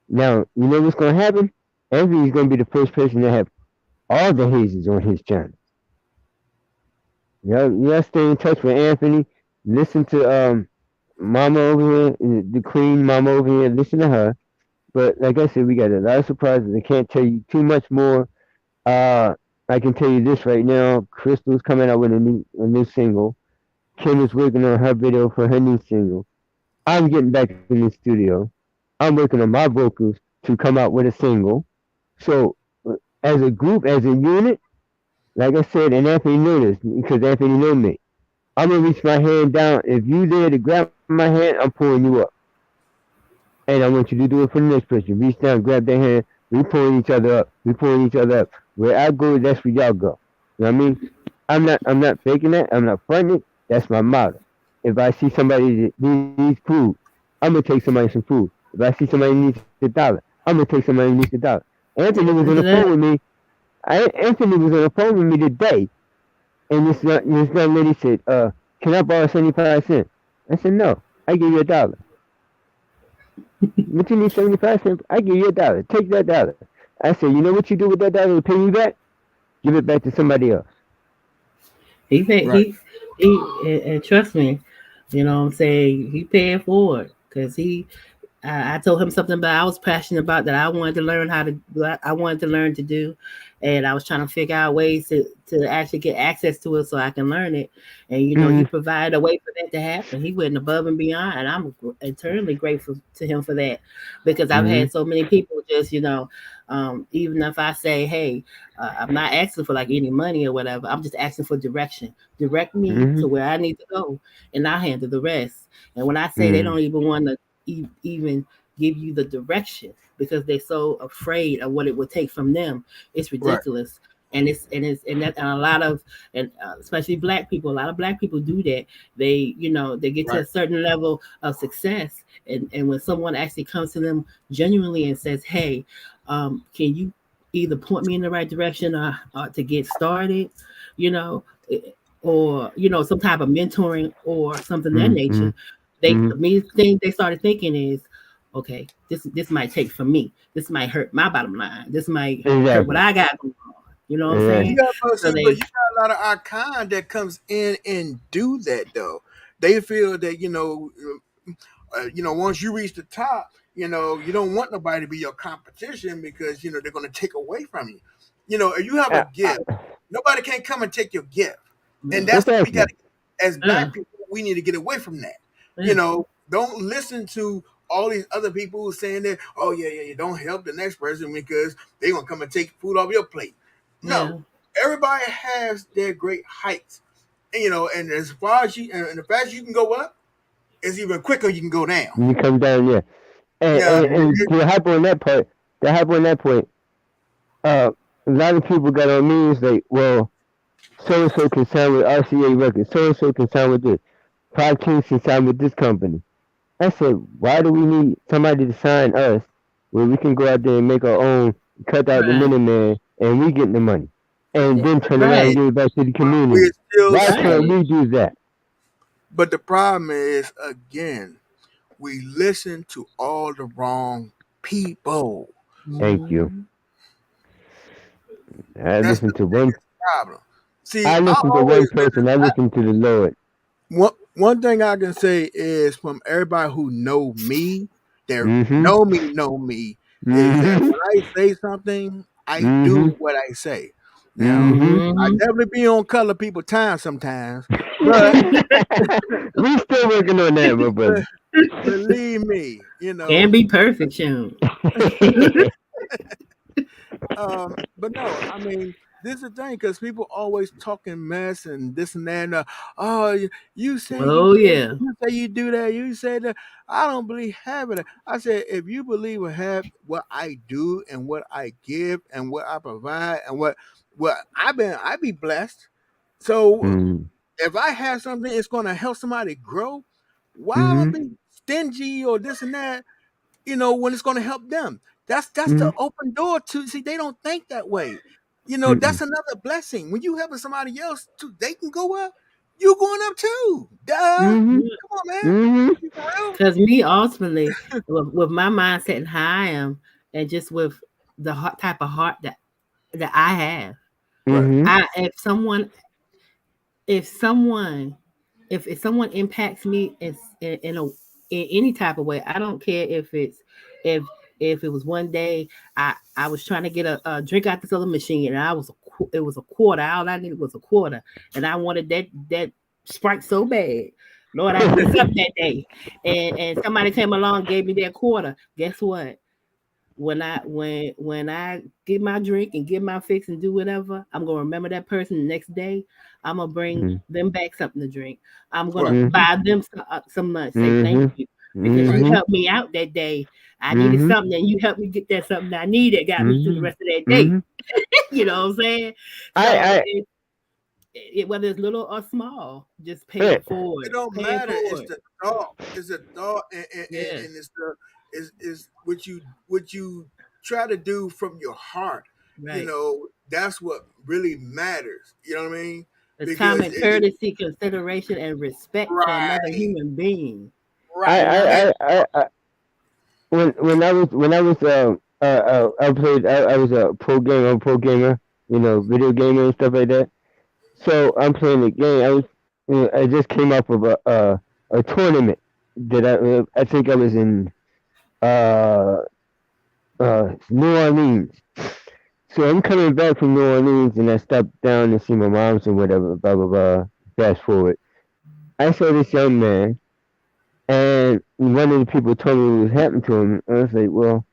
Now, you know what's going to happen? Anthony's going to be the first person to have all the hazes on his channel. You gotta stay in touch with Anthony. Listen to Mama over here, the Queen Mama over here. Listen to her. But like I said, we got a lot of surprises. I can't tell you too much more. Uh, I can tell you this right now. Crystal's coming out with a new single. Kim is working on her video for her new single. I'm getting back in the studio. I'm working on my vocals to come out with a single. So, as a group, as a unit, like I said, and Anthony knew this because Anthony knew me. I'm gonna reach my hand down. If you there to grab my hand, I'm pulling you up. And I want you to do it for the next person. Reach down, grab their hand. We pulling each other up. We pulling each other up. Where I go, that's where y'all go. You know what I mean? I'm not faking that. I'm not fronting it. That's my motto. If I see somebody that needs food, I'm gonna take somebody some food. If I see somebody needs $1, I'm gonna take somebody who needs $1. Anthony was on the Listen to phone that. with me. Anthony was on the phone with me today, and this young lady said, can I borrow 75 cents? I said, no, I give you $1. What you need 75 cents? I give you $1. Take that dollar. I said, you know what you do with that dollar to pay me back? Give it back to somebody else. He paid, Right. and trust me, you know what I'm saying, he paid for it because I told him something about I was passionate about that I wanted to learn how to I wanted to learn to do, and I was trying to figure out ways to actually get access to it so I can learn it. And he Mm-hmm. provided a way for that to happen. He went above and beyond, and I'm eternally grateful to him for that because I've Mm-hmm. had so many people just even if I say, hey, I'm not asking for like any money or whatever. I'm just asking for direction. Direct me Mm-hmm. to where I need to go, and I'll handle the rest. And when I say they Mm-hmm. don't even want to even give you the direction because they're so afraid of what it would take from them. It's Right. ridiculous. And a lot of especially black people, a lot of black people do that. They get to Right. a certain level of success, and when someone actually comes to them genuinely and says, "Hey, can you either point me in the right direction or to get started," you know, eh, or some type of mentoring or something of that Mm-hmm. nature, they Mm-hmm. the main thing they started thinking is, okay, this might take from me. This might hurt my bottom line. This might hurt what Exactly. I got going on. You know what I'm saying? Exactly. Yeah, but So see, but they you got a lot of our kind that comes in and do that though. They feel that once you reach the top, you don't want nobody to be your competition because they're going to take away from you. If you have a gift, nobody can come and take your gift, and that's what we got Exactly. to, as yeah, black people. We need to get away from that. yeah, Don't listen to all these other people who saying that, oh yeah, yeah, you don't help the next person because they're gonna come and take food off your plate. No, yeah, everybody has their great heights, and as far as and the faster you can go up, it's even quicker you can go down. You come down, yeah. And, Yeah, and, yeah, and to hype on that part, to hype on that point, uh, a lot of people got on me is like, well, so and so can sign with RCA Records, so and so can sign with this, Five Kings can sign with this company. I said, why do we need somebody to sign us where we can go out there and make our own, cut out the right, middleman, and we get the money, and then turn around and right, give it back to the but we're community? still Why saying. can't right. we do that? But the problem is, again, we listen to all the wrong people. Thank you. Mhm. I That's the listened to one. biggest problem. See, I I listened to one always listen. person. I listened to the Lord. One thing I can say is from everybody who Mm-hmm. know me, is that Mm-hmm. when I say something, I Mm-hmm. do what I say. Now, Mm-hmm. I Mhm. definitely be on color people time sometimes, but We still working on that, my but brother. believe me, Can't be perfect, Sean. But no, I mean, this is the thing because people always talking mess and this and that. Oh, you say you Oh this, yeah. you say you do that, you say that. I don't believe having it. I said, if you believe or have what I do and what I give and what I provide and what I be blessed. So Mm-hmm. if I have something, it's going to help somebody grow. Why am I Mm-hmm. be stingy or this and that? When it's going to help them. That's the Mm-hmm. open door to see. They don't think that way. That's Mm-mm. another blessing. When you helping somebody else, too, they can go up. You going up too. Duh. Mm-hmm. Come on, man. Mm-hmm. You for real? Because me ultimately, with my mindset and how I am, and just with the type of heart that I have, Right. Mm-hmm. I if someone if someone impacts me in any type of way, I don't care if if it was one day I was trying to get a drink out this other machine and it was a quarter. All I needed was a quarter, and I wanted that Sprite so bad. Lord, I needed something that day, and somebody came along and gave me that quarter. Guess what? When I get my drink and get my fix and do whatever, I'm gonna remember that person the next day. I'm gonna bring them back something to drink. I'm Right. gonna buy them some lunch. Say thank Mm-hmm. you because Right. you Mm-hmm. helped me out that day. I needed Mm-hmm. something, and you helped me get that something I needed. Got me through the Mm-hmm. rest of that day. Mm-hmm. You know what I'm saying? So I whether it's little or small, just pay I it forward. It don't Pay it matter. It's forward. the thought. It's a thought, Yes. and it's the is what you try to do from your heart. Right. That's what really matters. You know what I mean? It's Because common courtesy, consideration, and respect for another right, human being. I You right, know? and when I played I was a pro gamer, video gamer and stuff like that. So I'm playing the game. I just came up with a tournament that I think I was in uh New Orleans. So I'm coming back from New Orleans and I stopped down to see my mom's and whatever, blah blah blah. Fast forward. I saw this young man and one of the people told me what was happening to him. I was like, well,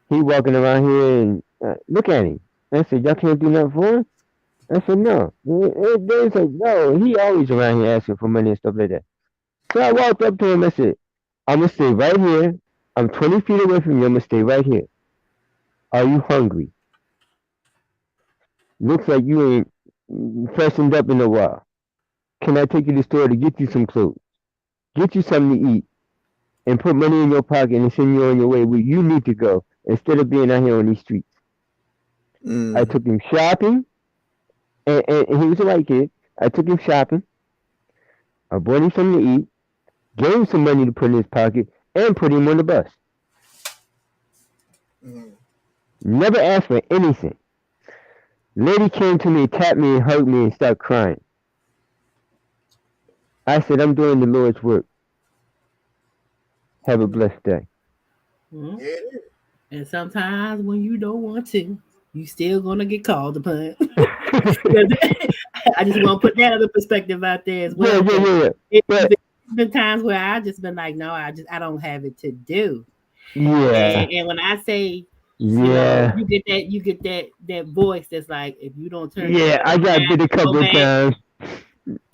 he walking around here and look at him. I said, y'all can't do nothing for him? I said, no. They was like, no, he always around here asking for money and stuff like that. So I walked up to him. I said, I'm going to stay right here. I'm 20 feet away from you. I'm going to stay right here. Are you hungry? Looks like you ain't freshened up in a while. Can I take you to the store to get you some clothes, get you something to eat, and put money in your pocket and send you on your way where you need to go instead of being out here on these streets? I mm, took him shopping, and he was a white kid. I took him shopping. I bought him something to eat, gave him some money to put in his pocket, and put him on the bus. mm, Never asked for anything. Lady came to me, tapped me, and hugged me, and started crying. I said, I'm doing the Lord's work. Have a blessed day. Mhm. yeah, it is. And sometimes when you don't want to, you still gonna get called upon. yeah, 'Cause I just want to put that other perspective out there as yeah, well. Because yeah. it's But been times where I just been like, no, I don't have it to do. yeah, And when I say, yeah, you get that voice that's like, if you don't turn yeah. I got bit a go couple of back times.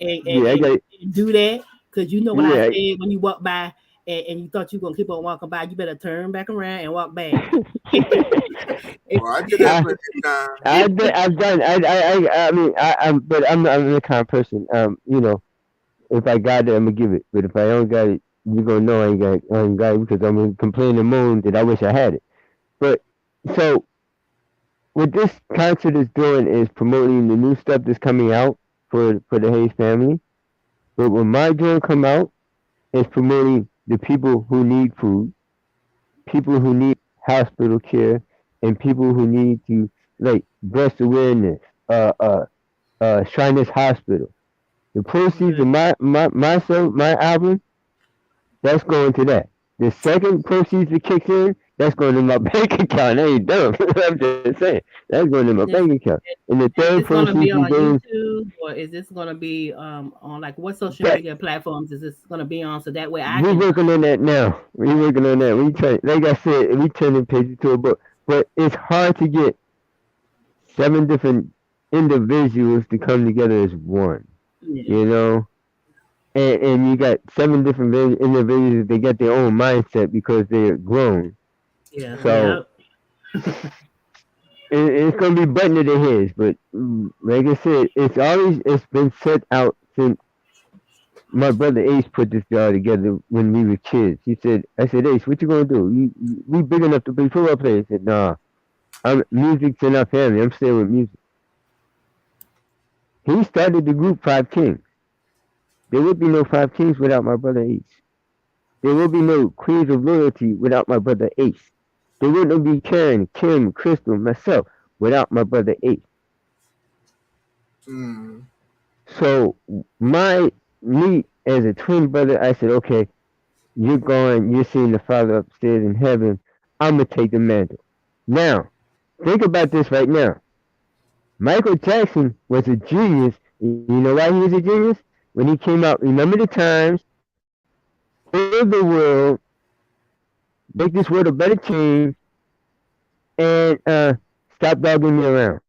and, and, Yeah, I and, got. and do that, because you know what I Yeah. said when you walk by and you thought you were gonna keep on walking by, you better turn back around and walk back. Well, I did that I plenty of times. I've done I mean but I'm the kind of person if I got it I'm gonna give it, but if I don't got it you gonna know I ain't got it because I'm gonna complain and moan that I wish I had it. But so what this concert is doing is promoting the new stuff that's coming out for the Hayes family. But when my joint come out, it's promoting the people who need food, people who need hospital care, and people who need to like breast awareness, Shriners Hospital. The proceeds of Good. my album, that's going to that. The second proceeds that kicks in, that's going to my bank account. I ain't dumb. I'm just saying. That's going to my bank This account. And the is third this gonna proceeds be that on goes YouTube, or is this gonna be on like what social that media platforms is this gonna be on, so that way I we can working on that now. We working on that. We try like I said, we turning pages to a book. But it's hard to get 7 different individuals to come together as one. yeah You know? And you got 7 different individuals. They got their own mindset because they're grown. yeah Mm, yeah. So it's gonna be buttoned to his. But like I said, it's been set out since my brother Ace put this guy together when we were kids. I said, Ace, what you gonna do? We big enough to be football players. He said, nah, music's in our family. I'm staying with music. He started the group Five Kings. There would be no Five Kings without my brother Ace. There will be no Queens of Loyalty without my brother Ace. There wouldn't be Karen, Kim, Crystal, myself without my brother Ace. Mm. So me as a twin brother, I said, okay, you're going, you're seeing the Father upstairs in heaven. I'm gonna take the mantle. Now, think about this right now. Michael Jackson was a genius. You know why he was a genius? When he came out, remember the times, heal the world, make this world a better team, and stop dogging me around.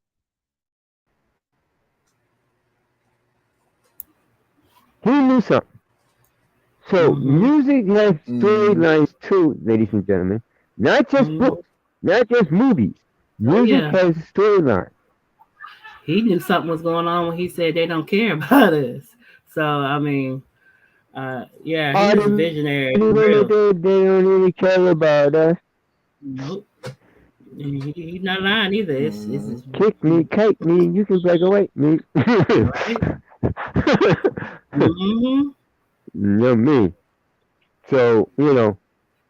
He knew something. So Mm-hmm. music has Mm. storylines too, ladies and gentlemen. Not just Mm-hmm. books, not just movies. Oh Music yeah. has a storyline. He knew something was going on when he said they don't care about us. So I mean, yeah, he Are was they a really visionary gonna for do? real. They don't really care about us. Nope. He's not lying either. It's Mm. just, Kick me, kite me, you can black and white me. right. Mm-hmm. You know me. So,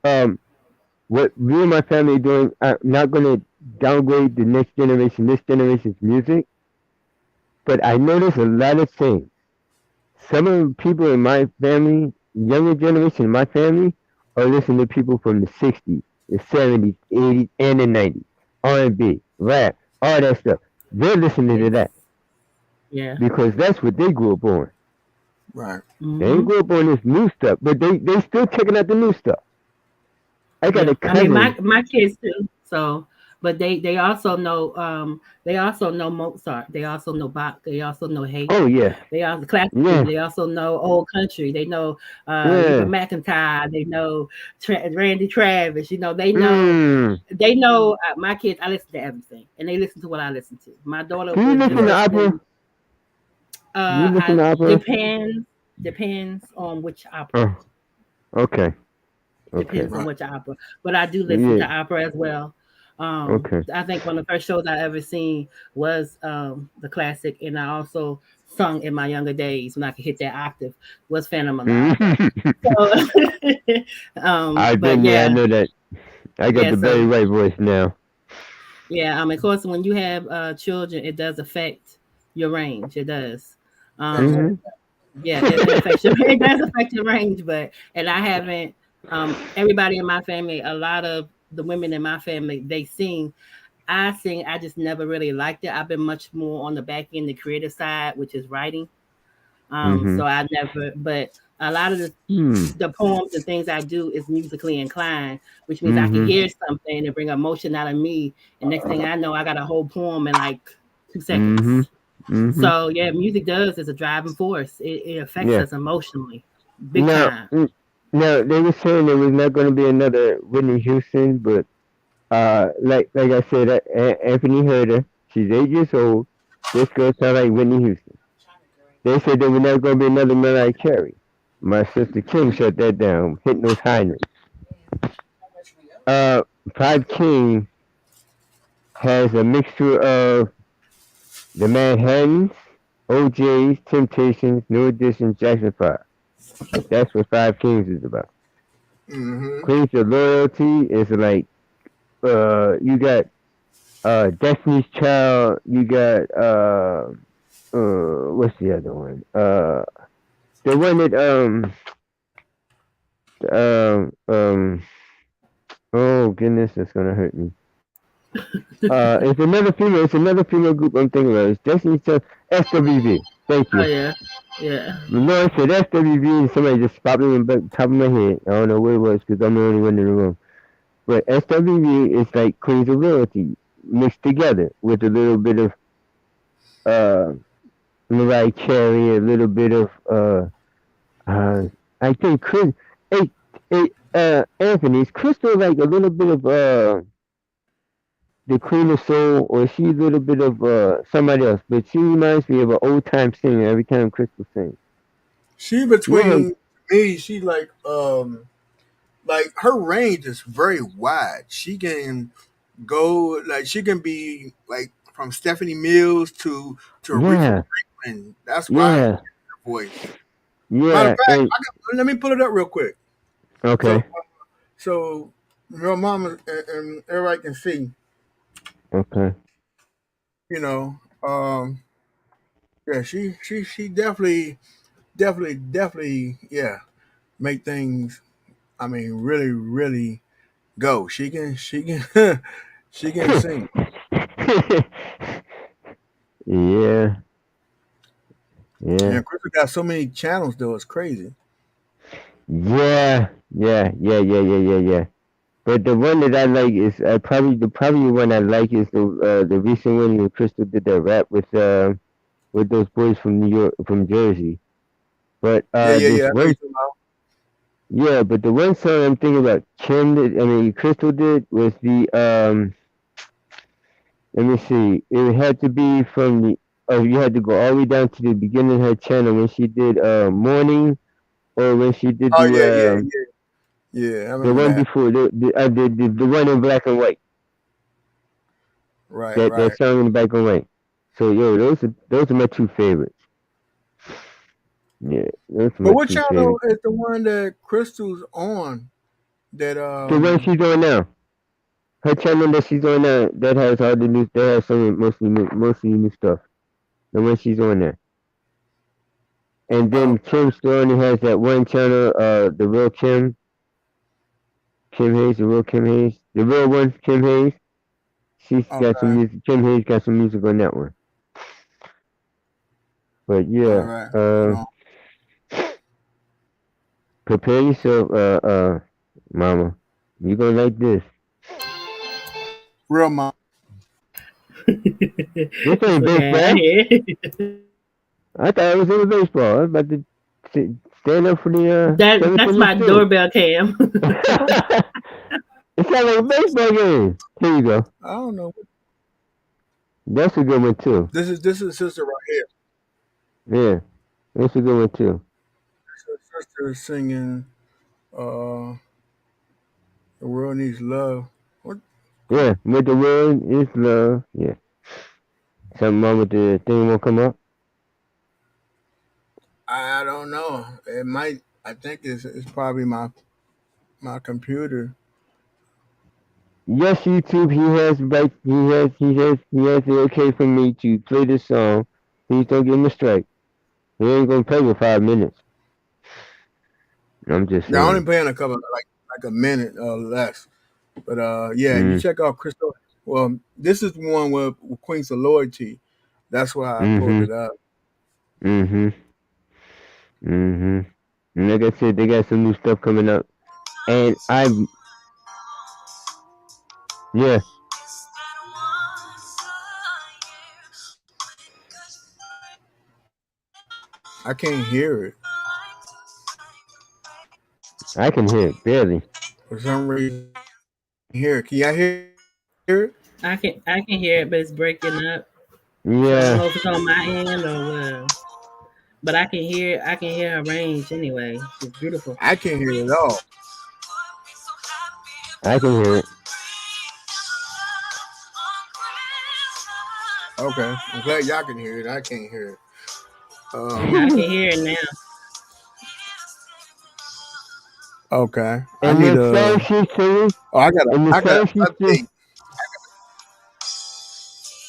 um, what me and my family are doing, I'm not gonna downgrade the next generation, this generation's music, but I notice a lot of things. Some of the people in my family, younger generation in my family, are listening to people from the 60s, the 70s, 80s, and the 90s. R&B, rap, all that stuff. They're listening to that Yes. Yeah. because that's what they grew up on. Right. They ain't Mm-hmm. grew up on this new stuff, but they still checking out the new stuff. I got a Yeah. I mean, cousin. my kids too. So, but they also know Mozart. They also know Bach. They also know Oh Haydn. yeah, They also classically. yeah, They also know old country. They know Reba yeah. McEntire. They know Randy Travis. Mm. They know my kids. I listen to everything, and they listen to what I listen to. My daughter Do you was just listen to Right. opera? listening. Do you listen I to opera? depends on which opera. Oh, okay, okay. Depends on Right. which opera, but I do listen to Yeah, opera as well. okay. I think one of the first shows I ever seen was the classic, and I also sung in my younger days when I could hit that octave was Phantom of the Opera. So, I've but been there. I yeah, know that. I got yeah. the very So right voice now. yeah, of course, when you have children, it does affect your range. It does. That's Um, Hmm. yeah, it affects your it does affect your range, but and I haven't everybody in my family, a lot of the women in my family, they sing. I sing, I just never really liked it. I've been much more on the back end, the creative side, which is writing. Hmm. So I never but a lot of Hmm. the poems and things I do is musically inclined, which means I can Hmm. hear something and bring emotion out of me. And next thing I know, I got a whole poem in like 2 seconds. Hmm. Hmm. So yeah, music does is a driving force. It affects Yeah. us emotionally, big Now, time. now they were saying there was not going to be another Whitney Houston, but like I said, Anthony heard her. She's 8 years old. This girl sounds like Whitney Houston. They said there was never going to be another Mariah Carey. My sister Kim shut that down, hitting those high notes. Uh, Five King has a mixture of the Manhattans, OJs, Temptations, New Edition, Jackson 5. That's what Five Kings is about. Mm-hmm. Queens of Loyalty is like, you got Destiny's Child, you got what's the other one? The one that um oh goodness, that's gonna hurt me. It's another female group I'm thinking about. It's Destiny's Child, SWV. Thank Oh you. yeah, yeah. You know, I said SWV and somebody just popped me in the top of my head. I don't know what it was because I'm the only one in the room. But SWV is like Queens of Loyalty mixed together with a little bit of uh Mariah Carey, a little bit of uh I think Chris hey, Anthony's Crystal like a little bit of the Queen of Soul or is she a little bit of somebody else, but she reminds me of an old time singer every time Crystal sings. She You ever between me, she like her range is very wide. She can go like she can be like from Stephanie Mills to Aretha yeah. Franklin. and that's why I Yeah, hear her voice. Matter of yeah, fact, and let me pull it up real quick. So, okay, so your mama and everybody can see, okay. you know, yeah, she definitely, yeah, make things. I mean, really, really go. She can, she can sing. Yeah, yeah, And Crystal got so many channels though, it's crazy. yeah. But the one that I like is probably the one I like is the recent one where Crystal did that rap with those boys from New York from Jersey. But Yeah. this I know one you talking about. yeah, but the one song I'm thinking about Crystal did was the let me see. It had to be from the oh you had to go all the way down to the beginning of her channel when she did Morning or when she did Oh yeah. I the remember one that. before the one in black and white. Right, That right. song in black and white. So yo, those are my two favorites. Yeah, those are But my what two channel favorites. is the one that Crystal's on? That The one she's on now. Her channel that she's on now that has all the new that has some mostly new stuff. The one she's on there. And oh, then Kim still only has that one channel, the real Kim Hayes, the real Kim Hayes. The real one, Kim Hayes. She's got some okay. music Kim Hayes got some music on that one. But All yeah, right. Hold on. prepare yourself, mama. You gonna like this. Real mom. This It's ain't okay. I baseball. hear it. I thought it was in the baseball. I was about to stand up for the That's seventh my inning too. doorbell cam. It sounds like a baseball game. Here you go. I don't know. That's a good one too. This is sister right here. Yeah, that's a good one too. Sister is singing. Uh, the world needs love. What? Yeah, with the word is love. Yeah. Something wrong with the thing won't come up? I don't know. It might. I think it's probably my computer. Yes, YouTube, he has the okay for me to play this song. Please don't give him a strike. He ain't gonna play for 5 minutes. I'm just Yeah, I only saying. playing a couple like a minute or less. But yeah, you Mm, check out Crystal. Well, this is the one with Queens of Loyalty. That's why I pulled mm-hmm, it up. mm-hmm, mm-hmm. And like I said, they got some new stuff coming up. And yeah, I can't hear it I can hear it barely. for some reason. Here, can y'all hear it? I can hear it, but it's breaking up. So I don't Yeah, know if it's on my end or what. But I can hear her range anyway. She's beautiful. I can't hear it at all. I can hear it. Okay, I'm glad y'all can hear it. I can't hear it. I can hear it now. Okay, I And need the a. song she's singing, Oh, and the I got song to she's singing, update.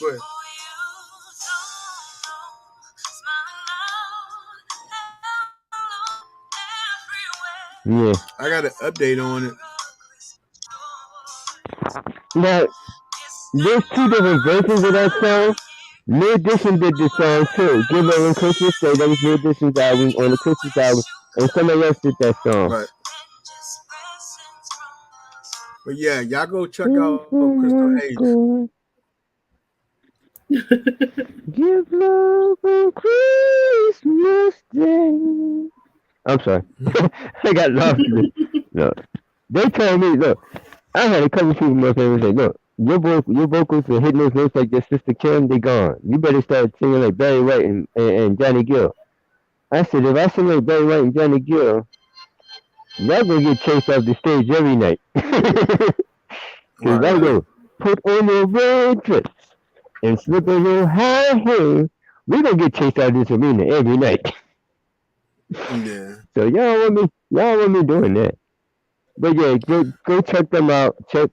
But yeah. I got an update on it. Now, there's two different versions of that song. New Edition did this song too. Give Her on Christmas Day. That was New Edition's album on the Christmas album, and somebody else did that song. But yeah, y'all go check Give out Crystal someone Hayes. good, give love on Christmas Day. I'm sorry, I got lost in it. No, they told me, look, I had a couple people in my family say, look, your vocals are hitting those notes like your sister Kim, they gone. You better start singing like Barry White and Johnny Gill. I said, if I sing like Barry White and Johnny Gill, y'all gonna get chased off the stage every night. Cause Right, I right. go, put on your red dress and slip on your high heels. we gonna get chased out of this arena every night. Yeah. So y'all want me doing that. But yeah, go check them out. Check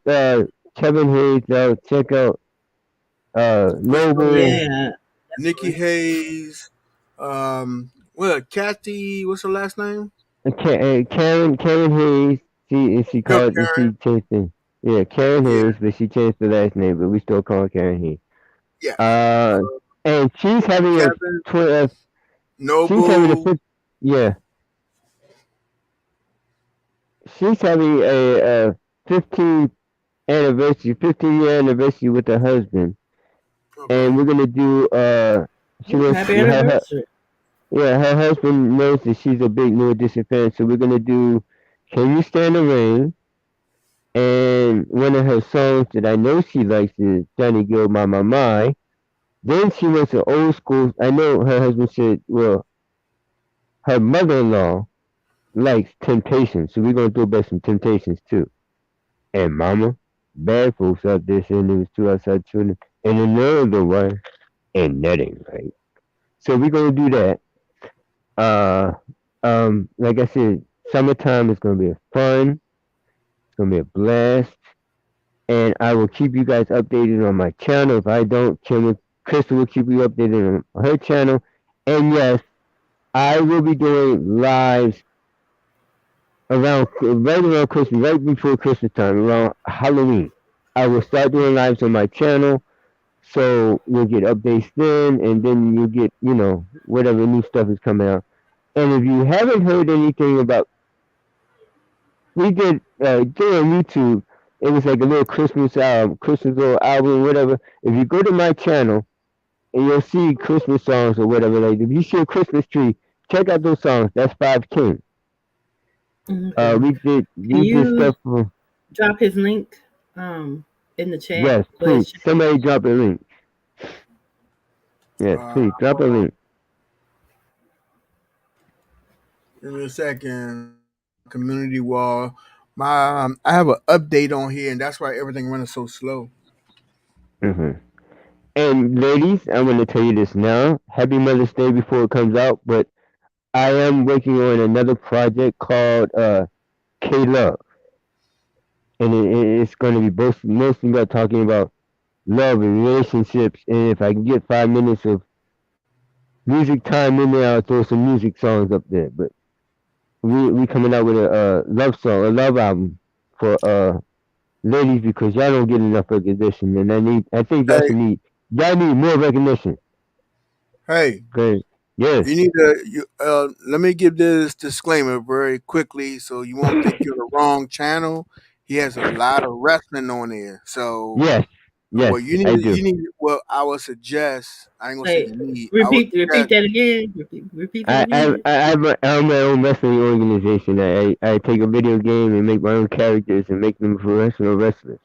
Kevin Hayes out. Check out Noble Yeah, Nikki definitely. Hayes. What? Kathy? What's her last name? Karen Hayes. She No, called Karen. she changed the yeah Karen Yeah, Hayes, but she changed the last name, but we still call her Karen Hayes. yeah. Uh, and she's having a Kevin tw- uh, she's having a Noble. fifth yeah she's having a 15th anniversary, 15-year anniversary with her husband, and Okay. we're gonna do she Ooh, wants happy her anniversary. yeah her husband knows that she's a big New Edition fan, so we're gonna do Can You Stand the Rain, and one of her songs that I know she likes is Johnny Gill My My. Then she wants an old school. I know her husband said, well, her mother-in-law likes Temptations, so we're gonna do about some Temptations too. And Mama, bad folks out there saying there was two outside children, and another one, and netting, right? So we're gonna do that. Uh, like I said, summertime is gonna be a fun. It's gonna be a blast, and I will keep you guys updated on my channel. If I don't, Crystal will keep you updated on her channel. And yes, I will be doing lives right around Christmas, right before Christmas time, around Halloween. I will start doing lives on my channel, so you'll get updates then, and then you get whatever new stuff is coming out. And if you haven't heard anything about, we did during YouTube, it was like a little Christmas album, Christmas little album, whatever. If you go to my channel and you'll see Christmas songs or whatever, like if you see a Christmas tree, check out those songs. That's Five King. Okay. Can We did you stuff for drop his link um in the chat yes, for his please. channel? Somebody drop a link. Yes, please drop a Hold on. link. Give me a second. Community wall. My I have an update on here, and that's why everything running so slow. hmm And ladies, I'm going to tell you this now. Happy Mother's Day before it comes out, but I am working on another project called K Love, and it's going to be mostly about talking about love and relationships. And if I can get 5 minutes of music time in there, I'll throw some music songs up there. But we coming out with a love song, a love album for ladies because y'all don't get enough recognition, and I think Hey, y'all need more recognition. hey, Cause yes, you need to. Let me give this disclaimer very quickly, so you won't think you're the wrong channel. He has a lot of wrestling on there, so yes, yes, what you need I to, do. you need. Well, I would suggest. I ain't gonna say Wait, you need. I would repeat suggest. that again. Repeat that again. I have my own wrestling organization. I take a video game and make my own characters and make them professional wrestlers.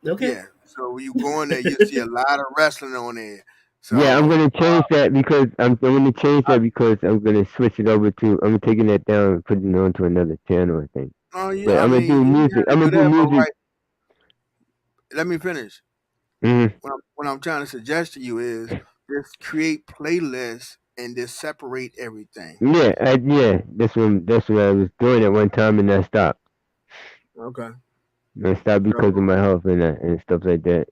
Okay. Yeah. So when you go in there, you'll see a lot of wrestling on there. Yeah, I'm So gonna change that because I'm gonna switch it over to I'm taking that down and putting it onto another channel, I think. oh But yeah, I I'm gonna mean do you music. have to I'm gonna do do that, but music. right. Let me finish. hmm What I'm trying to suggest to you is just create playlists and just separate everything. Yeah, that's what I was doing at one time and I stopped. Okay. I stopped So, because of my health and stuff like that.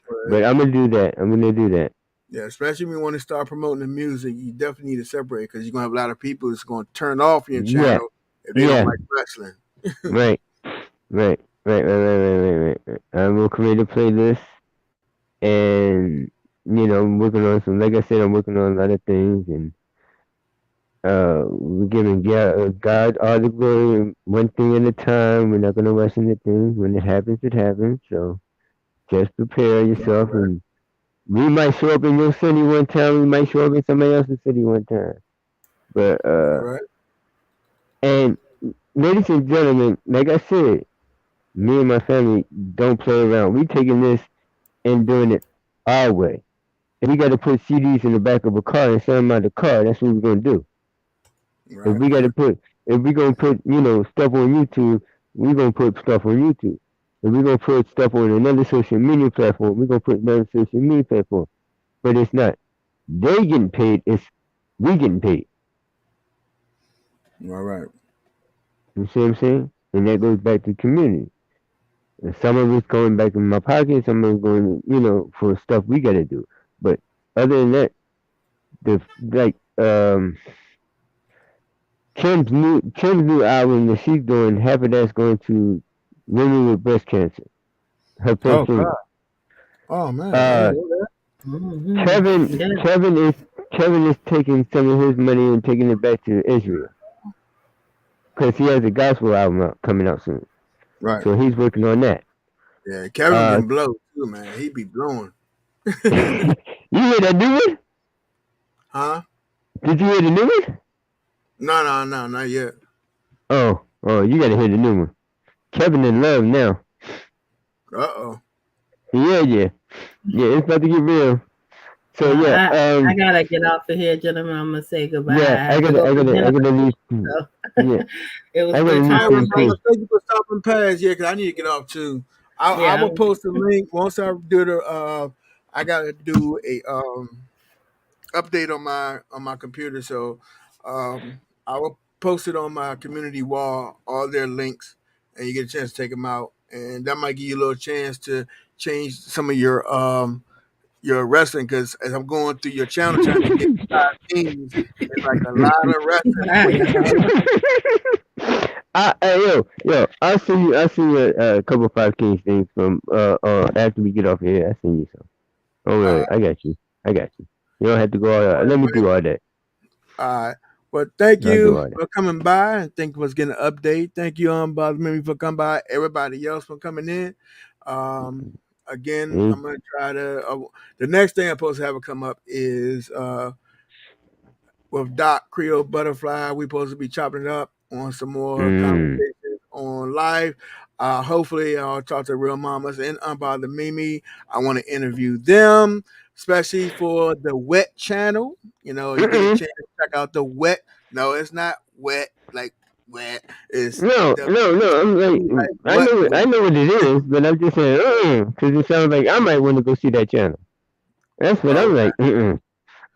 but But I'm gonna do that. I'm gonna do that. yeah, especially when you want to start promoting the music, you definitely need to separate because you're gonna have a lot of people that's gonna turn off your Yeah, channel if they don't yeah, like wrestling. right, right, right. I will create a playlist and I'm working on some. Like I said, I'm working on a lot of things and we're giving God all the glory, one thing at a time. We're not gonna rush into things. When it happens, it happens. So just prepare yourself, Right. and we might show up in your city one time. We might show up in somebody else's city one time. But All right. and ladies and gentlemen, like I said, me and my family don't play around. We taking this and doing it our way. If we got to put CDs in the back of a car and send them out the car, that's what we're gonna do. If Right. we got to Right. put, if we gonna put, stuff on YouTube, we gonna put stuff on YouTube. If we gonna put stuff on another social media platform, we gonna put another social media platform. But it's not. They getting paid. It's we getting paid. All right. You see what I'm saying? And that goes back to the community. And some of it's going back in my pocket. Some of it's going, for stuff we got to do. But other than that, the like Kim's new album that she's doing, half of that's going to women with breast cancer. Her Oh portfolio. God. Oh man, I Uh, didn't know Hmm. Kevin, Yeah. Kevin is taking some of his money and taking it back to Israel because he has a gospel album coming out soon. that. Right. So he's working on that. Yeah, Kevin Uh, can blow too, man. He be blowing. you hear that new one? Huh? Did you hear the new one? No, no, no, not yet. Oh, you gotta hear the new one. Kevin in love now. Uh-oh. Yeah, it's about to get real. So Well, yeah, I gotta get off of here, gentlemen. I'm gonna say goodbye. yeah, I have to go to I dinner. gotta leave. So Yeah, it was I gotta good leave All right, talking well, soon to you. too. brother, thank you for stopping past. Yeah, because I need to get off too. I Yeah. will post a link once I do the. I gotta do a update on my computer, so I will post it on my community wall. All their links, and you get a chance to take them out, and that might give you a little chance to change some of your wrestling. Because as I'm going through your channel trying to get 5 teams, it's like a lot of wrestling Bye, on your y'all. I'll send you a couple 5 Kings things from after we get off here. I'll send you some. Don't worry, uh, I got you. You don't have to go all that. Let me do all that. But thank I'll do you all that. for coming by, and thank you for getting an update. Thank you, Brother Mimi, for coming by. Everybody else for coming in. Um, again, Mm, I'm gonna try to. The next thing I'm supposed to have it come up is with Doc Creole Butterfly. We're supposed to be chopping it up on some more mm, conversations on live. Hopefully, I'll talk to Real Mamas and Unbothered Mimi. I want to interview them, especially for the Wet channel. You get a mm-mm. chance to check out the Wet. No, it's not wet like wet. It's No, the no, no. I'm like, like what I wet. know what it is, but I'm just saying, because it sounds like I might want to go see that channel. That's what I'm Okay. like.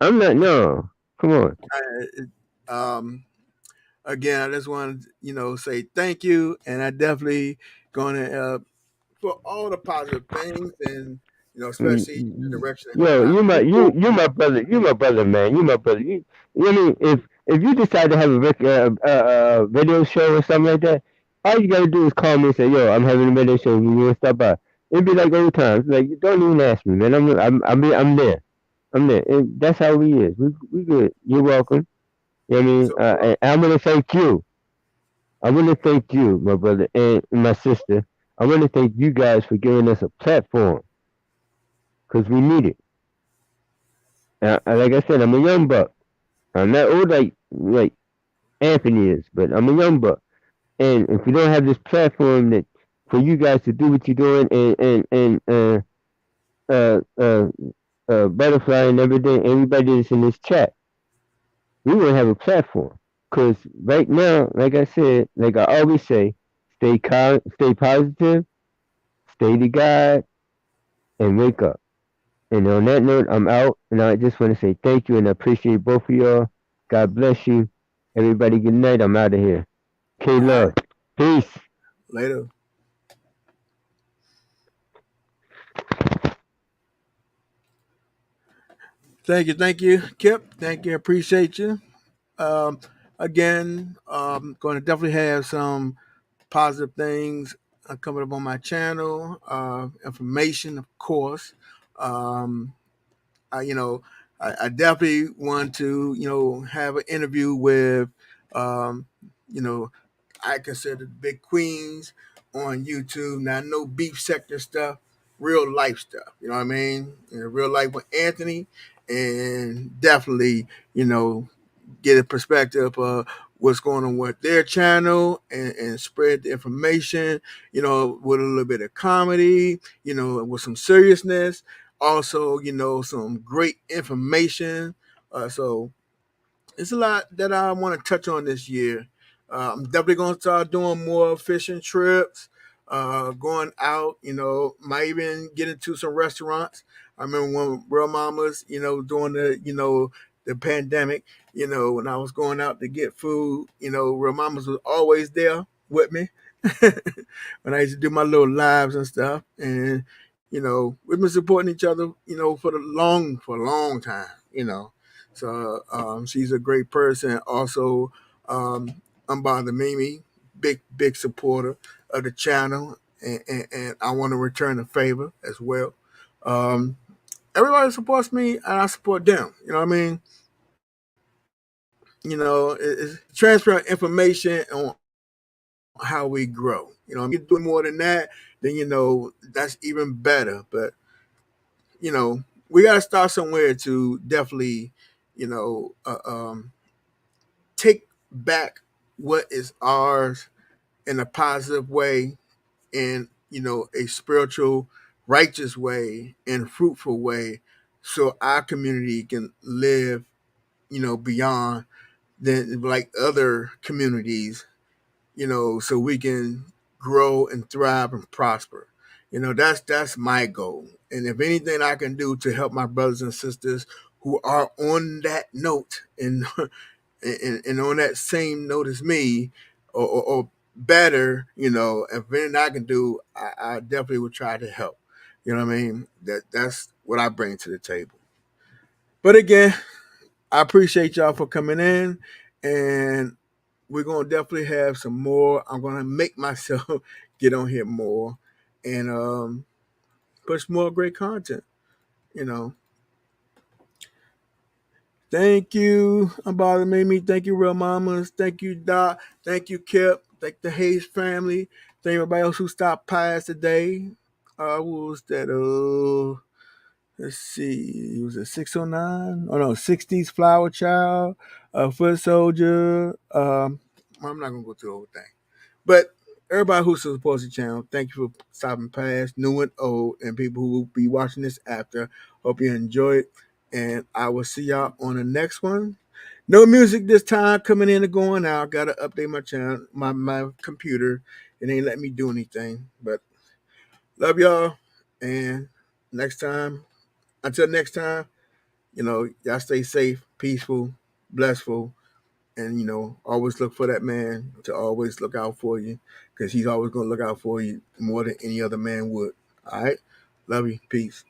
I'm not. No, come on. Um, again, I just want to say thank you, and I definitely going to for all the positive things, and especially in the direction they're going Yo, to have people. you my brother. You my brother, man. You my brother. You know what I mean? If you decide to have a video show or something like that, all you gotta do is call me and say, "Yo, I'm having a video show. You want to stop by?" It'd be like old times. Like, don't even ask me, man. I'm there. I'm there. And that's how we is. We good. You're welcome. You know what I mean? So And I'm gonna thank you. I want to thank you, my brother, and my sister. I want to thank you guys for giving us a platform because we need it. Like I said, I'm a young buck. I'm not old like Anthony is, but I'm a young buck. And if we don't have this platform that for you guys to do what you're doing and uh uh butterfly and everything, everybody that's in this chat, we won't have a platform. Cause right now, like I said, like I always say, stay positive, stay to God, and wake up. And on that note, I'm out, and I just want to say thank you and I appreciate both of y'all. God bless you. Everybody, good night. I'm out of here. K all right, Love. Peace. later. Thank you, Kip. Thank you, appreciate you. Um, again, going to definitely have some positive things coming up on my channel. Information, of course. Um, I, you know, I definitely want to, have an interview with, um, you know, I consider the big queens on YouTube. Now, no beef sector stuff, real life stuff. You know what I mean? Real life with Anthony, and definitely, get a perspective of what's going on with their channel, and spread the information, with a little bit of comedy, with some seriousness. Also, some great information. So it's a lot that I want to touch on this year. I'm definitely going to start doing more fishing trips, going out, might even get into some restaurants. I remember when real mamas, during the pandemic, when I was going out to get food, real mamas was always there with me when I used to do my little lives and stuff. And, we've been supporting each other, for a long time, So she's a great person. Also, Unbothered Mimi, big supporter of the channel, and I want to return the favor as well. Um, Everybody supports me, and I support them. You know what I mean? It's transferring information on how we grow. We do more than that, then that's even better. But we got to start somewhere to definitely, you know, uh, um, take back what is ours in a positive way, in a spiritual, righteous way, and fruitful way, so our community can live beyond than like other communities, so we can grow and thrive and prosper. That's my goal. And if anything I can do to help my brothers and sisters who are on that note and and on that same note as me, or better, if anything I can do, I definitely would try to help. You know what I mean? That's what I bring to the table. But again, I appreciate y'all for coming in, and we're gonna definitely have some more. I'm gonna make myself get on here more and push more great content. You know. Thank you, About Mimi. Thank you, Real Mamas. Thank you, Doc. Thank you, Kip. Thank the Hayes family. Thank everybody else who stopped past today. What was that? Let's see. It was a 609. Oh no, 60s Flower Child, Foot Soldier. I'm not gonna go through the whole thing. But everybody who supports the channel, thank you for stopping past, new and old, and people who will be watching this after. Hope you enjoy it. And I will see y'all on the next one. No music this time, coming in and going out. Gotta update my channel, my computer. It ain't letting me do anything. But love y'all. And next time, until next time, y'all stay safe, peaceful, blessful, and always look for that man to always look out for you, because he's always going to look out for you more than any other man would. All right, love you, peace.